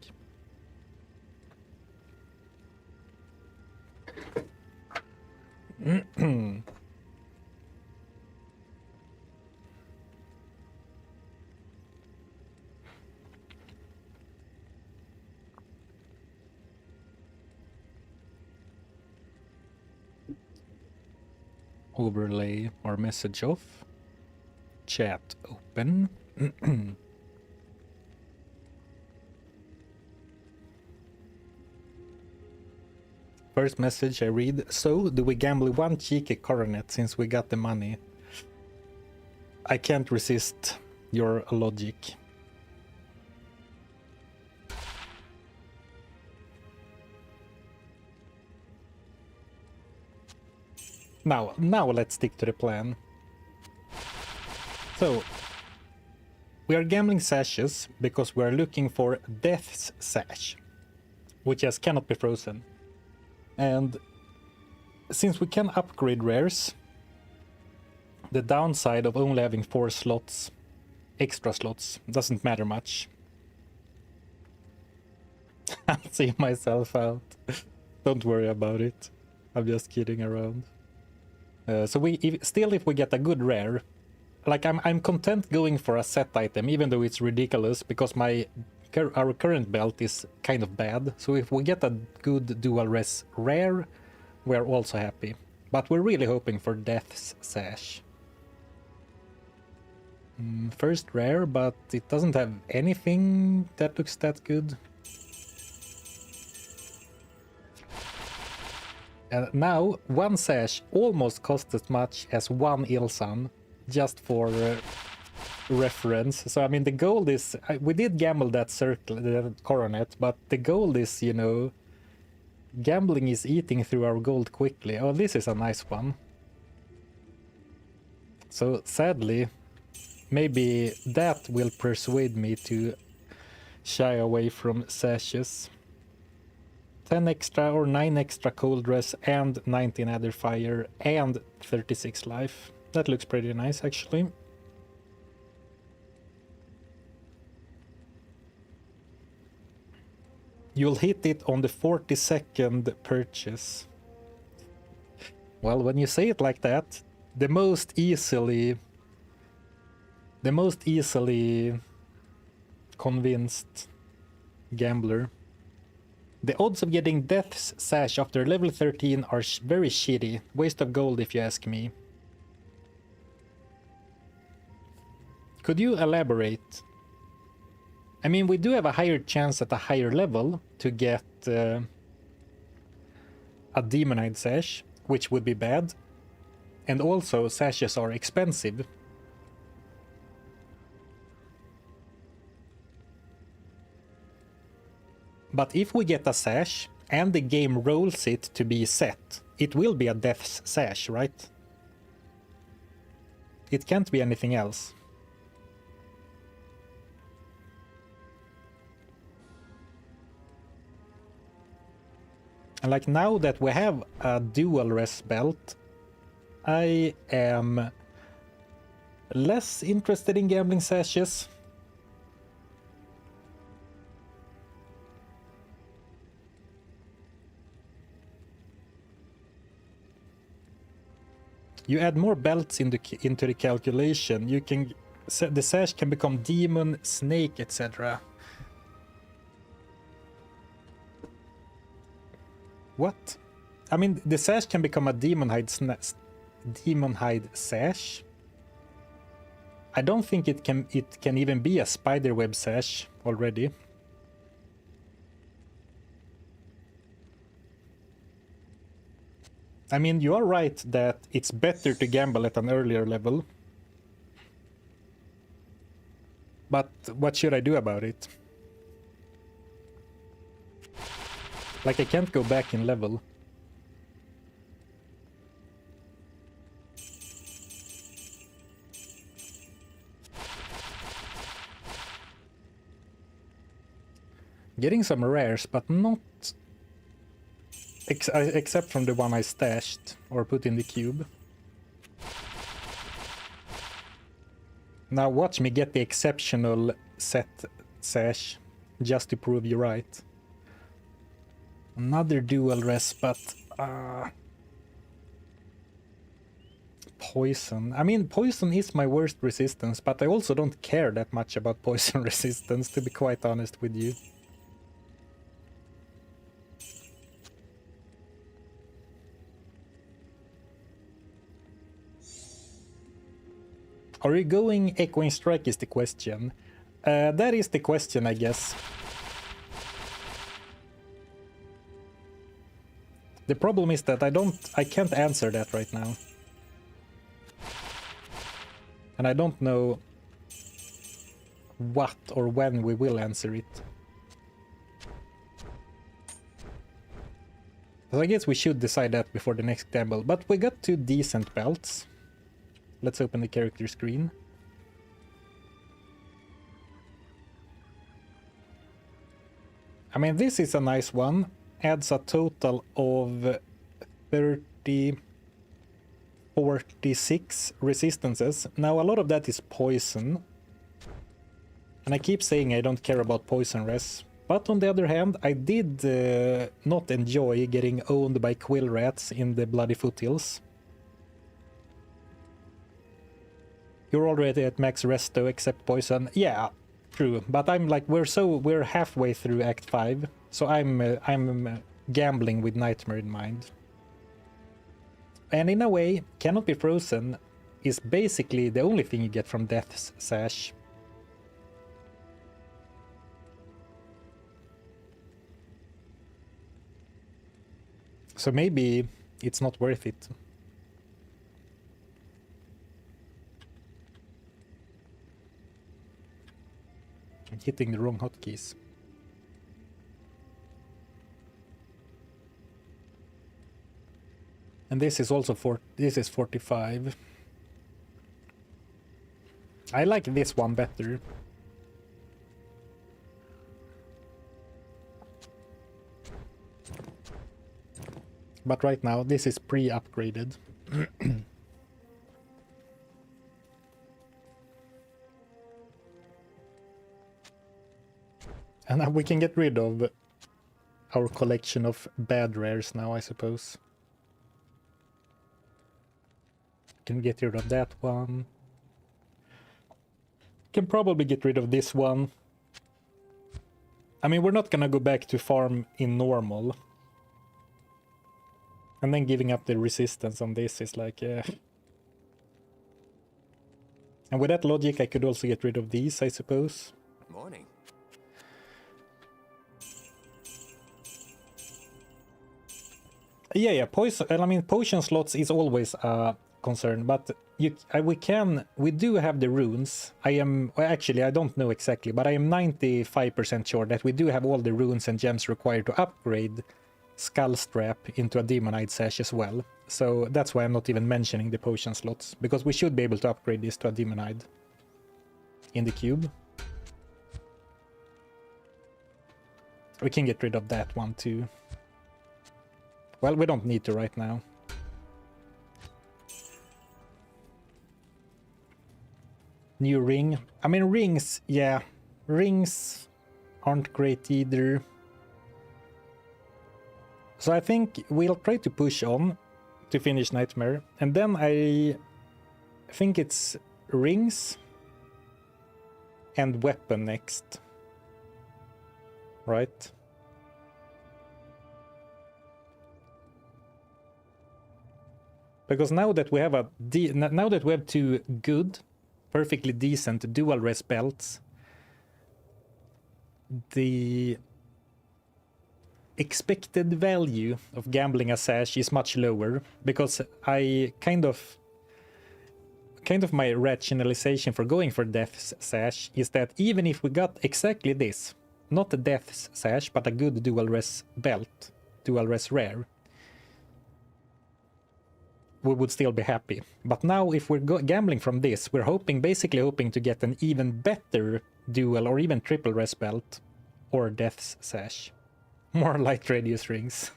Overlay our message off. Chat open. First message I read. So, do we gamble one cheeky coronet since we got the money? I can't resist your logic. Now let's stick to the plan. So, we are gambling sashes because we are looking for Death's Sash, which just cannot be frozen. And since we can upgrade rares, the downside of only having 4 slots, extra slots, doesn't matter much. I'll see myself out. Don't worry about it. I'm just kidding around. So if we get a good rare, like I'm content going for a set item, even though it's ridiculous because our current belt is kind of bad. So if we get a good dual res rare, we're also happy. But we're really hoping for Death's Sash. First rare, but it doesn't have anything that looks that good. And now, one sash almost costs as much as one Ilsan, just for reference. So, I mean, the gold is... we did gamble that circle, the coronet, but the gold is, you know... Gambling is eating through our gold quickly. Oh, this is a nice one. So, sadly, maybe that will persuade me to shy away from sashes. 10 extra or 9 extra cold dress and 19 adder fire and 36 life. That looks pretty nice, actually. You'll hit it on the 42nd purchase. Well, when you say it like that, the most easily convinced gambler. The odds of getting Death's Sash after level 13 are very shitty. Waste of gold if you ask me. Could you elaborate? I mean, we do have a higher chance at a higher level to get a Demonite Sash, which would be bad. And also, sashes are expensive. But if we get a sash, and the game rolls it to be set, it will be a Death's Sash, right? It can't be anything else. And like now that we have a dual res belt, I am less interested in gambling sashes. You add more belts into the calculation. You can the sash can become demon, snake, etc. What? I mean, the sash can become a demon hide sash. I don't think it can even be a spiderweb sash already. I mean, you are right that it's better to gamble at an earlier level. But what should I do about it? Like, I can't go back in level. Getting some rares, but not... except from the one I stashed or put in the cube. Now watch me get the exceptional set sash just to prove you right. Another dual res, but poison. I mean, poison is my worst resistance, but I also don't care that much about poison resistance, to be quite honest with you. Are you going Echoing Strike is the question. That is the question, I guess. The problem is that I can't answer that right now. And I don't know what or when we will answer it. So I guess we should decide that before the next gamble. But we got 2 decent belts. Let's open the character screen. I mean, this is a nice one. Adds a total of 46 resistances. Now, a lot of that is poison. And I keep saying I don't care about poison res. But on the other hand, I did not enjoy getting owned by quill rats in the Bloody Foothills. You're already at max resto except poison. Yeah, true. But I'm like, we're halfway through Act 5, so I'm gambling with Nightmare in mind. And in a way, Cannot Be Frozen is basically the only thing you get from Death's Sash. So maybe it's not worth it. I'm hitting the wrong hotkeys. And this is also this is 45. I like this one better. But right now this is pre-upgraded. And we can get rid of our collection of bad rares now, I suppose. Can get rid of that one. Can probably get rid of this one. I mean, we're not gonna go back to farm in normal. And then giving up the resistance on this is like, And with that logic, I could also get rid of these, I suppose. Morning. Yeah, poison. I mean, potion slots is always a concern, but we do have the runes. Actually, I don't know exactly, but I am 95% sure that we do have all the runes and gems required to upgrade Skull Strap into a Demonite Sash as well. So that's why I'm not even mentioning the potion slots, because we should be able to upgrade this to a Demonite in the cube. We can get rid of that one too. Well, we don't need to right now. New ring. I mean, rings, yeah. Rings aren't great either. So I think we'll try to push on to finish Nightmare. And then I think it's rings and weapon next. Right? Because now that we have 2 good, perfectly decent dual res belts, the expected value of gambling a sash is much lower, because I kind of my rationalization for going for Death's Sash is that even if we got exactly this, not a Death's Sash, but a good dual res belt, dual res rare, we would still be happy. But now if we're gambling from this, we're basically hoping to get an even better dual or even triple res belt or Death's Sash. More light radius rings.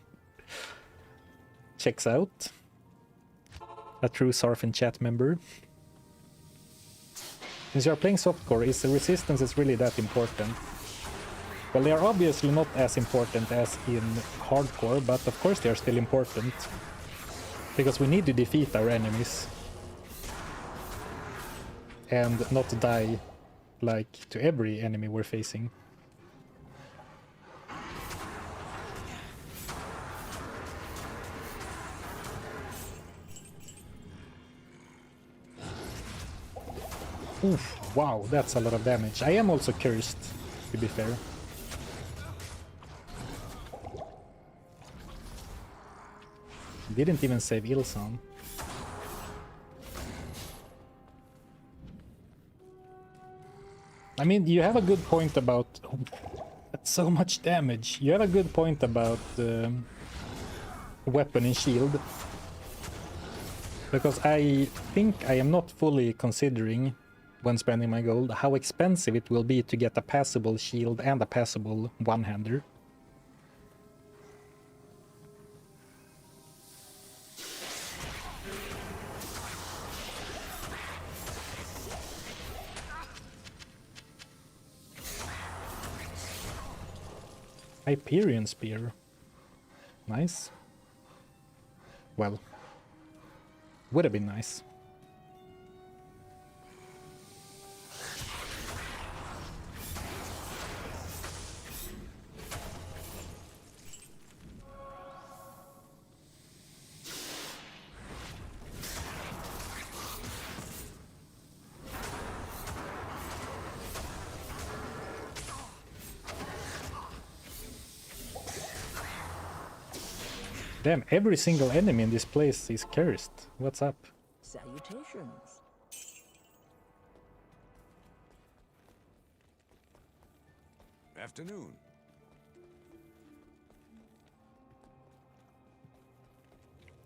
Checks out. A true Sarfin chat member. Since you're playing softcore, is the resistance really that important? Well, they are obviously not as important as in hardcore, but of course they are still important. Because we need to defeat our enemies. And not die, like, to every enemy we're facing. Oof, wow, that's a lot of damage. I am also cursed, to be fair. Didn't even save Ilsan. I mean, you have a good point about... Oh, that's so much damage. You have a good point about weapon and shield. Because I think I am not fully considering, when spending my gold, how expensive it will be to get a passable shield and a passable one-hander. Hyperion Spear. Nice. Well, would have been nice. Damn, every single enemy in this place is cursed. What's up? Salutations. Afternoon.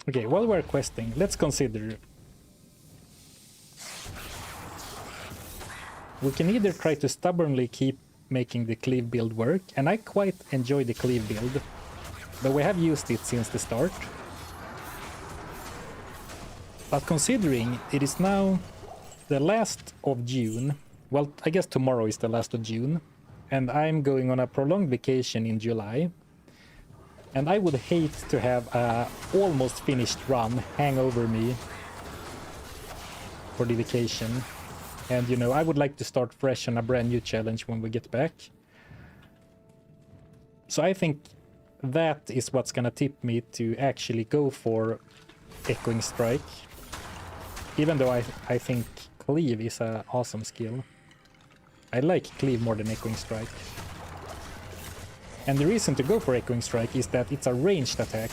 Okay, while we're questing, let's consider. We can either try to stubbornly keep making the cleave build work, and I quite enjoy the cleave build, but we have used it since the start. But considering it is now the last of June, well, I guess tomorrow is the last of June, and I'm going on a prolonged vacation in July, and I would hate to have a almost finished run hang over me for the vacation. And, you know, I would like to start fresh on a brand new challenge when we get back. So I think that is what's gonna tip me to actually go for Echoing Strike. Even though I think Cleave is an awesome skill. I like Cleave more than Echoing Strike. And the reason to go for Echoing Strike is that it's a ranged attack,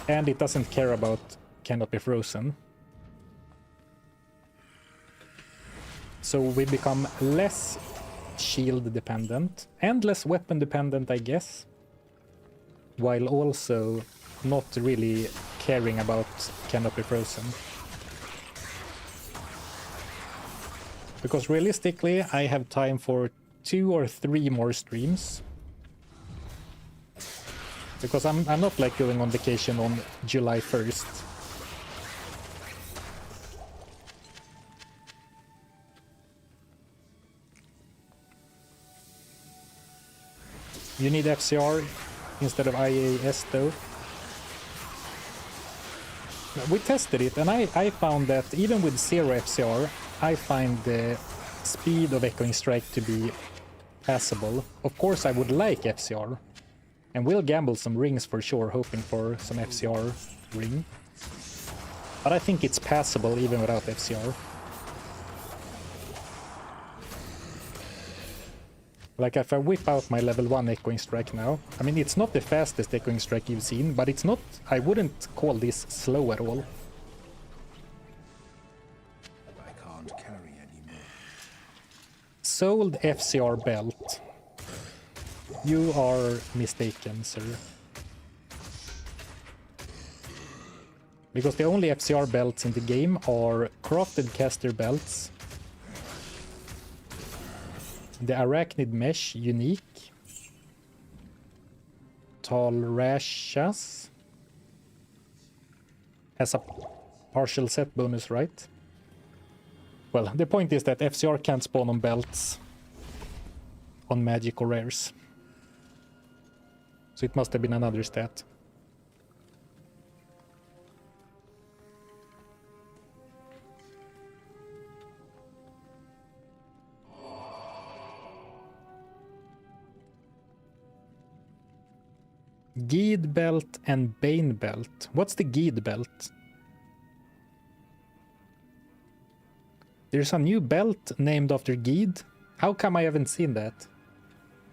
and it doesn't care about cannot be frozen. So we become less shield dependent, and less weapon dependent, I guess. While also not really caring about cannot be frozen. Because realistically, I have time for 2 or 3 more streams. Because I'm not like going on vacation on July 1st. You need FCR instead of IAS though. We tested it and I found that even with 0 FCR, I find the speed of Echoing Strike to be passable. Of course I would like FCR. And we'll gamble some rings for sure, hoping for some FCR ring. But I think it's passable even without FCR. Like if I whip out my level 1 Echoing Strike now, I mean it's not the fastest Echoing Strike you've seen, but it's not, I wouldn't call this slow at all. I can't carry anymore. Sold FCR belt. You are mistaken, sir. Because the only FCR belts in the game are crafted caster belts, the Arachnid Mesh unique, Talrashas has a partial set bonus, right? Well, the point is that FCR can't spawn on belts on magic or rares. So it must have been another stat. Gheed belt and Bane belt. What's the Gheed belt? There's a new belt named after Gheed? How come I haven't seen that?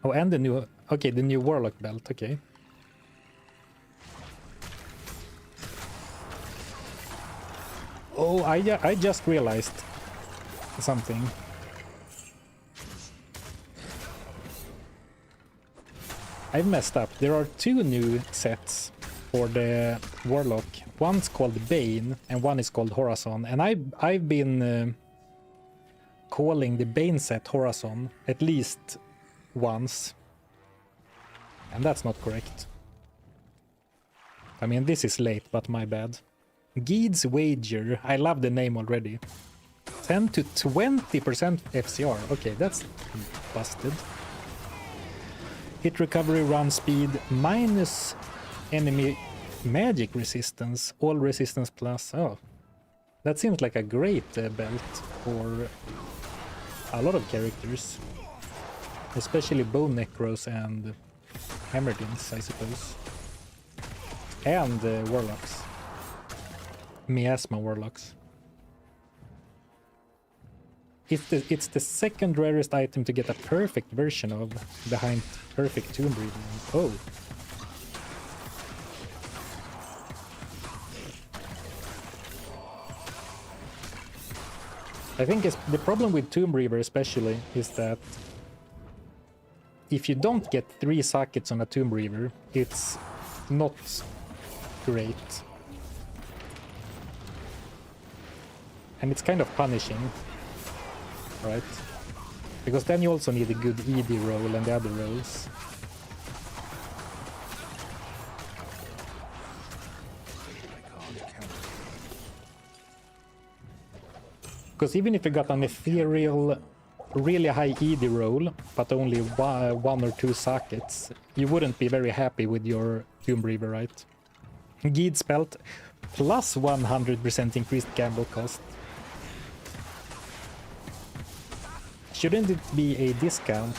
Oh, and the new... Okay, the new Warlock belt, okay. Oh, I just realized something. I've messed up. There are two new sets for the Warlock. One's called Bane and one is called Horizon. And I've been calling the Bane set Horizon at least once. And that's not correct. I mean, this is late, but my bad. Gheed's Wager. I love the name already. 10 to 20% FCR. Okay, that's busted. Hit recovery, run speed, minus enemy magic resistance, all resistance plus. Oh, that seems like a great belt for a lot of characters, especially Bone Necros and Hammerdins, I suppose, and Warlocks, Miasma Warlocks. It's the second rarest item to get a perfect version of, behind perfect Tomb Breeder. Oh. I think the problem with Tomb Reaver especially is that if you don't get 3 sockets on a Tomb Reaver, it's not great. And it's kind of punishing. Right? Because then you also need a good ED roll and the other rolls. Because even if you got an ethereal, really high ED roll, but only 1 or 2 sockets, you wouldn't be very happy with your Tomb Reaver, right? Gheed's belt, plus 100% increased gamble cost. Shouldn't it be a discount?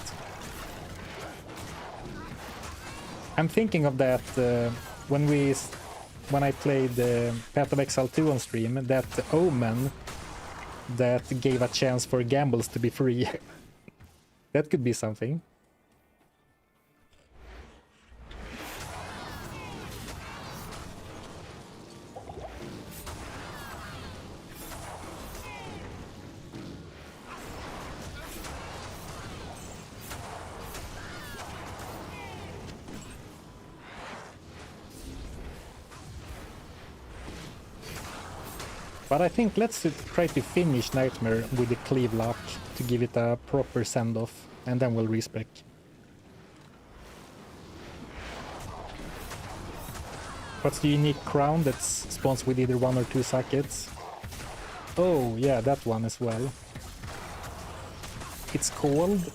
I'm thinking of that when I played Path of Exile 2 on stream, that Omen that gave a chance for gambles to be free. That could be something. But I think let's try to finish Nightmare with the Cleave Lock to give it a proper send-off, and then we'll respec. What's the unique crown that spawns with either 1 or 2 sockets? Oh, yeah, that one as well. It's called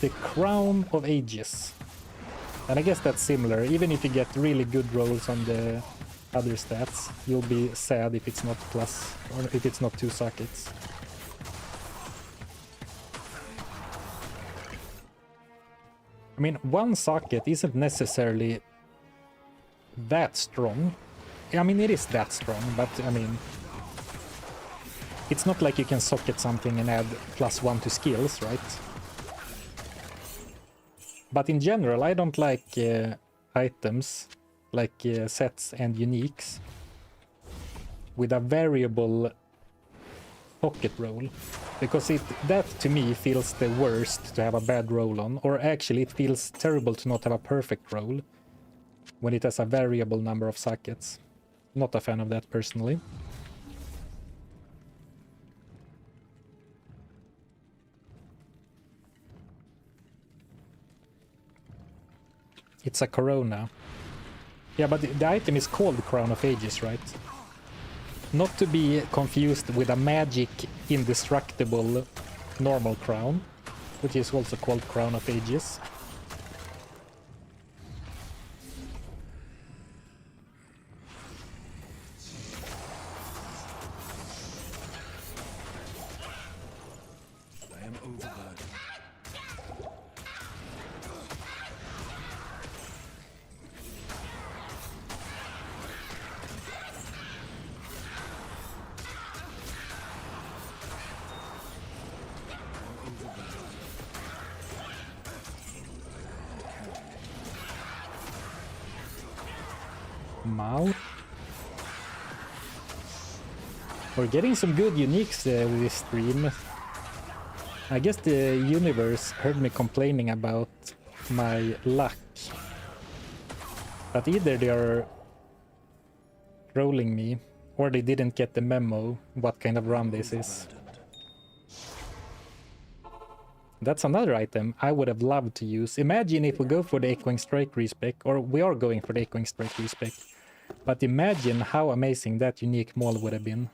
the Crown of Ages. And I guess that's similar. Even if you get really good rolls on the other stats, you'll be sad if it's not plus, or if it's not 2 sockets. I mean, 1 socket isn't necessarily that strong. I mean, it is that strong, but I mean, it's not like you can socket something and add +1 to skills, right? But in general, I don't like items like sets and uniques with a variable pocket roll, because that to me feels the worst to have a bad roll on, or actually it feels terrible to not have a perfect roll when it has a variable number of sockets. Not a fan of that personally. It's a Corona. Yeah, but the item is called Crown of Ages, right? Not to be confused with a magic indestructible normal crown, which is also called Crown of Ages. Mouth. We're getting some good uniques with this stream. I guess the universe heard me complaining about my luck. But either they are trolling me, or they didn't get the memo what kind of run this is. That's another item I would have loved to use. Imagine if we go for the Echoing Strike respec, or we are going for the Echoing Strike respec. But imagine how amazing that unique maul would have been.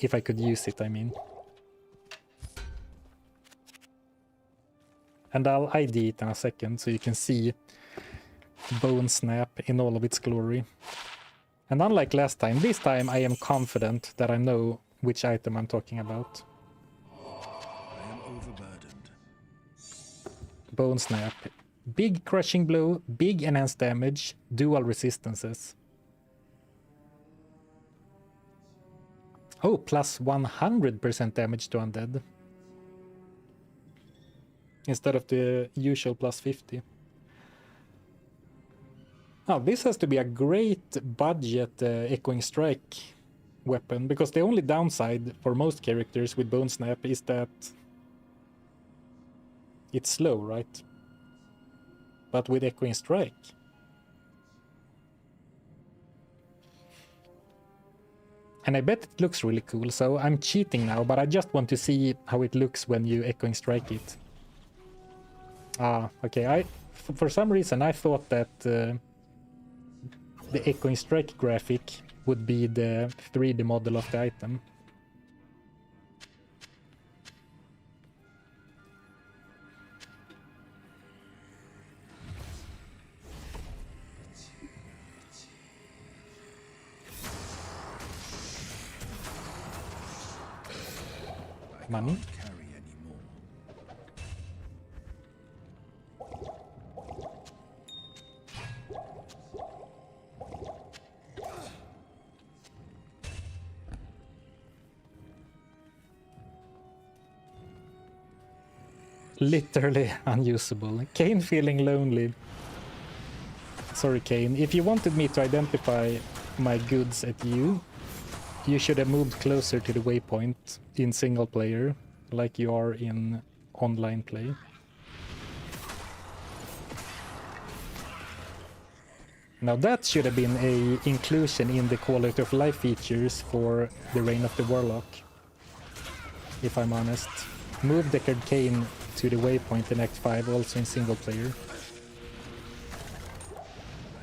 If I could use it, I mean. And I'll ID it in a second so you can see Bone Snap in all of its glory. And unlike last time, this time I am confident that I know which item I'm talking about. I am overburdened. Bone Snap. Big crushing blow, big enhanced damage, dual resistances. Oh, plus 100% damage to undead. Instead of the usual plus 50. Now, this has to be a great budget Echoing Strike weapon, because the only downside for most characters with Bone Snap is that it's slow, right? But with Echoing Strike, and I bet it looks really cool, so I'm cheating now, but I just want to see how it looks when you Echoing Strike it. Ah, okay, for some reason I thought that the Echoing Strike graphic would be the 3D model of the item. Money. Carry any more. Literally unusable. Kane feeling lonely. Sorry, Kane. If you wanted me to identify my goods at you, you should have moved closer to the waypoint in single player, like you are in online play. Now that should have been a inclusion in the quality of life features for the Reign of the Warlock, if I'm honest. Move Deckard Cain to the waypoint in Act 5, also in single player.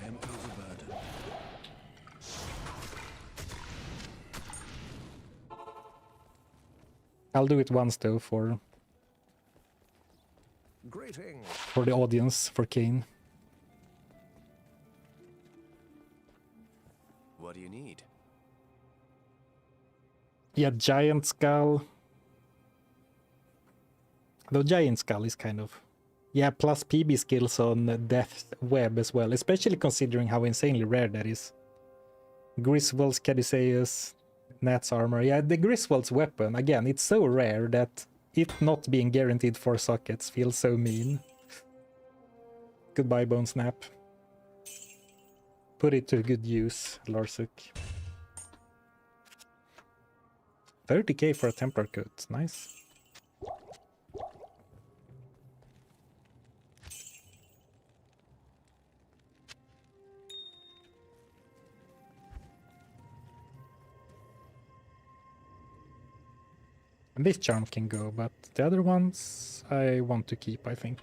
I am overburdened. I'll do it once though for Greetings. the audience, for Kane. What do you need? Yeah, Giant Skull. Though Giant Skull is kind of... Yeah, plus PB skills on Death Web as well, especially considering how insanely rare that is. Griswold's Caduceus, Nat's armor. Yeah, the Griswold's weapon, again, it's so rare that it not being guaranteed 4 sockets feels so mean. Goodbye, Bone Snap. Put it to good use, Larsuk. 30k for a Templar coat, nice. And this charm can go, but the other ones I want to keep, I think.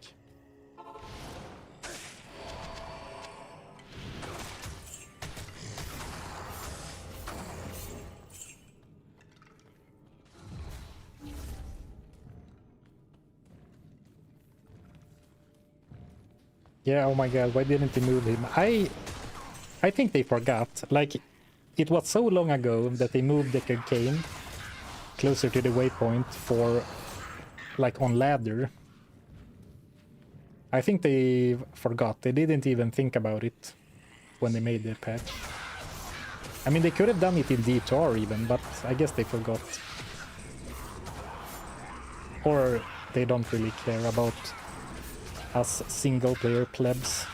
Yeah, oh my god, why didn't they move him? I think they forgot. Like, it was so long ago that they moved Deckard Cain closer to the waypoint for, like, on ladder. I think they forgot. They didn't even think about it when they made the patch. I mean, they could have done it in D2R even, but I guess they forgot. Or they don't really care about us single-player plebs.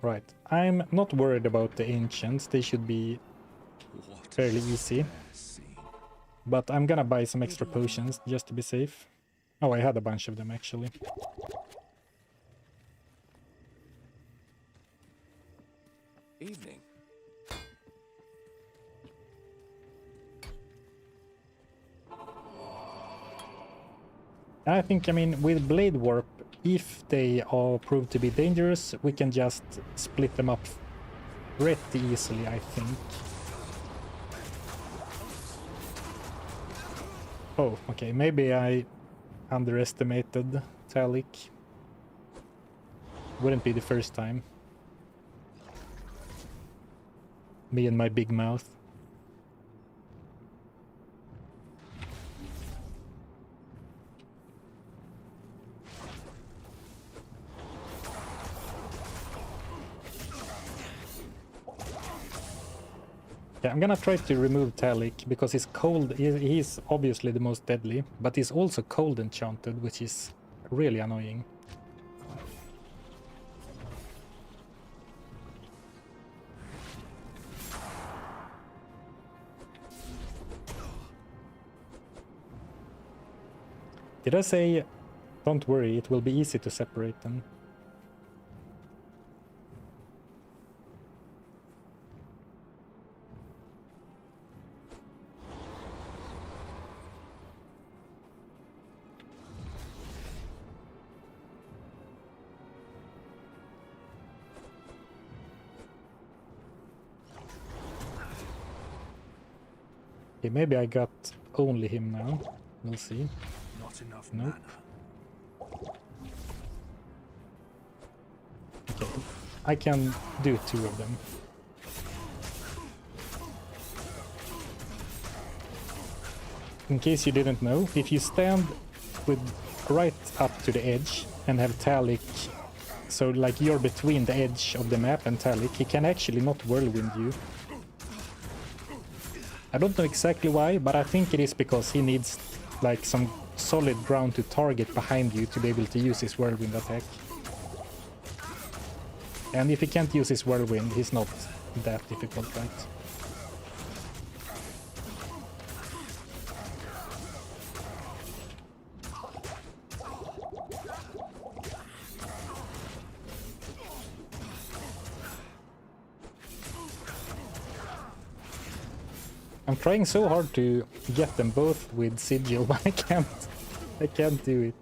Right, I'm not worried about the ancients, they should be What a fairly easy. fair scene. But I'm gonna buy some extra potions just to be safe. Oh, I had a bunch of them actually. Evening. I think, I mean, with Blade Warp, if they are proved to be dangerous, we can just split them up pretty easily, I think. Oh, okay, maybe I underestimated Talik. Wouldn't be the first time. Me and my big mouth. Yeah, I'm gonna try to remove Talik because he's cold. He's obviously the most deadly, but he's also cold enchanted, which is really annoying. Did I say, don't worry, it will be easy to separate them? Okay, maybe I got only him now. We'll see. Not enough Nope. mana. Okay, I can do 2 of them. In case you didn't know, if you stand with right up to the edge and have Talik, so like you're between the edge of the map and Talik, he can actually not whirlwind you. I don't know exactly why, but I think it is because he needs like some solid ground to target behind you to be able to use his whirlwind attack. And if he can't use his whirlwind, he's not that difficult, right? I'm trying so hard to get them both with Sigil, but I can't do it.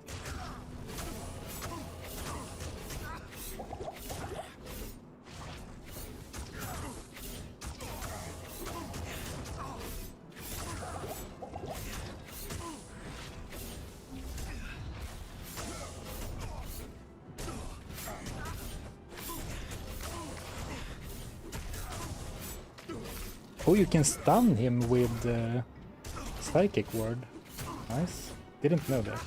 Oh, you can stun him with Psychic Ward. Nice. Didn't know that.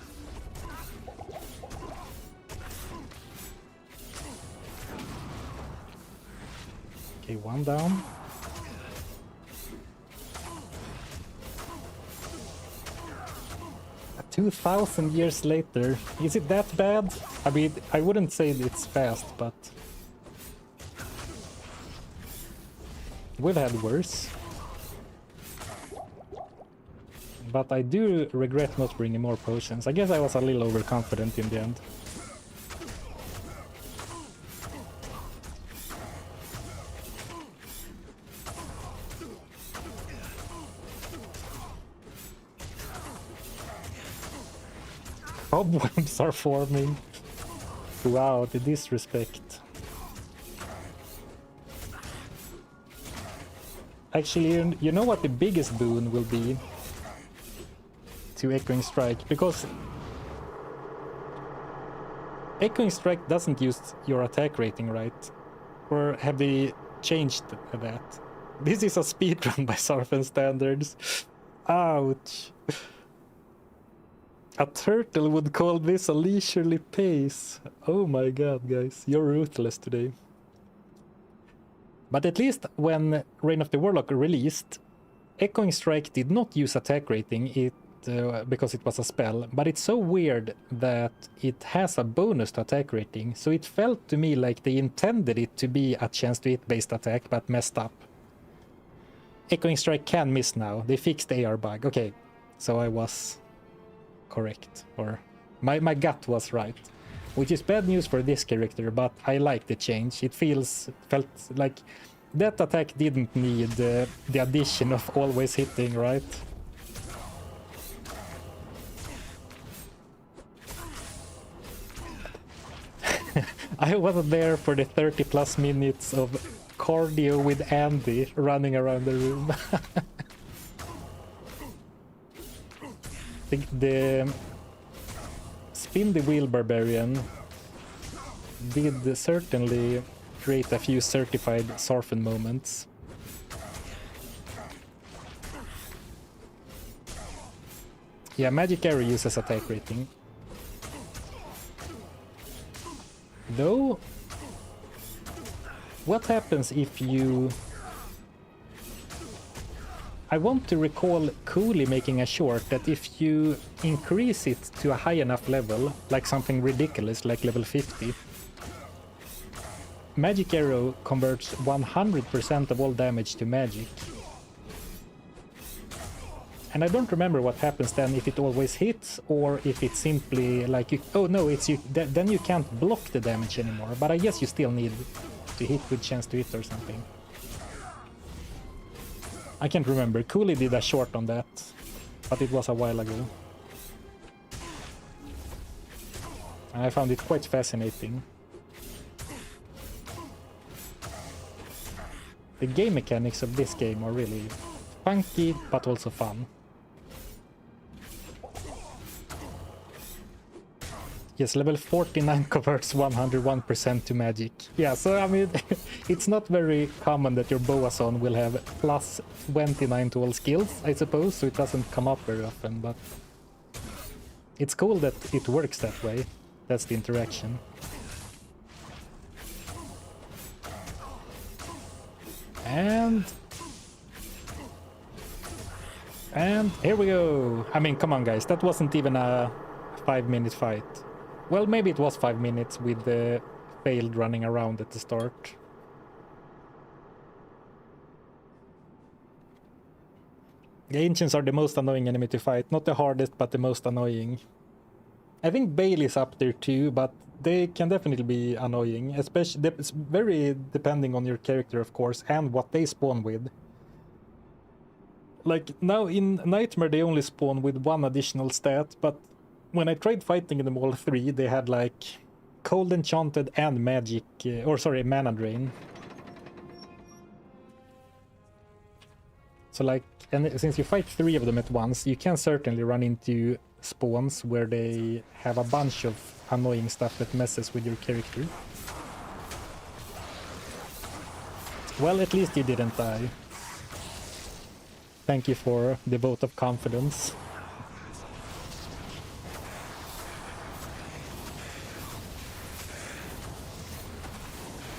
Okay, 1 down. A 2,000 years later. Is it that bad? I mean, I wouldn't say it's fast, but we've had worse. But I do regret not bringing more potions. I guess I was a little overconfident in the end. Cobwebs are forming. Wow, the disrespect. Actually, you know what the biggest boon will be to Echoing Strike? Because Echoing Strike doesn't use your attack rating, right? Or have they changed that? This is a speedrun by Sarfen standards. Ouch. A turtle would call this a leisurely pace. Oh my god, guys, you're ruthless today. But at least when Reign of the Warlock released, Echoing Strike did not use attack rating, it because it was a spell, but it's so weird that it has a bonus to attack rating, so it felt to me like they intended it to be a chance to hit based attack, but messed up. Echoing Strike can miss now. They fixed the AR bug. Okay, so I was correct, or my gut was right. Which is bad news for this character, but I like the change. It felt like that attack didn't need the addition of always hitting, right? I wasn't there for the 30 plus minutes of cardio with Andy running around the room. I think the Spin the Wheel Barbarian did certainly create a few certified Sarfen moments. Yeah, Magic Arrow uses attack rating. Though, what happens if you... I want to recall Cooley making a short that if you increase it to a high enough level, like something ridiculous like level 50, Magic Arrow converts 100% of all damage to magic. And I don't remember what happens then, if it always hits or if it's simply like you... Oh no, it's you. Then you can't block the damage anymore, but I guess you still need to hit with chance to hit or something. I can't remember. Cooley did a short on that, but it was a while ago. And I found it quite fascinating. The game mechanics of this game are really funky, but also fun. Yes, level 49 converts 101% to magic. Yeah, so I mean, it's not very common that your Boazon will have plus 29 to all skills, I suppose, so it doesn't come up very often, but it's cool that it works that way. That's the interaction. And here we go. I mean, come on guys, that wasn't even a 5-minute fight. Well, maybe it was 5 minutes with the failed running around at the start. The Ancients are the most annoying enemy to fight. Not the hardest, but the most annoying. I think Bailey's up there too, but they can definitely be annoying. Especially, it's very depending on your character, of course, and what they spawn with. Like, now in Nightmare they only spawn with one additional stat, but when I tried fighting them all three, they had like Cold Enchanted and Magic, Mana Drain. So like, and since you fight three of them at once, you can certainly run into spawns where they have a bunch of annoying stuff that messes with your character. Well, at least you didn't die. Thank you for the vote of confidence.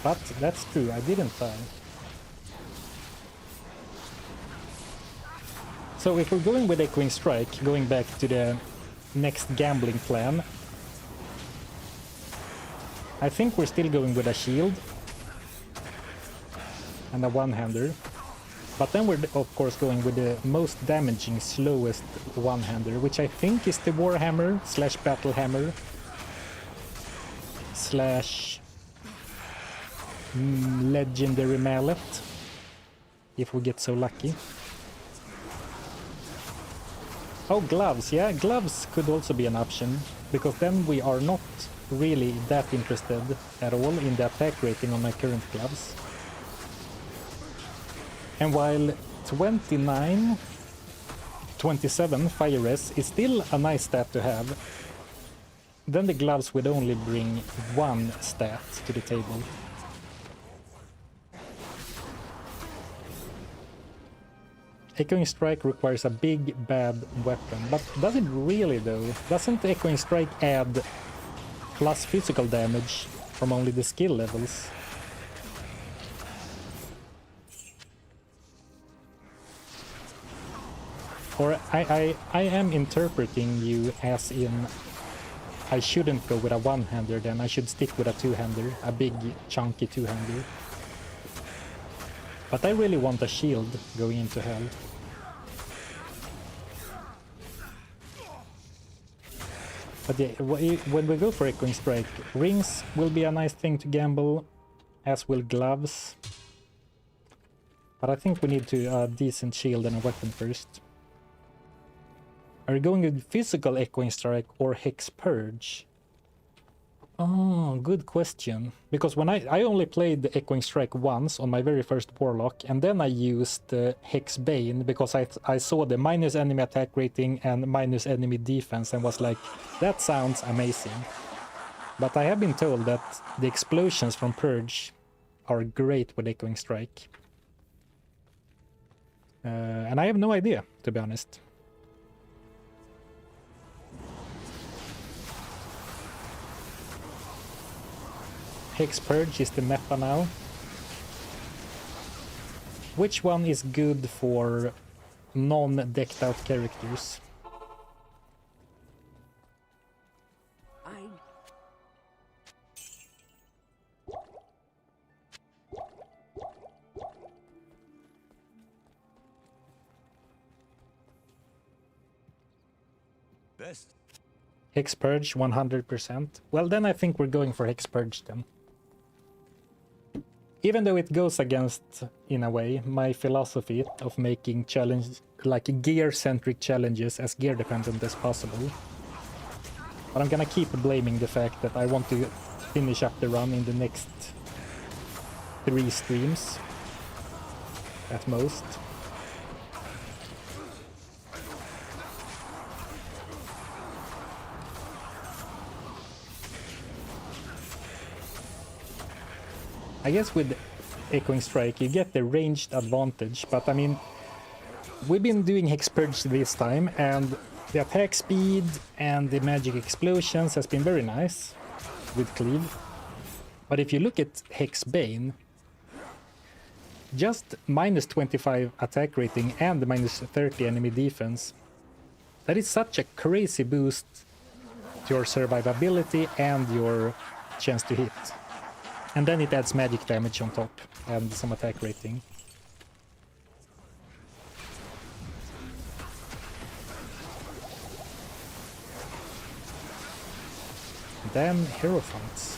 But that's true, I didn't die. So if we're going with Echoing Strike, going back to the next gambling plan, I think we're still going with a shield and a one-hander. But then we're of course going with the most damaging, slowest one-hander, which I think is the Warhammer slash Battle Hammer slash Legendary Mallet, if we get so lucky. Oh, gloves, yeah, gloves could also be an option, because then we are not really that interested at all in the attack rating on my current gloves. And while 27 fire res is still a nice stat to have, then the gloves would only bring one stat to the table. Echoing Strike requires a big, bad weapon, but does it really though? Doesn't Echoing Strike add plus physical damage from only the skill levels? Or I am interpreting you as in I shouldn't go with a one-hander then, I should stick with a two-hander, a big chunky two-hander. But I really want a shield going into hell. But yeah, when we go for Echoing Strike, rings will be a nice thing to gamble, as will gloves. But I think we need to decent shield and a weapon first. Are you going with physical Echoing Strike or Hex Purge? Oh, good question. Because when I only played the Echoing Strike once on my very first Warlock, and then I used Hex Bane because I saw the minus enemy attack rating and minus enemy defense and was like, that sounds amazing. But I have been told that the explosions from Purge are great with Echoing Strike. And I have no idea, to be honest. Hex Purge is the meta now. Which one is good for non-decked out characters? Best. Hex Purge 100%. Well, then I think we're going for Hex Purge then. Even though it goes against, in a way, my philosophy of making gear-centric challenges as gear-dependent as possible. But I'm gonna keep blaming the fact that I want to finish up the run in the next 3 streams, at most. I guess with Echoing Strike you get the ranged advantage, but I mean, we've been doing Hex Purge this time and the attack speed and the magic explosions has been very nice with Cleave. But if you look at Hex Bane, just minus 25 attack rating and minus 30 enemy defense, that is such a crazy boost to your survivability and your chance to hit. And then it adds magic damage on top and some attack rating. Then Hierophants.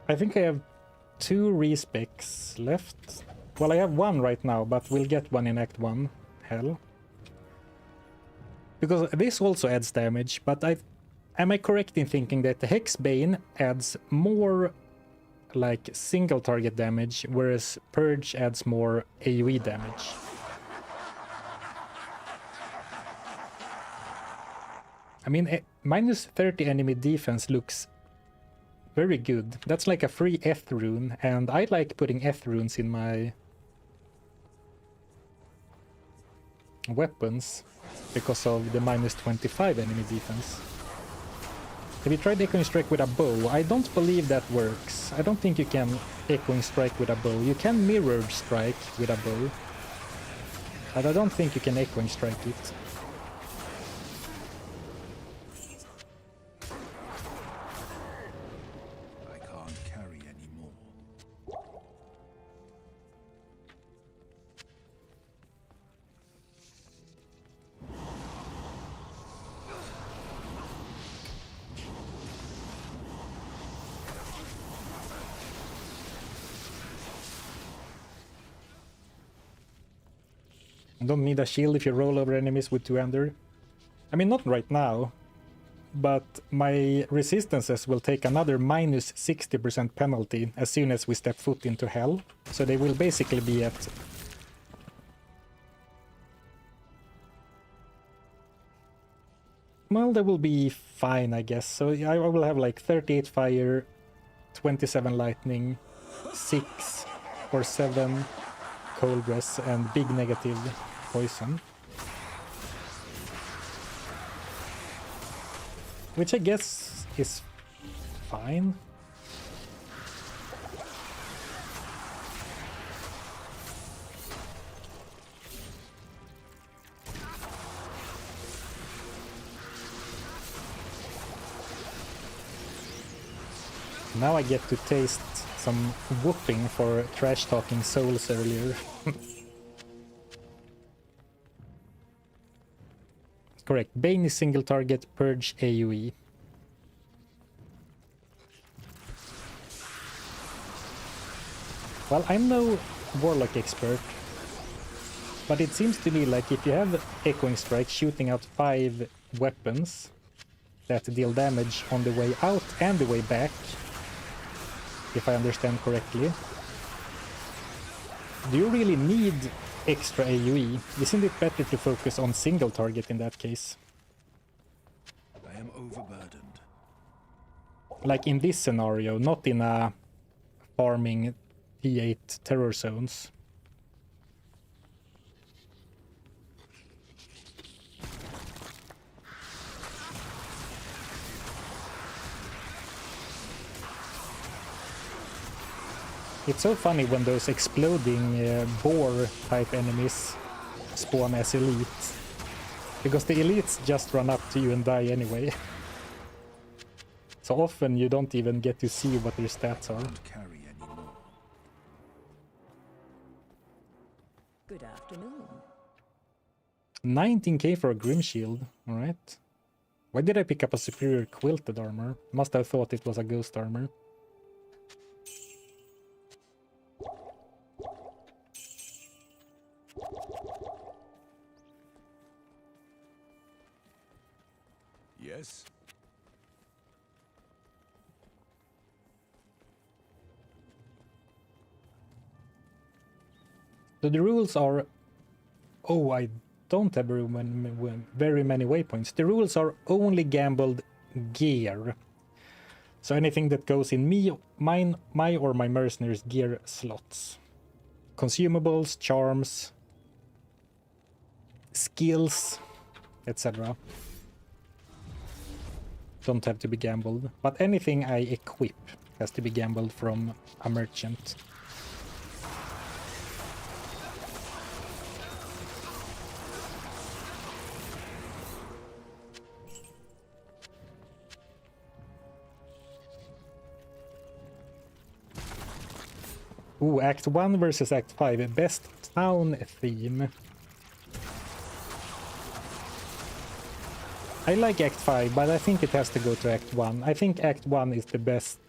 I think I have 2 respecs left. Well, I have 1 right now, but we'll get 1 in Act 1. Hell. Because this also adds damage, but am I correct in thinking that the Hex Bane adds more like single target damage, whereas Purge adds more AoE damage? I mean, minus 30 enemy defense looks very good. That's like a free Eth rune, and I like putting Eth runes in my weapons because of the minus 25 enemy defense. Have you tried Echoing Strike with a bow? I don't believe that works. I don't think you can Echoing Strike with a bow. You can Mirror Strike with a bow, but I don't think you can Echoing Strike it. Don't need a shield if you roll over enemies with 2-hander. I mean, not right now, but my resistances will take another minus 60% penalty as soon as we step foot into hell. So they will basically be at... Well, that will be fine, I guess. So I will have like 38 fire, 27 lightning, 6 or 7 cold breath, and big negative poison. Which I guess is fine. Now I get to taste some whooping for trash-talking souls earlier. Correct. Bane is single target, Purge AoE. Well, I'm no Warlock expert, but it seems to me like if you have Echoing Strike shooting out 5 weapons that deal damage on the way out and the way back, if I understand correctly, do you really need extra AoE? Isn't it better to focus on single target in that case? I am overburdened. Like in this scenario, not in a farming T8 terror zones. It's so funny when those exploding boar type enemies spawn as elite. Because the elites just run up to you and die anyway. So often you don't even get to see what their stats are. Can't carry anymore. Good afternoon. 19k for a Grim Shield, alright. Why did I pick up a superior quilted armor? Must have thought it was a ghost armor. Yes? So the rules are... Oh, I don't have very many waypoints. The rules are only gambled gear. So anything that goes in my or my mercenary's gear slots. Consumables, charms, skills, etc. Don't have to be gambled. But anything I equip has to be gambled from a merchant. Ooh, Act 1 versus Act 5. Best town theme. I like Act 5, but I think it has to go to Act 1. I think Act 1 is the best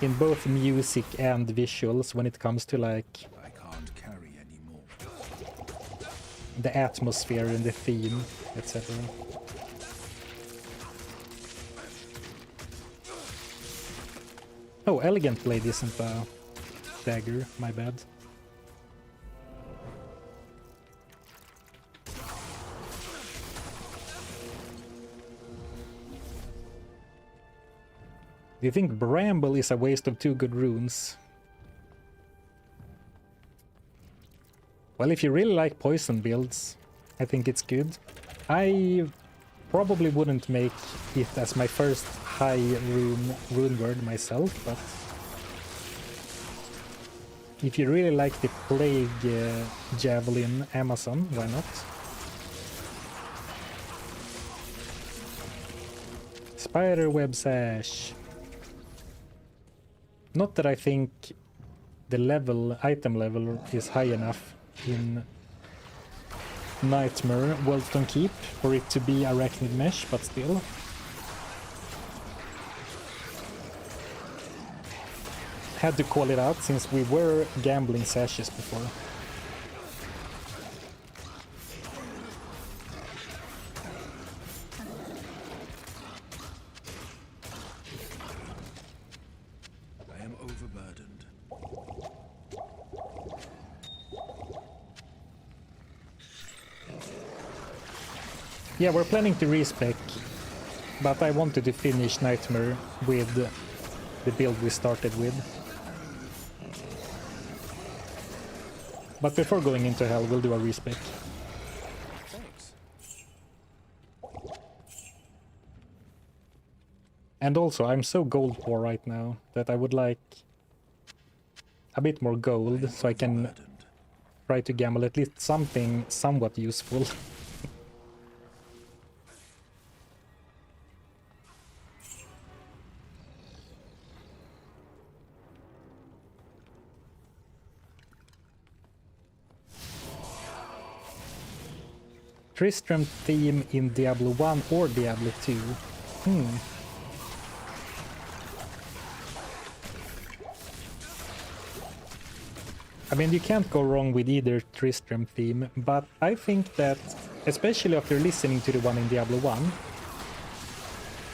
in both music and visuals when it comes to like I can't carry anymore. the atmosphere and the theme, etc. Oh, Elegant Blade isn't a dagger, my bad. Do you think Bramble is a waste of 2 good runes? Well, if you really like poison builds, I think it's good. I probably wouldn't make it as my first high rune word myself, but if you really like the Plague Javelin Amazon, why not? Spiderweb Sash. Not that I think the item level is high enough in Nightmare Welton Keep for it to be Arachnid Mesh, but still. Had to call it out since we were gambling sashes before. I am overburdened. Yeah, we're planning to respec, but I wanted to finish Nightmare with the build we started with. But before going into Hell, we'll do a respec. Thanks. And also, I'm so gold poor right now that I would like a bit more gold so I can Burdened. try to gamble at least something somewhat useful. Tristram theme in Diablo 1 or Diablo 2? I mean, you can't go wrong with either Tristram theme, but I think that, especially after listening to the one in Diablo 1,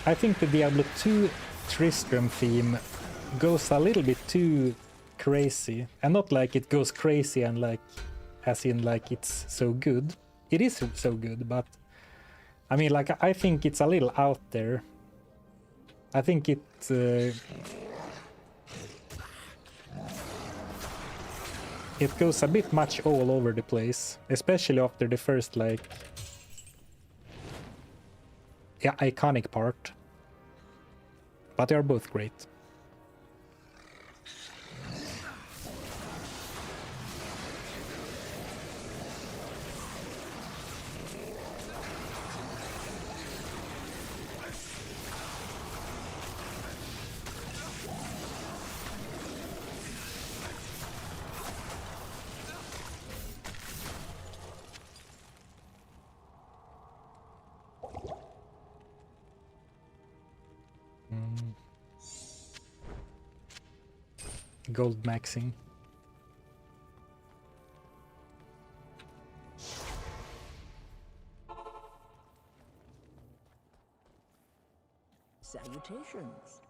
I think the Diablo 2 Tristram theme goes a little bit too crazy. And not like it goes crazy and like, as in like it's so good. It is so good, but I mean, like, I think it's a little out there. I think it goes a bit much all over the place, especially after the first, like, yeah, iconic part. But they are both great. Gold maxing. Salutations.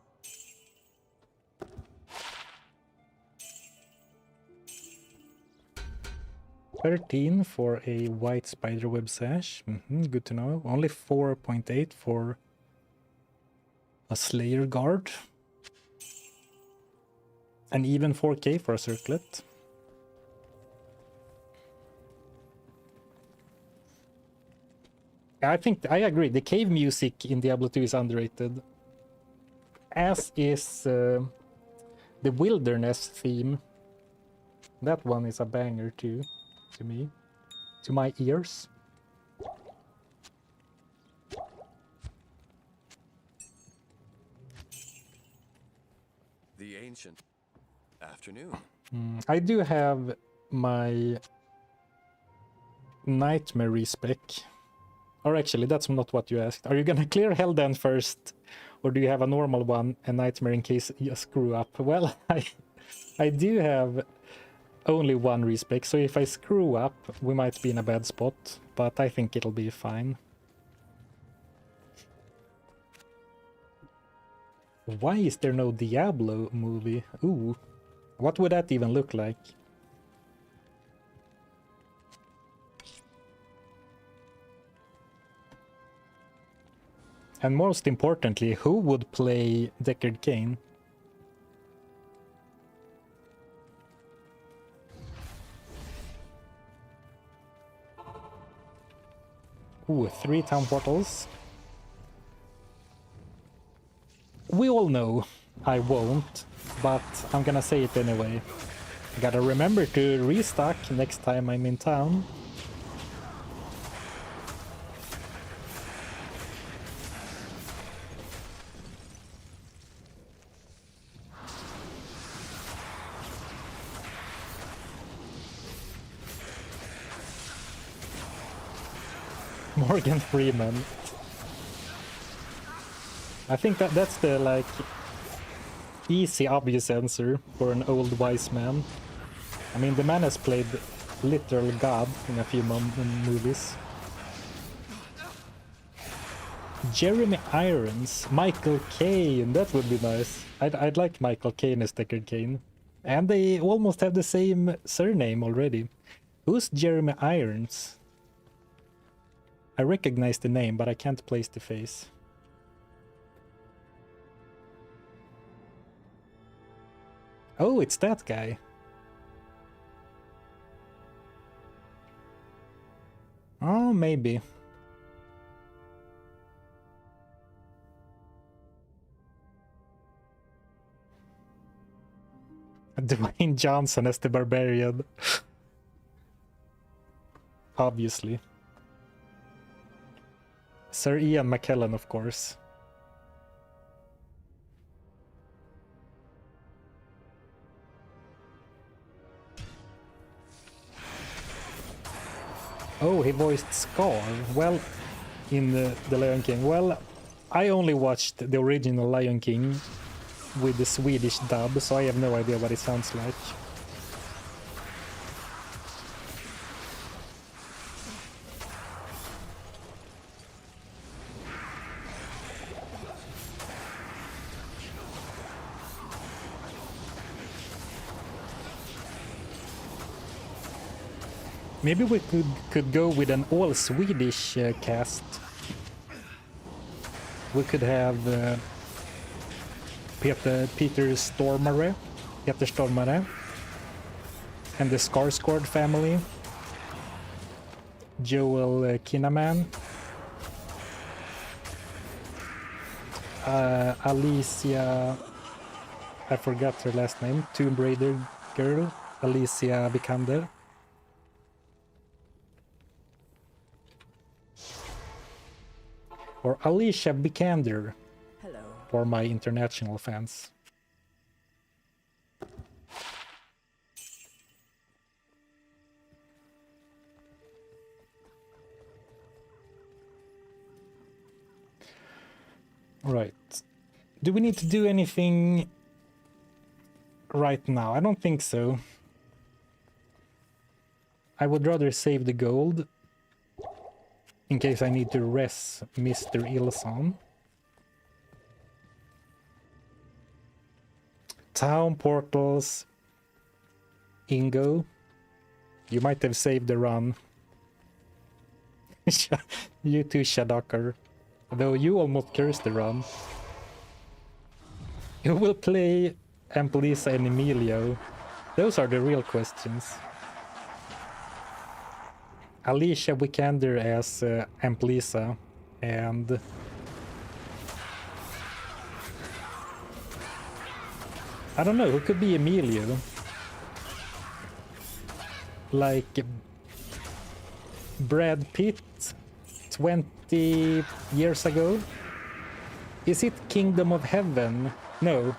$13 for a white spiderweb sash. Good to know. Only 4.8 for a Slayer guard. And even 4K for a circlet. I think I agree. The cave music in Diablo 2 is underrated. As is the wilderness theme. That one is a banger too, to me. To my ears. The ancient. Afternoon. I do have my Nightmare respec. Or actually, that's not what you asked. Are you gonna clear Hellden first? Or do you have a normal one and Nightmare in case you screw up? Well, I do have only one respec, so if I screw up, we might be in a bad spot. But I think it'll be fine. Why is there no Diablo movie? Ooh. What would that even look like? And most importantly, who would play Deckard Cain? Ooh, 3 town portals. We all know I won't, but I'm gonna say it anyway. Gotta remember to restock next time I'm in town. Morgan Freeman. I think that's the, like, easy obvious answer for an old wise man. I mean, the man has played literal god in a few movies. Jeremy Irons, Michael Caine, that would be nice. I'd like Michael Caine as Deckard Cain. And they almost have the same surname already. Who's Jeremy Irons? I recognize the name, but I can't place the face. Oh, it's that guy. Oh, maybe. Dwayne Johnson as the barbarian. Obviously. Sir Ian McKellen, of course. Oh, he voiced Scar. Well, in the Lion King. Well, I only watched the original Lion King with the Swedish dub, so I have no idea what it sounds like. Maybe we could go with an all Swedish cast. We could have Peter Stormare, and the Skarsgård family, Joel Kinnaman, Alicia, I forgot her last name, Tomb Raider girl, Alicia Vikander. Or Alicia Vikander. Hello. For my international fans. Right. Do we need to do anything right now? I don't think so. I would rather save the gold in case I need to res Mr. Ilson. Town portals. Ingo. You might have saved the run. You too, Shadokar. Though you almost cursed the run. Who will play Amplisa and Emilio? Those are the real questions. Alicia Vikander as Amplisa, and I don't know, who could be Emilio? Like Brad Pitt 20 years ago? Is it Kingdom of Heaven? No.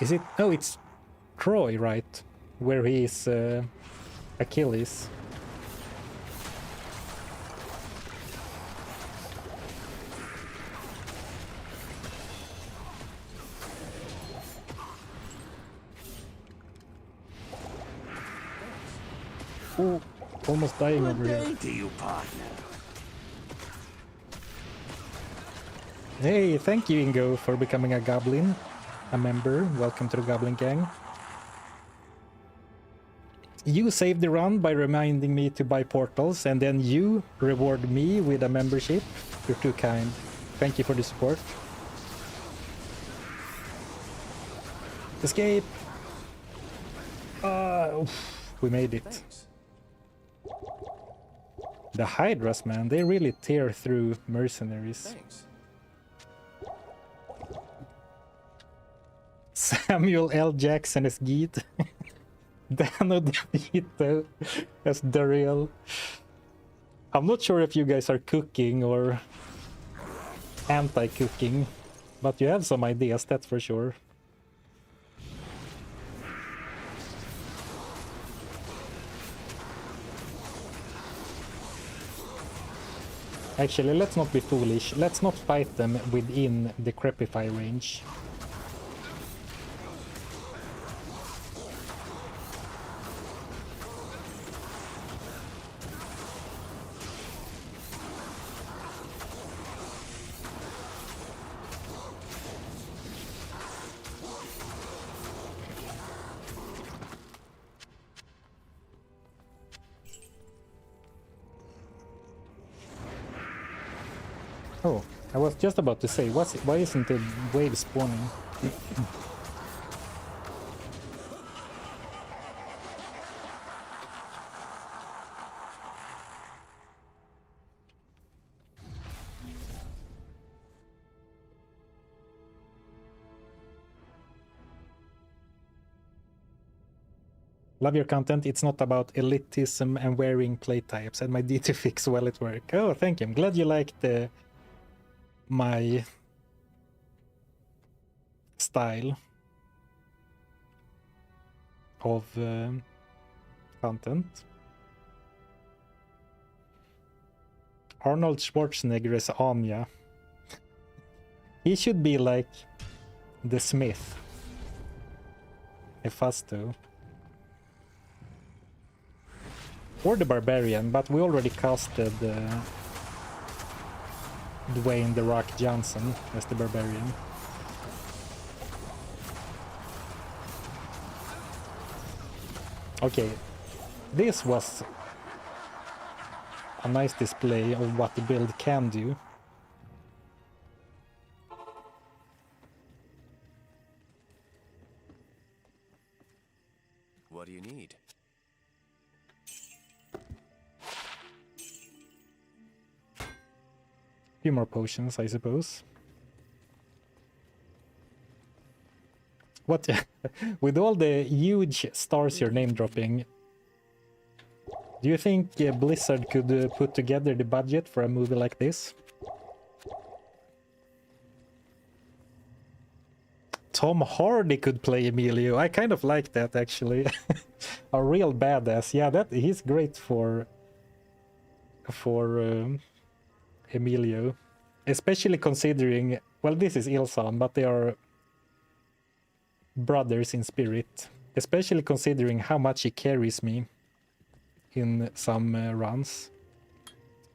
Is it? Oh, it's Troy, right? Where he is Achilles. Oh, almost dying over here. Good day to you, partner. Hey, thank you, Ingo, for becoming a goblin. A member. Welcome to the Goblin Gang. You saved the run by reminding me to buy portals, and then you reward me with a membership. You're too kind. Thank you for the support. Escape! We made it. Thanks. The Hydras, man, they really tear through mercenaries. Thanks. Samuel L. Jackson as Gheed. Dano DeVito as Daryl. I'm not sure if you guys are cooking or anti-cooking, but you have some ideas, that's for sure. Actually, let's not be foolish. Let's not fight them within the Crepify range. Oh, I was just about to say, why isn't the wave spawning? Love your content. It's not about elitism and wearing play types, and my D2 fix well at work. Oh, thank you. I'm glad you liked my style of content. Arnold Schwarzenegger as Anya. He should be like the Smith. Hephasto. Or the Barbarian, but we already casted Dwayne "The Rock" Johnson as the Barbarian. Okay, this was a nice display of what the build can do. What do you need? Few more potions, I suppose. What? With all the huge stars you're name dropping, do you think Blizzard could put together the budget for a movie like this? Tom Hardy could play Emilio. I kind of like that, actually. A real badass. Yeah, that he's great for Emilio, especially considering, well, this is Ilsan, but they are brothers in spirit, especially considering how much he carries me in some runs.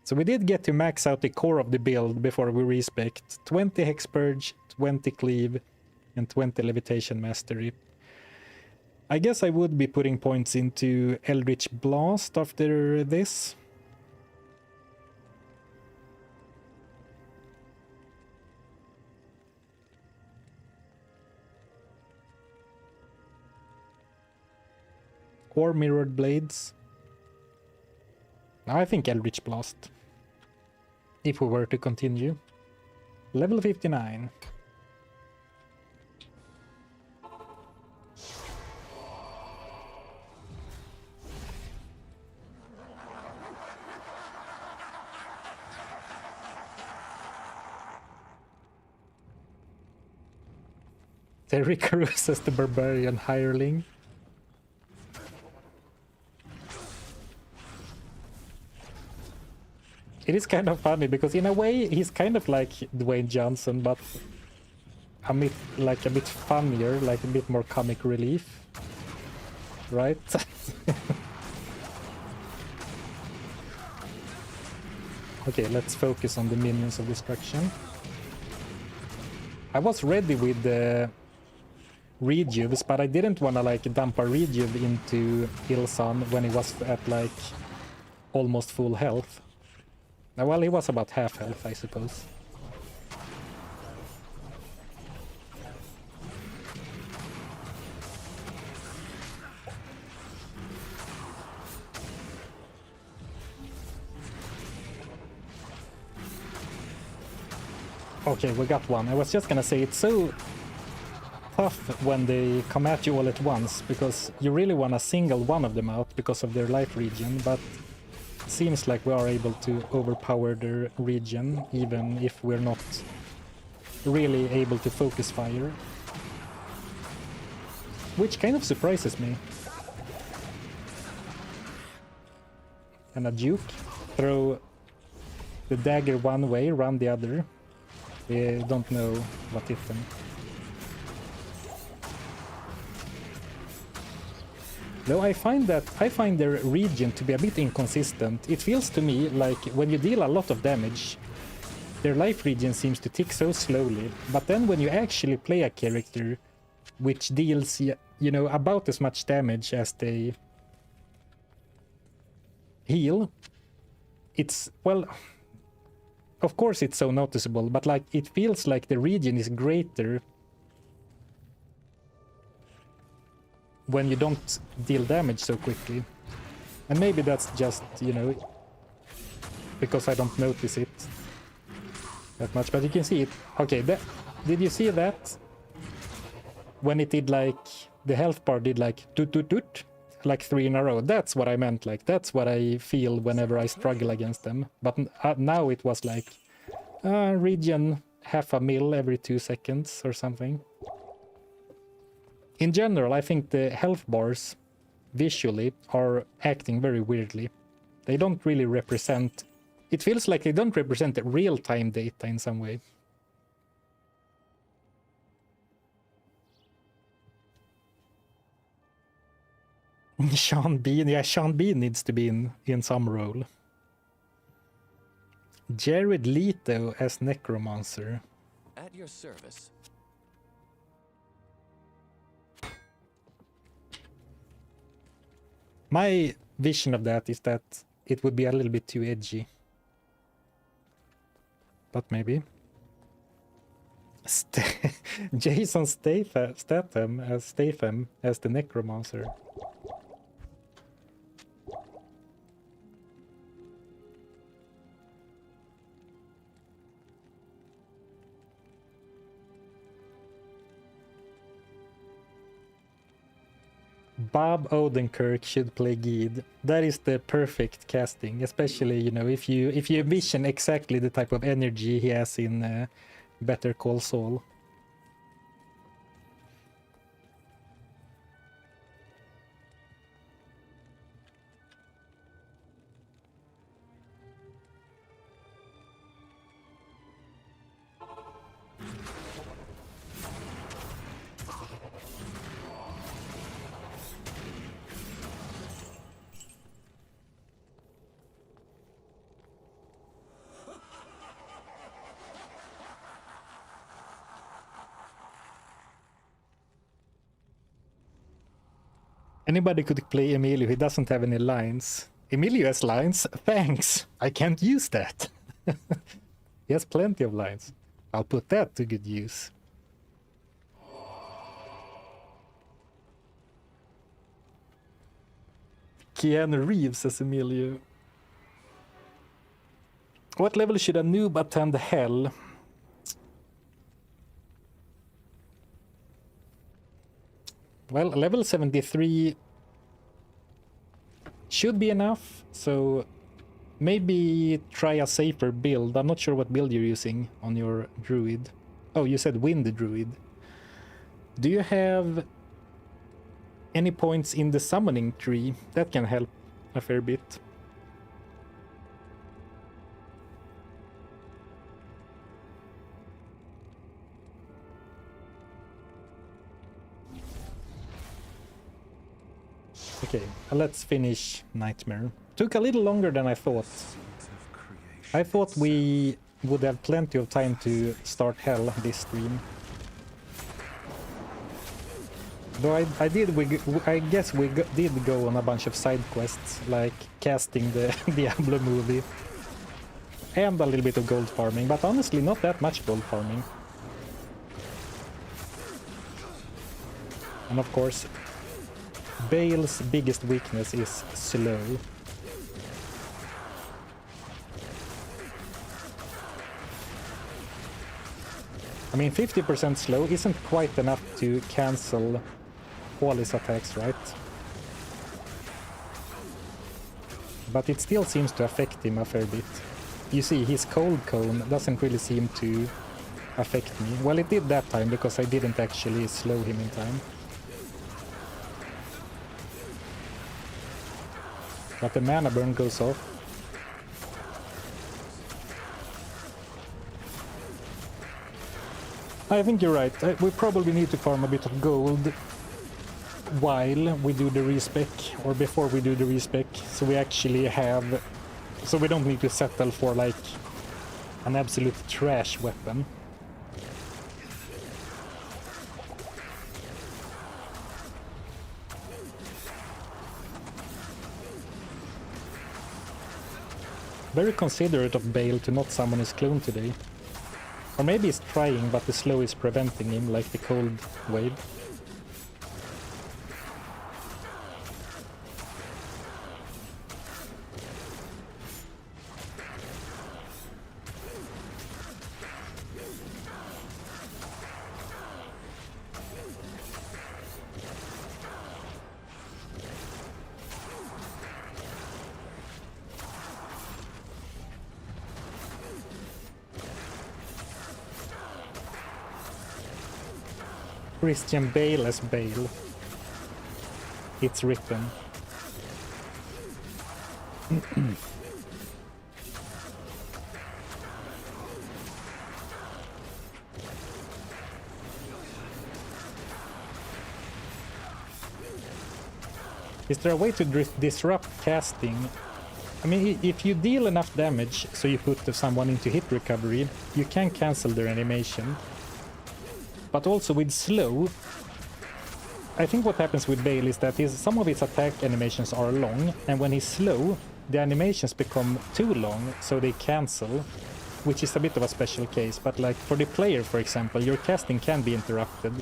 So we did get to max out the core of the build before we respec 20 Hex Purge, 20 Cleave, and 20 Levitation Mastery. I guess I would be putting points into Eldritch Blast after this. Or Mirrored Blades. I think Eldritch Blast, if we were to continue. Level 59. Terry Crews as the Barbarian Hireling. It is kind of funny because in a way he's kind of like Dwayne Johnson, but a bit funnier, like a bit more comic relief, right? Okay, let's focus on the minions of destruction. I was ready with the rejuves, but I didn't want to like dump a rejuve into Ilsan when he was at like almost full health. Well, he was about half health, I suppose. Okay, we got one. I was just gonna say, it's so tough when they come at you all at once, because you really want to single one of them out because of their life regen, but seems like we are able to overpower their regen, even if we're not really able to focus fire. Which kind of surprises me. And a juke. Throw the dagger one way, run the other. They don't know what hit them. Though I find their regen to be a bit inconsistent. It feels to me like when you deal a lot of damage, their life regen seems to tick so slowly, but then when you actually play a character which deals, you know, about as much damage as they heal, it's, well, of course it's so noticeable, but like it feels like the region is greater when you don't deal damage so quickly. And maybe that's just, you know, because I don't notice it that much, but you can see it. Okay, did you see that? When it did like, the health bar did like toot toot toot, like 3 in a row. That's what I meant, like that's what I feel whenever I struggle against them. But now it was like, region half a mil every 2 seconds or something. In general, I think the health bars visually are acting very weirdly. They don't really represent... It feels like they don't represent the real-time data in some way. Sean Bean, yeah, Sean Bean needs to be in some role. Jared Leto as Necromancer. At your service. My vision of that is that it would be a little bit too edgy. But maybe. Jason Statham as the Necromancer. Bob Odenkirk should play Gheed. That is the perfect casting, especially, you know, if you envision exactly the type of energy he has in Better Call Saul. Anybody could play Emilio, he doesn't have any lines. Emilio has lines? Thanks! I can't use that. He has plenty of lines. I'll put that to good use. Keanu Reeves as Emilio. What level should a noob attend hell? Well, level 73 should be enough, so maybe try a safer build. I'm not sure what build you're using on your druid. Oh, you said wind druid. Do you have any points in the summoning tree? That can help a fair bit. Okay, let's finish Nightmare. Took a little longer than I thought. I thought we would have plenty of time to start Hell this stream. Though I guess we did go on a bunch of side quests, like casting the Diablo movie. And a little bit of gold farming, but honestly not that much gold farming. And of course, Bale's biggest weakness is slow. I mean, 50% slow isn't quite enough to cancel all his attacks, right? But it still seems to affect him a fair bit. You see, his cold cone doesn't really seem to affect me. Well, it did that time because I didn't actually slow him in time. But the mana burn goes off. I think you're right. We probably need to farm a bit of gold while we do the respec, or before we do the respec, so we actually have... So we don't need to settle for like an absolute trash weapon. Very considerate of Bale to not summon his clone today. Or maybe he's trying, but the slow is preventing him, like the cold wave. Christian Bale as Bale. It's written. Is there a way to disrupt casting? I mean, if you deal enough damage, so you put someone into hit recovery, you can cancel their animation. But also with slow, I think what happens with Bale is that some of his attack animations are long, and when he's slow, the animations become too long, so they cancel, which is a bit of a special case. But like for the player, for example, your casting can be interrupted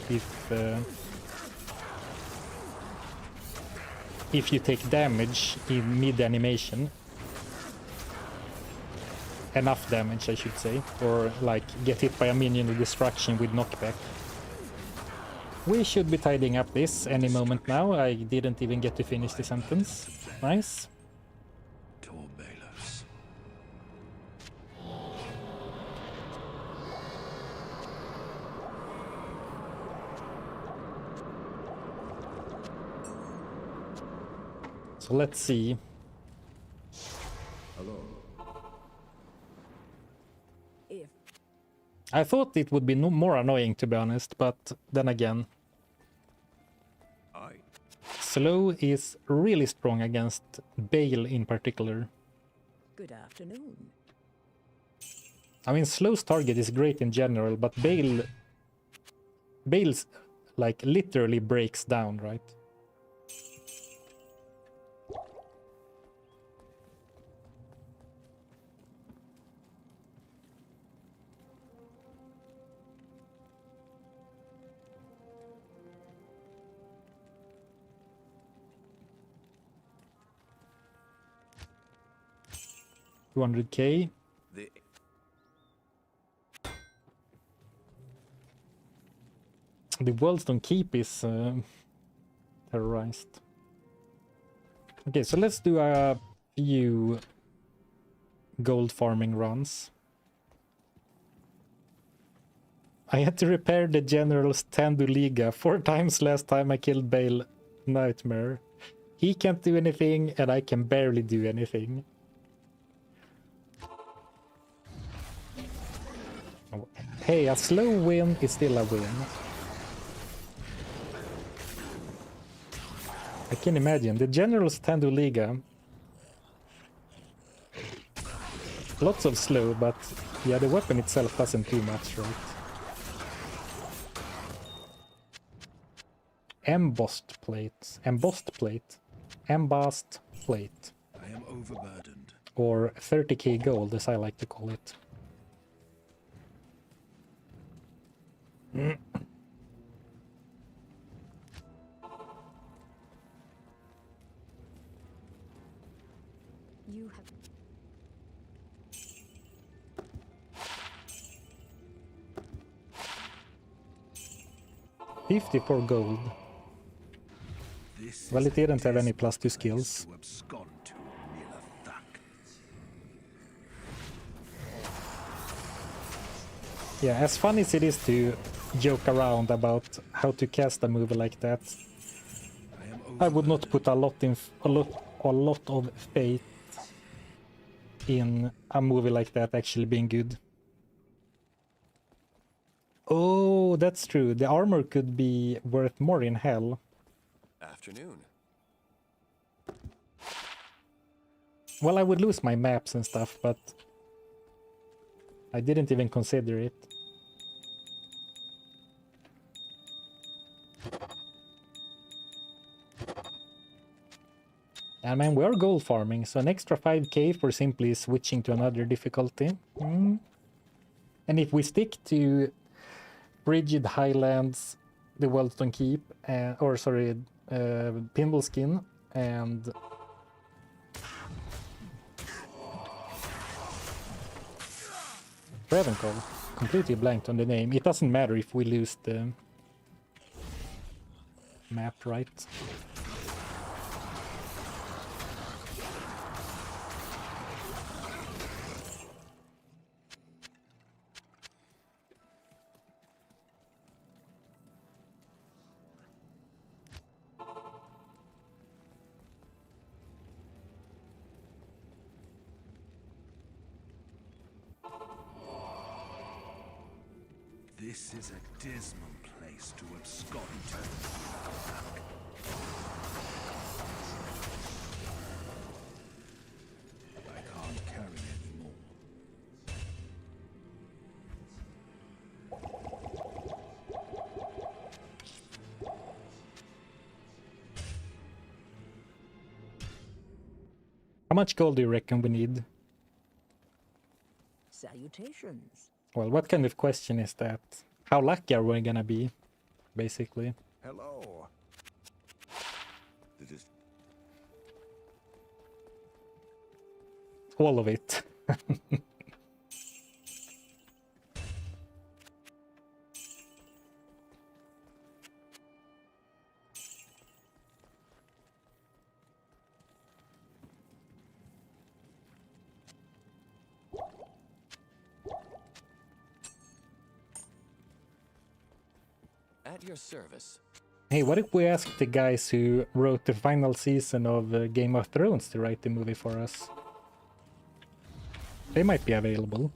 if you take damage in mid-animation. Enough damage, I should say, or like get hit by a minion with destruction with knockback. We should be tidying up this any moment now. I didn't even get to finish the sentence. Nice. So let's see. I thought it would be more annoying, to be honest, but then again, slow is really strong against Bale in particular. Good afternoon. I mean, slow's target is great in general, but Bale's like literally breaks down, right? $200K. The Worldstone Keep is terrorized. Okay, so let's do a few gold farming runs. I had to repair the General's Tanduliga 4 times last time I killed Bale. Nightmare. He can't do anything and I can barely do anything. Hey, a slow win is still a win. I can imagine. The General's Tanduliga. Lots of slow, but yeah, the weapon itself doesn't do much, right? Embossed plate. Embossed plate. Embossed plate. I am overburdened. Or 30k gold, as I like to call it. You have 54 gold. Well, it didn't have any +2 skills. Yeah, as fun as it is to joke around about how to cast a move like that, I would not put a lot of faith in a movie like that actually being good. Oh, that's true. The armor could be worth more in hell. Afternoon. Well, I would lose my maps and stuff, but I didn't even consider it. And man, we are gold farming, so an extra 5k for simply switching to another difficulty. And if we stick to Frigid Highlands, the Weldstone Keep, Pinball Skin, and Ravencol, completely blanked on the name. It doesn't matter if we lose the map, right? This is a dismal place to abscond to. I can't carry any more. How much gold do you reckon we need? Salutations. Well, what kind of question is that? How lucky are we gonna be, basically? Hello. It is All of it. At your service. Hey, what if we ask the guys who wrote the final season of Game of Thrones to write the movie for us? They might be available.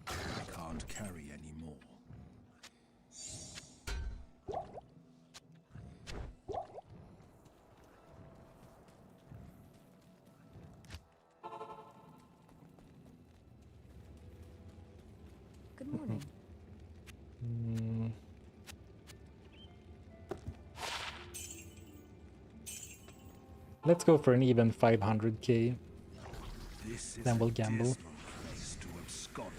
I can't carry any more. Good morning. Let's go for an even 500k. This is Then we'll a gamble. dismal place to abscond.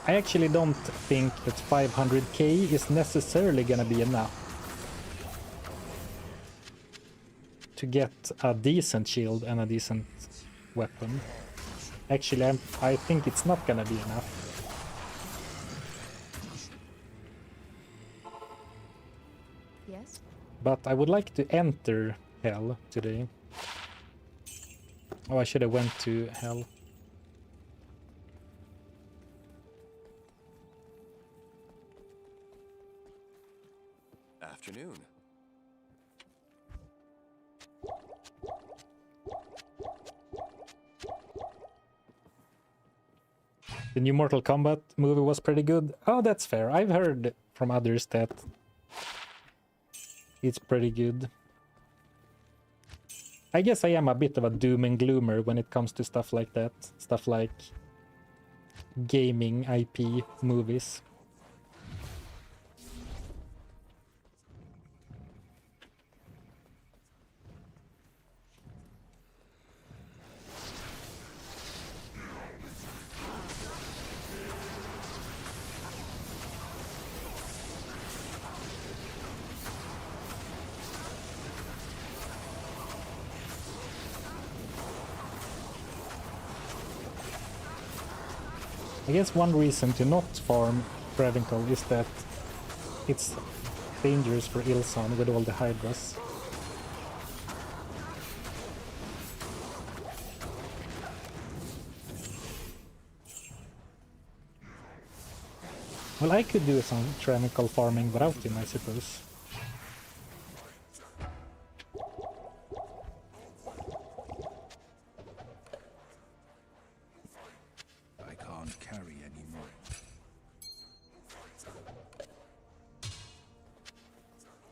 I actually don't think that 500k is necessarily gonna be enough to get a decent shield and a decent weapon. Actually, I think it's not gonna be enough. Yes? But I would like to enter Hell today. Oh, I should have went to Hell. Afternoon. The new Mortal Kombat movie was pretty good. Oh, that's fair. I've heard from others that it's pretty good. I guess I am a bit of a doom and gloomer when it comes to stuff like that. Stuff like gaming IP movies. I guess one reason to not farm Ravencol is that it's dangerous for Ilson with all the Hydras. Well, I could do some Ravencol farming without him, I suppose. I can't carry any more.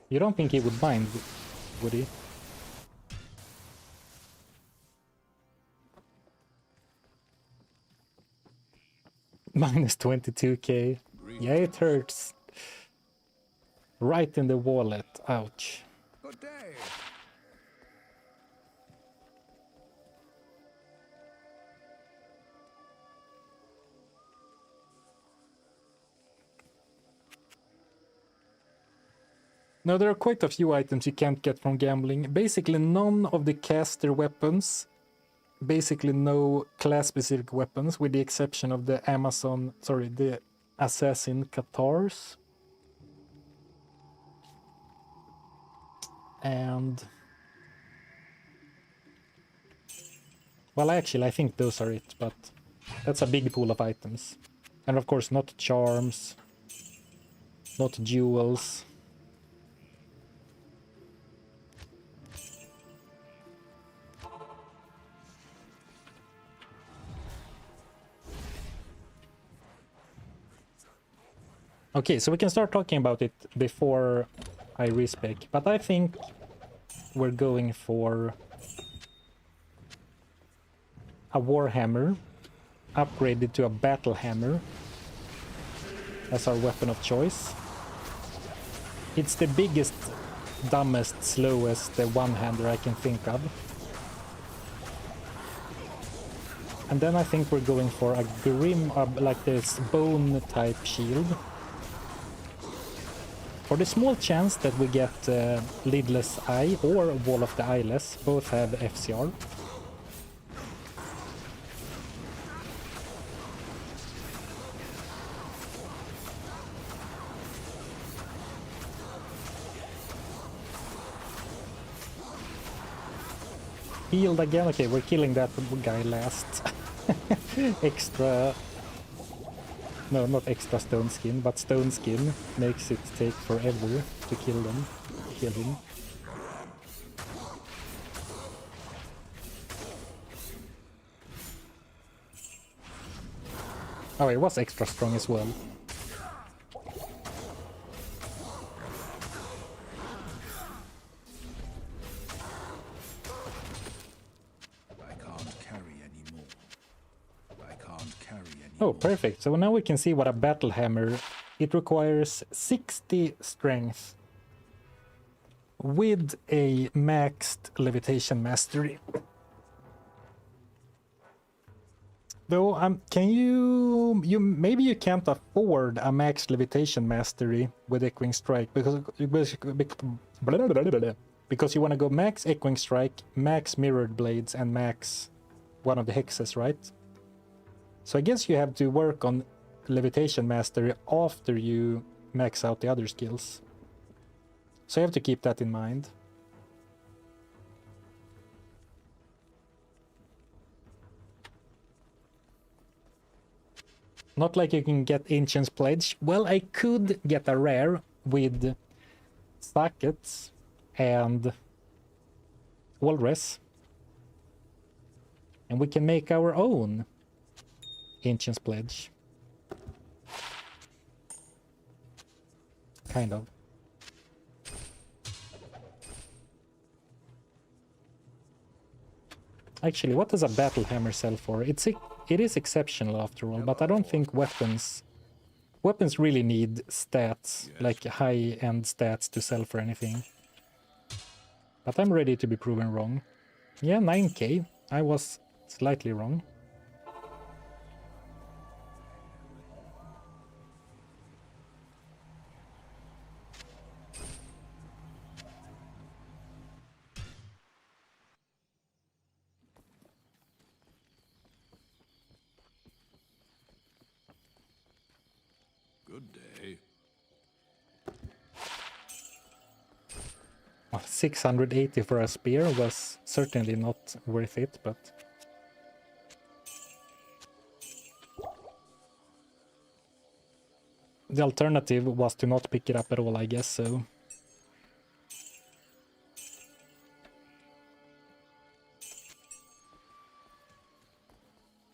You don't think he would mind, would he? Minus 22k. Yeah, it hurts. Right in the wallet. Ouch. Good day. Now, there are quite a few items you can't get from gambling. Basically, none of the caster weapons. Basically, no class-specific weapons, with the exception of the the Assassin Katars. And... well, actually, I think those are it, but that's a big pool of items. And of course, not charms, not jewels. Okay, so we can start talking about it before I respec, but I think we're going for a Warhammer upgraded to a Battle Hammer as our weapon of choice. It's the biggest, dumbest, slowest one-hander I can think of. And then I think we're going for a Grim, like this bone type shield. For the small chance that we get Lidless Eye or Wall of the Eyeless, both have FCR. Healed again. Okay, we're killing that guy last. Extra... no, not extra stone skin, but stone skin makes it take forever to kill him. Oh, it was extra strong as well. Oh, perfect. So now we can see what a battle hammer... It requires 60 strength with a maxed levitation mastery. Though, can you maybe you can't afford a maxed levitation mastery with Echoing Strike because you want to go max Echoing Strike, max Mirrored Blades, and max one of the hexes, right? So I guess you have to work on Levitation Mastery after you max out the other skills. So you have to keep that in mind. Not like you can get Ancient's Pledge. Well, I could get a rare with sockets and Walrus. And we can make our own Ancient's Pledge. Kind of. Actually, what does a battle hammer sell for? It is exceptional after all, but I don't think weapons really need stats, like high-end stats to sell for anything. But I'm ready to be proven wrong. Yeah, 9k. I was slightly wrong. Good day. Well, 680 for a spear was certainly not worth it, but... the alternative was to not pick it up at all, I guess, so...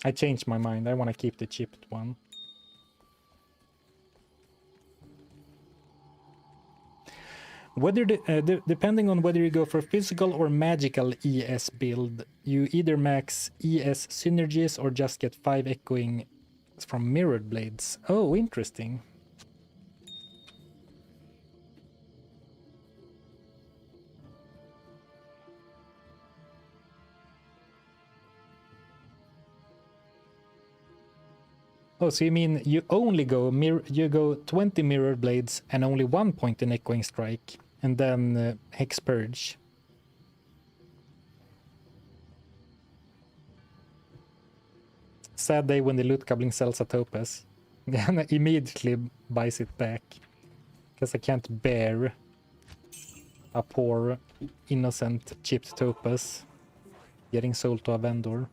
I changed my mind, I want to keep the chipped one. Whether depending on whether you go for physical or magical ES build, you either max ES synergies or just get 5 echoing It's from Mirrored Blades. Oh, interesting. Oh, so you mean you only go you go 20 Mirrored Blades and only 1 point in Echoing Strike, and then Hex Purge. Sad day when the loot goblin sells a topaz. And immediately buys it back. Because I can't bear a poor, innocent, chipped topaz getting sold to a vendor.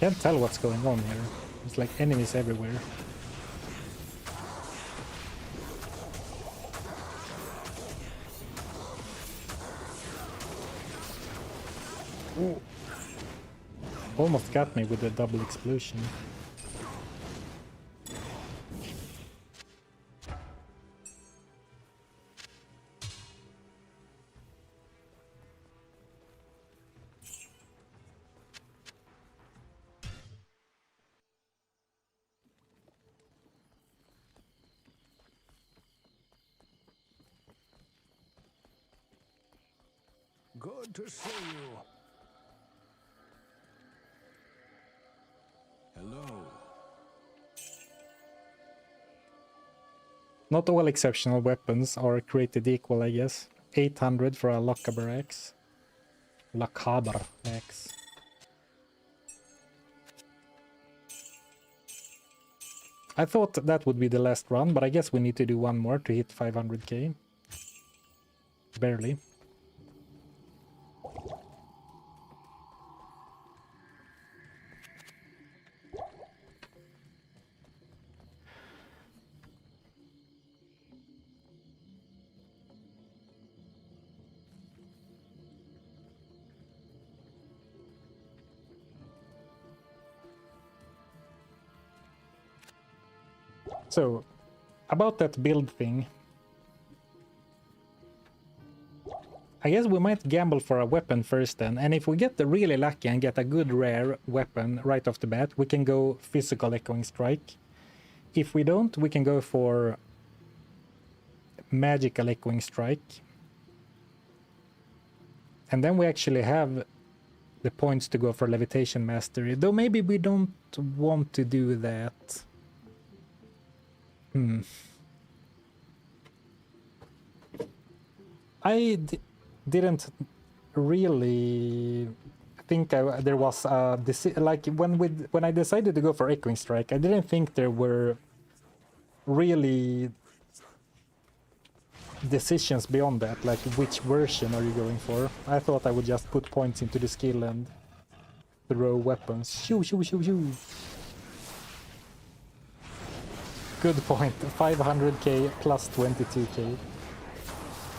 Can't tell what's going on here. It's like enemies everywhere. Ooh. Almost got me with the double explosion. Good to see you. Hello. Not all exceptional weapons are created equal, I guess. 800 for a Lochaber axe. Lochaber axe. I thought that would be the last run, but I guess we need to do one more to hit 500k. Barely. So, about that build thing, I guess we might gamble for a weapon first then, and if we get really lucky and get a good rare weapon right off the bat, we can go physical Echoing Strike. If we don't, we can go for magical Echoing Strike. And then we actually have the points to go for Levitation Mastery, though maybe we don't want to do that. I didn't really think there was a like when I decided to go for Echoing Strike, I didn't think there were really decisions beyond that, like which version are you going for. I thought I would just put points into the skill and throw weapons. Shoo, shoo, shoo, shoo. Good point. 500k plus 22k.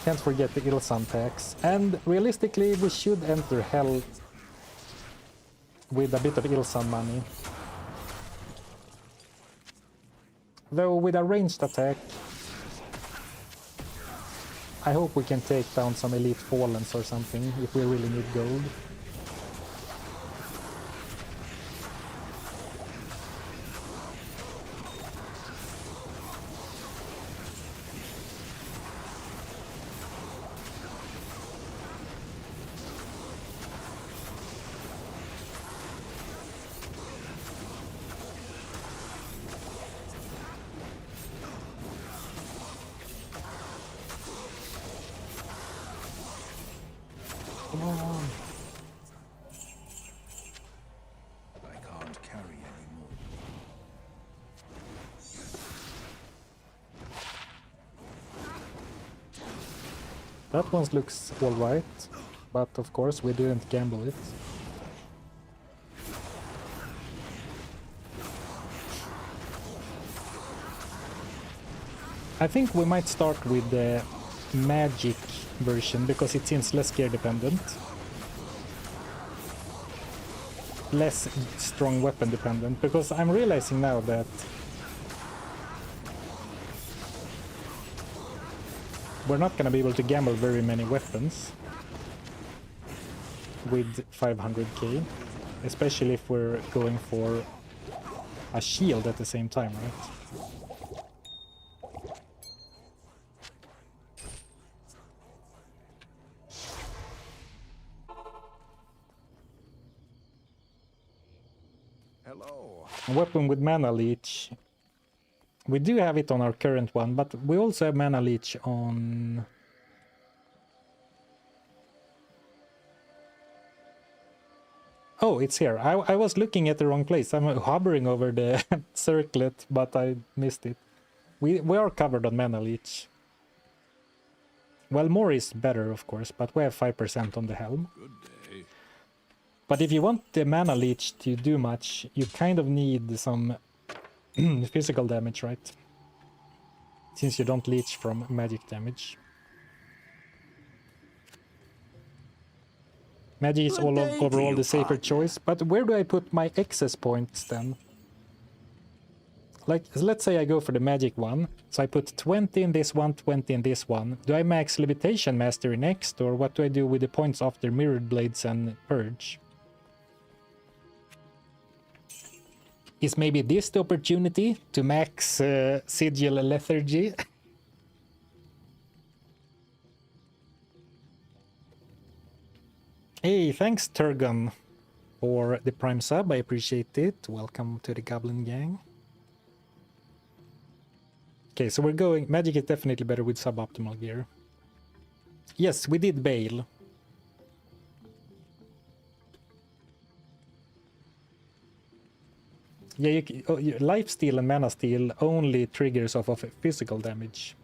Can't forget the Ilsan tax. And realistically, we should enter Hell with a bit of Ilsan money. Though with a ranged attack, I hope we can take down some Elite Fallens or something if we really need gold. Come on. That one looks alright, but of course we didn't gamble it. I think we might start with the magic version because it seems less gear dependent. Less strong weapon dependent, because I'm realizing now that we're not gonna be able to gamble very many weapons with 500k, especially if we're going for a shield at the same time, right? Hello. A weapon with mana leech. We do have it on our current one, but we also have mana leech on... Oh, it's here. I was looking at the wrong place. I'm hovering over the circlet, but I missed it. We are covered on mana leech. Well, more is better, of course, but we have 5% on the helm. Good day. But if you want the mana leech to do much, you kind of need some physical damage, right? Since you don't leech from magic damage. Magic is overall the safer choice, but where do I put my excess points then? Like, let's say I go for the magic one, so I put 20 in this one, 20 in this one. Do I max Levitation Mastery next, or what do I do with the points after Mirrored Blades and Purge? Is maybe this the opportunity to max Sigil Lethargy? Hey, thanks Turgon for the Prime sub, I appreciate it. Welcome to the Goblin Gang. Okay, so we're going... Magic is definitely better with suboptimal gear. Yes, we did bail. Yeah, life steal and mana steal only triggers off of physical damage.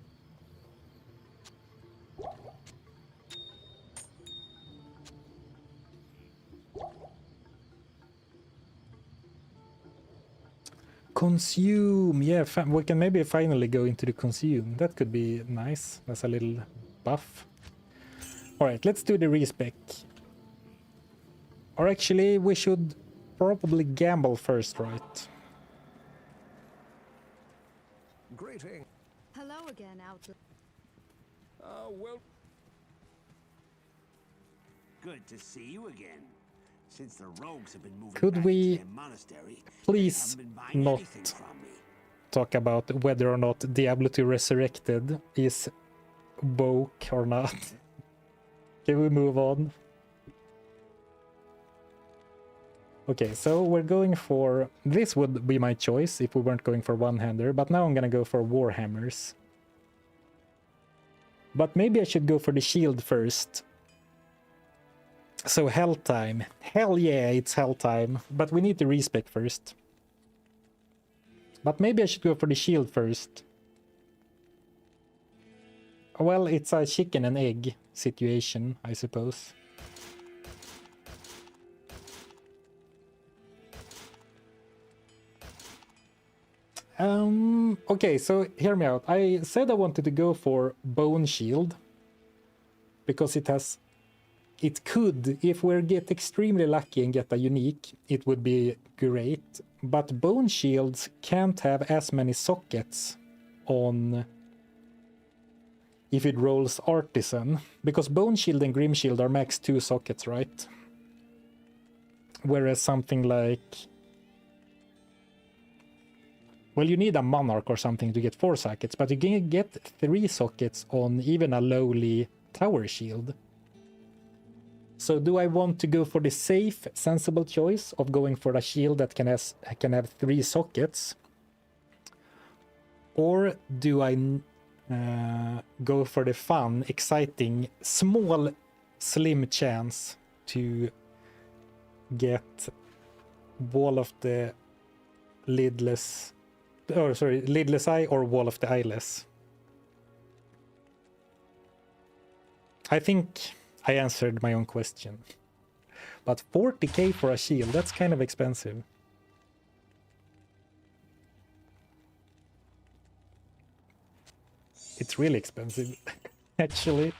Consume, yeah, we can maybe finally go into the consume. That could be nice. That's a little buff. Alright, let's do the respec. Or actually, we should probably gamble first, right? Greeting. Hello again, Outlaw. Well. Good to see you again. Since the rogues have been moving Could back we into their monastery, please they haven't been buying not anything from me. talk about whether or not Diablo 2 Resurrected is woke or not? Can we move on? Okay, so we're going for... This would be my choice if we weren't going for one-hander, but now I'm gonna go for Warhammers. But maybe I should go for the shield first. So hell time. Hell yeah, it's hell time. But we need to respec first. But maybe I should go for the shield first. Well, it's a chicken and egg situation, I suppose. Okay, so hear me out. I said I wanted to go for Bone Shield. Because it could, if we get extremely lucky and get a unique, it would be great. But Bone Shields can't have as many sockets on if it rolls Artisan. Because Bone Shield and Grim Shield are max 2 sockets, right? Whereas something like... Well, you need a Monarch or something to get 4 sockets, but you can get 3 sockets on even a lowly Tower Shield. So do I want to go for the safe, sensible choice of going for a shield that can have 3 sockets? Or do I go for the fun, exciting, small, slim chance to get Wall of the Lidless... Or sorry, Lidless Eye or Wall of the Eyeless? I think I answered my own question. But 40k for a shield, that's kind of expensive. It's really expensive, actually.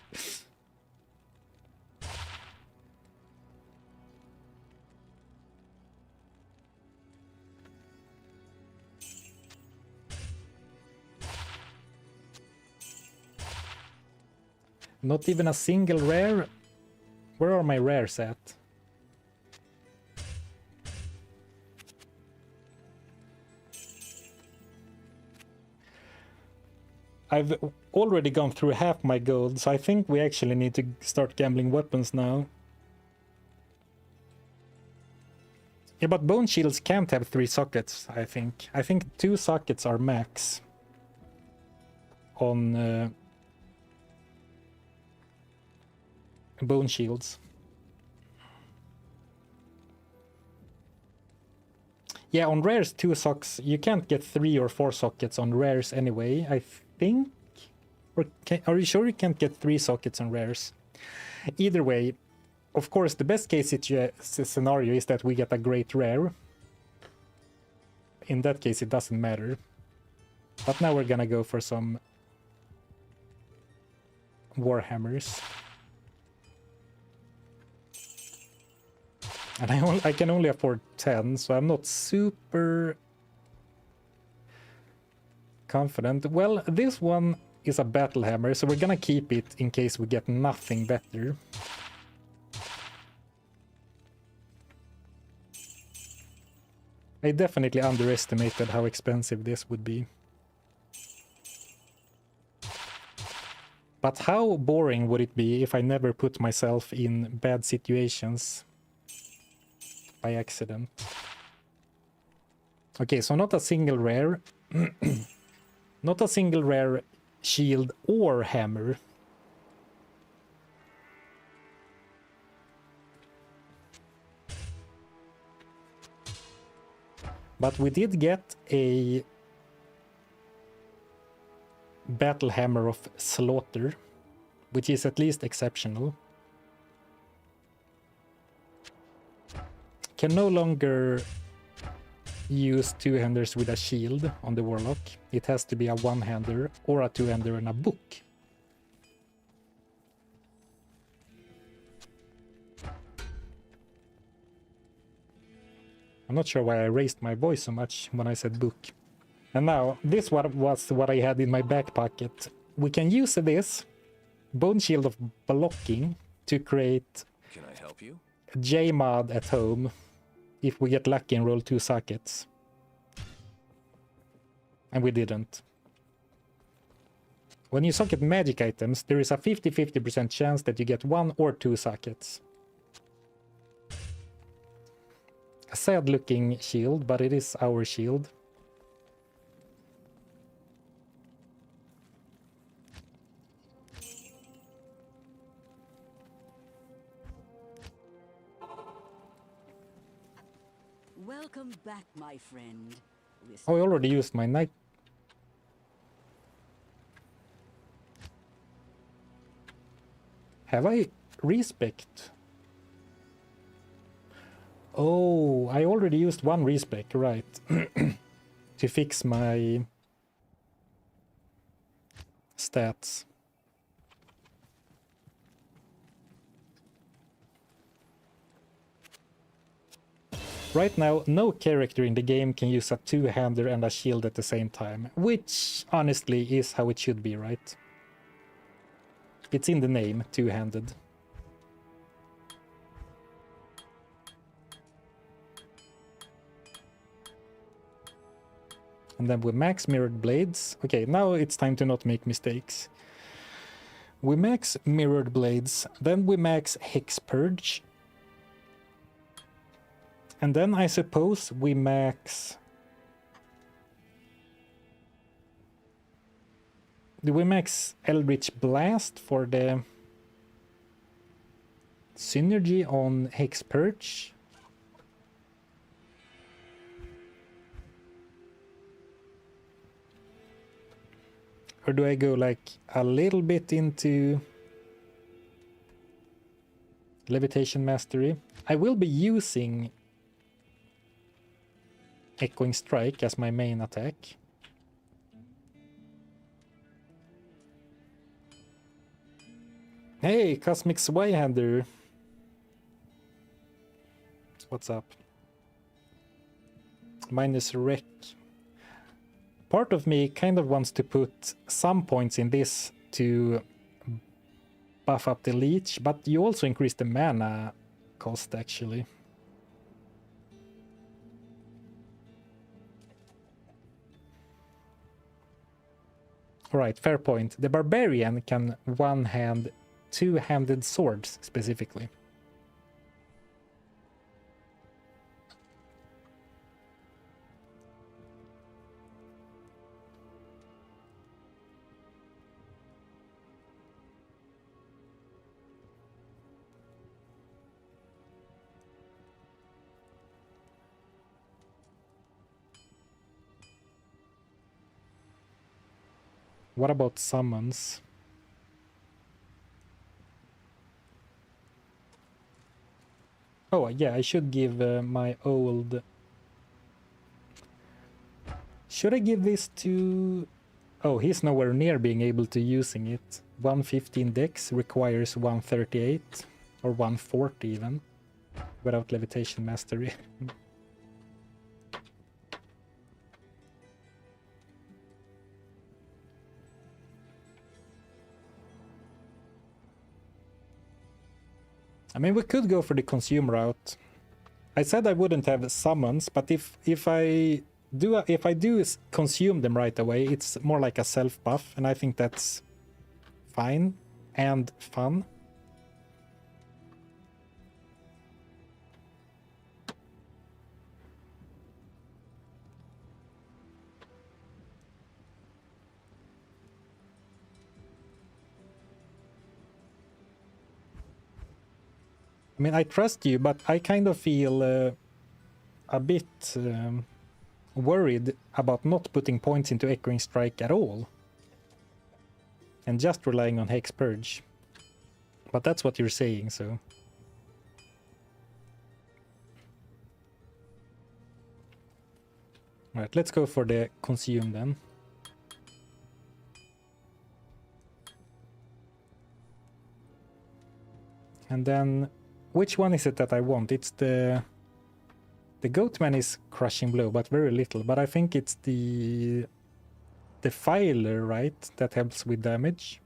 Not even a single rare? Where are my rares at? I've already gone through half my gold, so I think we actually need to start gambling weapons now. Yeah, but bone shields can't have 3 sockets, I think. I think 2 sockets are max on bone shields. Yeah, on rares 2 socks. You can't get 3 or 4 sockets on rares anyway, I think. Or are you sure you can't get 3 sockets on rares? Either way, of course, the best case scenario is that we get a great rare. In that case, it doesn't matter. But now we're gonna go for some Warhammers. And I can only afford 10, so I'm not super confident. Well, this one is a battle hammer, so we're gonna keep it in case we get nothing better. I definitely underestimated how expensive this would be. But how boring would it be if I never put myself in bad situations by accident? Okay, so not a single rare. Not a single rare shield or hammer. But we did get a battle hammer of slaughter, which is at least exceptional. Can no longer use 2-handers with a shield on the warlock. It has to be a 1-hander or a 2-hander and a book. I'm not sure why I raised my voice so much when I said book. And now, this was what I had in my back pocket. We can use this Bone Shield of Blocking to create Can I help you? J-mod at home if we get lucky and roll 2 sockets. And we didn't. When you socket magic items, there is a 50-50% chance that you get 1 or 2 sockets. A sad looking shield, but it is our shield. Welcome back, my friend. Oh, I already used my knight. Have I respect? Oh, I already used 1 respec, right? To fix my stats. Right now, no character in the game can use a 2-hander and a shield at the same time, which honestly is how it should be, right? It's in the name, 2-handed. And then we max mirrored blades. Okay, now it's time to not make mistakes. We max mirrored blades, then we max hex purge. And then I suppose we max... Do we max Eldritch Blast for the synergy on hex purge? Or do I go like a little bit into Levitation Mastery. I will be using Echoing Strike as my main attack. Hey, Cosmic Swayhander. What's up? Minus Wreck. Part of me kind of wants to put some points in this to buff up the leech, but you also increase the mana cost actually. Alright, fair point. The Barbarian can one-hand, two-handed swords specifically. What about summons? Oh, yeah, I should give my old... Should I give this to... Oh, he's nowhere near being able to using it. 115 dex requires 138, or 140 even, without Levitation Mastery. I mean, we could go for the consume route. I said I wouldn't have summons, but if I do consume them right away, it's more like a self buff, and I think that's fine and fun. I mean, I trust you, but I kind of feel a bit worried about not putting points into Echoing Strike at all. And just relying on Hex Purge. But that's what you're saying, so... Alright, let's go for the Consume then. And then... Which one is it that I want? It's the Goatman is Crushing Blow, but very little. But I think it's the Defiler, right? That helps with damage.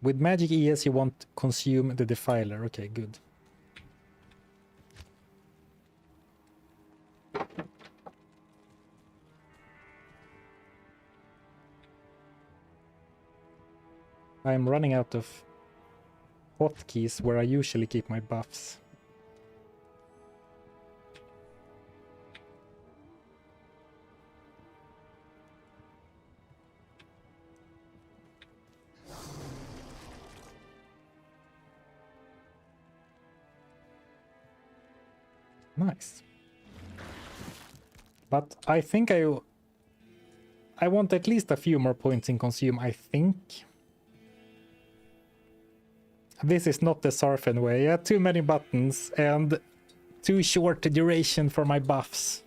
With Magic ES you want Consume the Defiler. Okay, good. I'm running out of hotkeys where I usually keep my buffs. Nice. But I think I want at least a few more points in Consume, I think. This is not the Sarfen way. Yeah, too many buttons and too short duration for my buffs.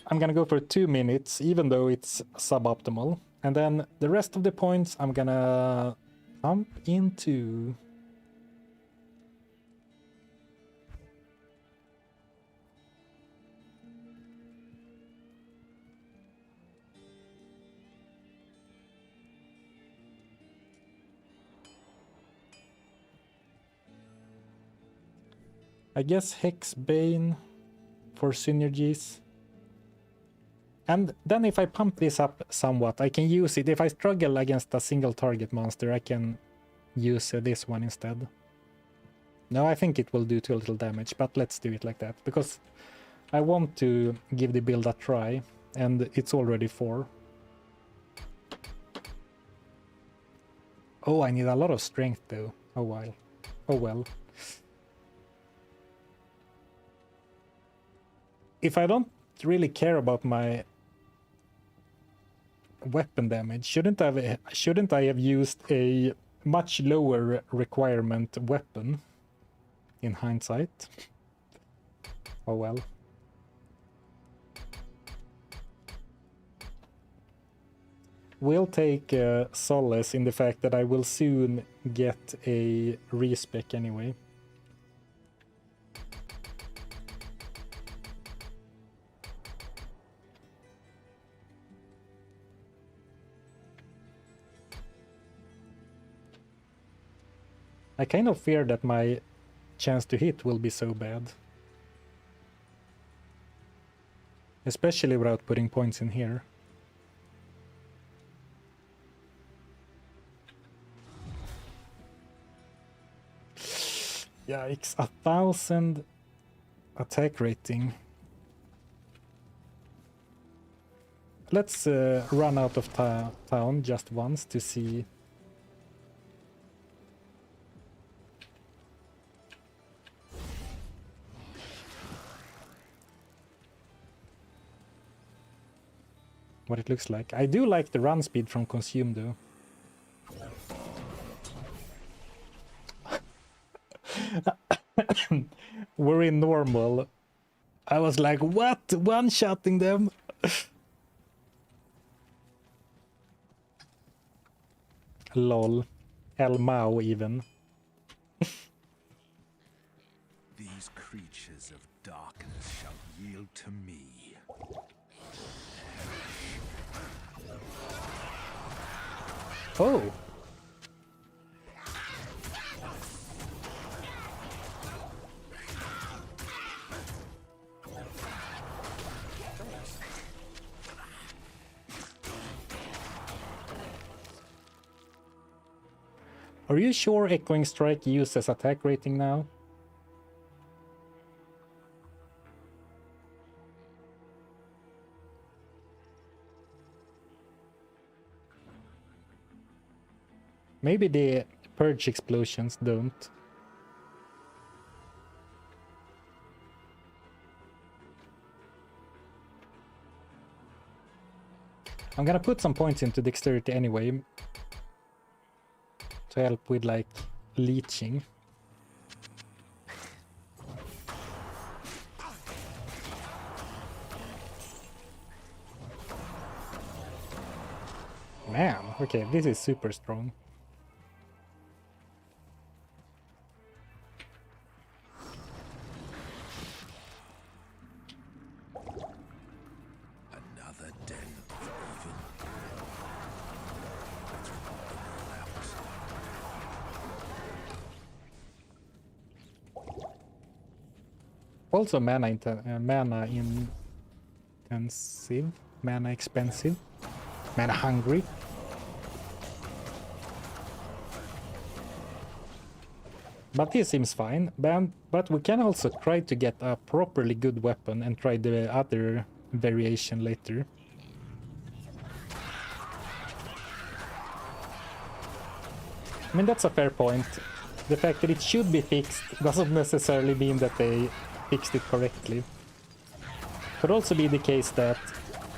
I'm gonna go for 2 minutes, even though it's suboptimal. And then the rest of the points I'm gonna pump into... I guess Hexbane for synergies. And then if I pump this up somewhat, I can use it. If I struggle against a single target monster, I can use this one instead. No, I think it will do too little damage, but let's do it like that. Because I want to give the build a try. and it's already 4. Oh, I need a lot of strength though. Oh well. Oh well. If I don't really care about my weapon damage, shouldn't I have used a much lower requirement weapon in hindsight? Oh well. Will take solace in the fact that I will soon get a respec anyway. I kind of fear that my chance to hit will be so bad. Especially without putting points in here. Yikes, 1000 attack rating. Let's run out of town just once to see. What it looks like. I do like the run speed from Consume though. We're in normal. I was like, what? One-shotting them? Lol. El Mao even. These creatures of darkness shall yield to me. Oh. Are you sure Echoing Strike uses attack rating now? Maybe the Purge explosions don't. I'm gonna put some points into dexterity anyway. To help with like leeching. Man, okay, this is super strong. Another den of evil. Also mana intensive, mana expensive, mana hungry. But this seems fine, but we can also try to get a properly good weapon and try the other variation later. I mean, that's a fair point. The fact that it should be fixed doesn't necessarily mean that they fixed it correctly. Could also be the case that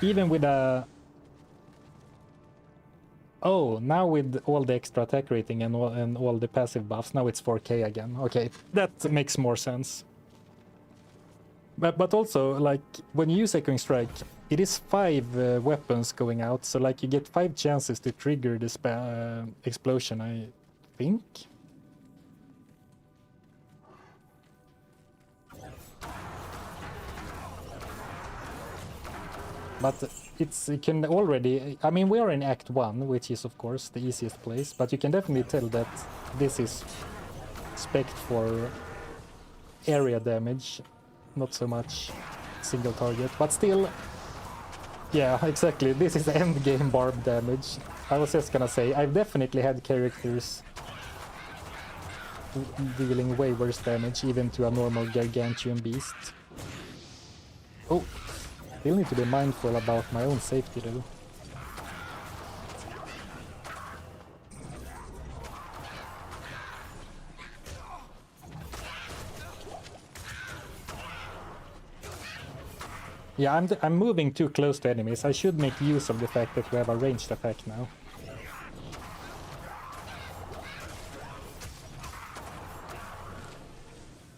even with a... Oh, now with all the extra attack rating and all the passive buffs, now it's 4K again. Okay, that makes more sense. But also, like, when you use Echoing Strike, it is 5 weapons going out, so like you get 5 chances to trigger this explosion, I think. But it can already... I mean, we are in Act 1, which is, of course, the easiest place, but you can definitely tell that this is spec'd for area damage, not so much single target, but still... Yeah, exactly, this is endgame barb damage. I was just gonna say, I've definitely had characters dealing way worse damage, even to a normal gargantuan beast. Oh! Still need to be mindful about my own safety though. Yeah, I'm moving too close to enemies. I should make use of the fact that we have a ranged attack now.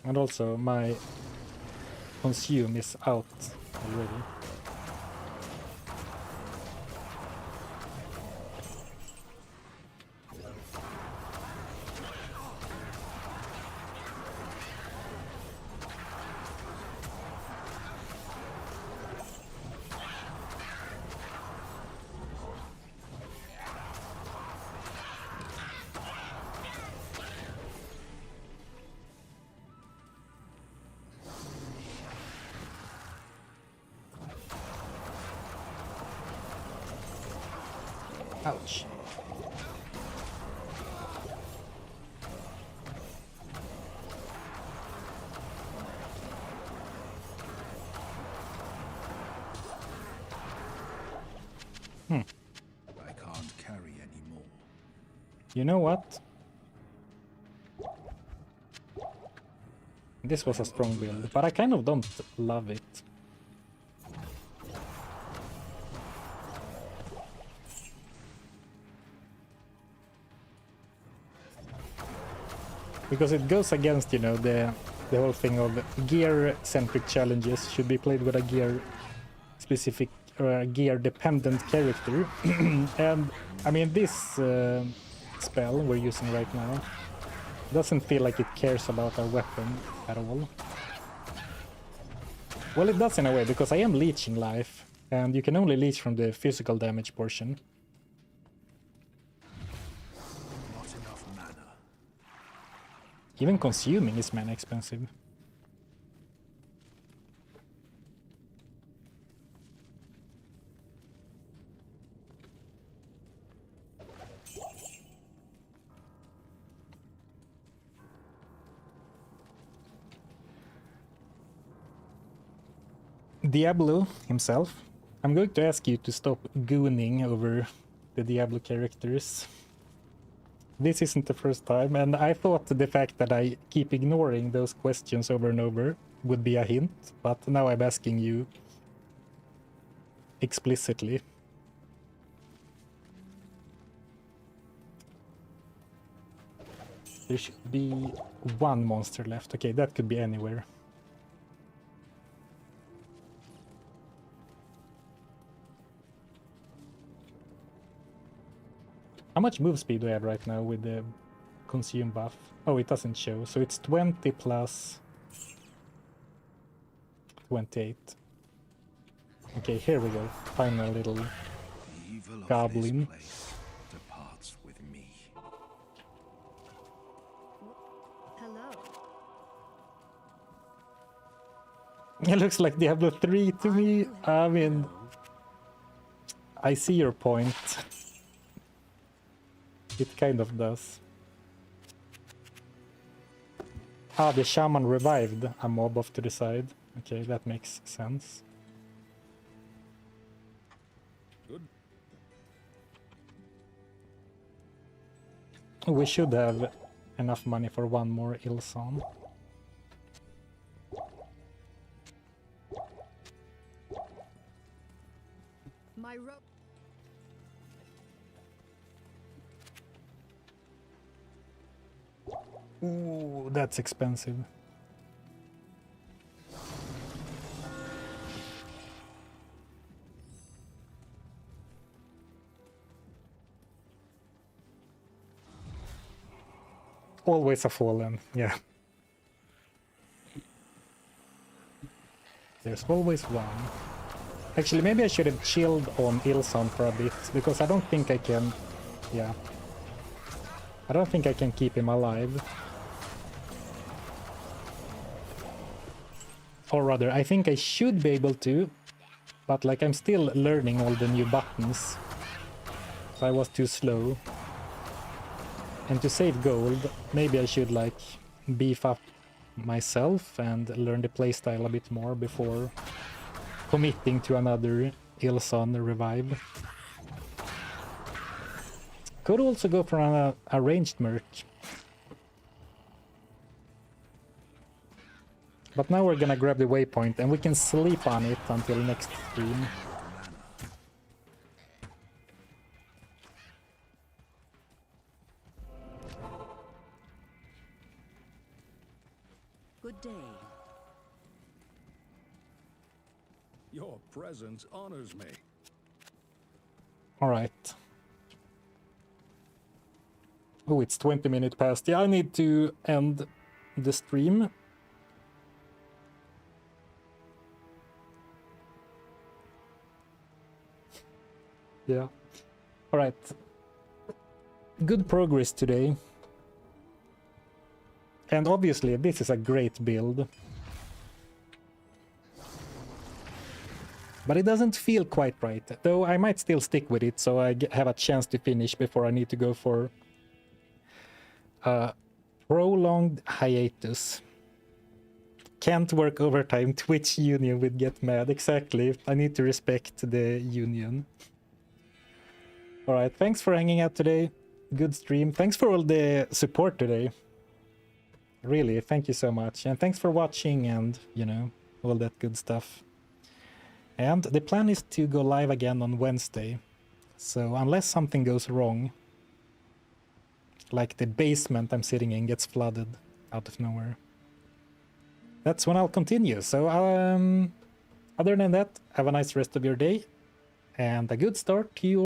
And also my consume is out already. Ouch. I can't carry anymore. You know what? This was a strong build, but I kind of don't love it. Because it goes against, you know, the whole thing of gear-centric challenges should be played with a gear-specific or a gear-dependent character. And, I mean, this spell we're using right now doesn't feel like it cares about our weapon at all. Well, it does in a way, because I am leeching life, and you can only leech from the physical damage portion. Not enough mana. Even consuming is mana expensive. Diablo himself. I'm going to ask you to stop gooning over the Diablo characters. This isn't the first time, and I thought the fact that I keep ignoring those questions over and over would be a hint, but now I'm asking you explicitly. There should be one monster left. Okay, that could be anywhere. How much move speed do I have right now with the consume buff? Oh, it doesn't show. So it's 20 plus 28. Okay, here we go. Final little The evil of goblin. this place departs with me. Hello. It looks like Diablo 3 to me. I mean, I see your point. It kind of does. Ah, the shaman revived a mob off to the side. Okay, that makes sense. Good. We should have enough money for one more Ilson. My rope. Ooh, that's expensive. Always a fallen, yeah. There's always one. Actually, maybe I should have chilled on Ilson for a bit, because I don't think I can... Yeah. I don't think I can keep him alive. Or rather, I think I should be able to, but like I'm still learning all the new buttons. So I was too slow. And to save gold, maybe I should like beef up myself and learn the playstyle a bit more before committing to another Ilson revive. Could also go for a ranged merch. But now we're gonna grab the waypoint and we can sleep on it until next stream. Good day. Your presence honors me. Alright. Oh, it's 20 minutes past. Yeah, I need to end the stream. Yeah. Alright. Good progress today. And obviously, this is a great build. But it doesn't feel quite right, though I might still stick with it, so I have a chance to finish before I need to go for a prolonged hiatus. Can't work overtime, Twitch union would get mad. Exactly, I need to respect the union. Alright, thanks for hanging out today. Good stream. Thanks for all the support today. Really, thank you so much. And thanks for watching and, you know, all that good stuff. And the plan is to go live again on Wednesday. So unless something goes wrong, like the basement I'm sitting in gets flooded out of nowhere, that's when I'll continue. So other than that, have a nice rest of your day and a good start to your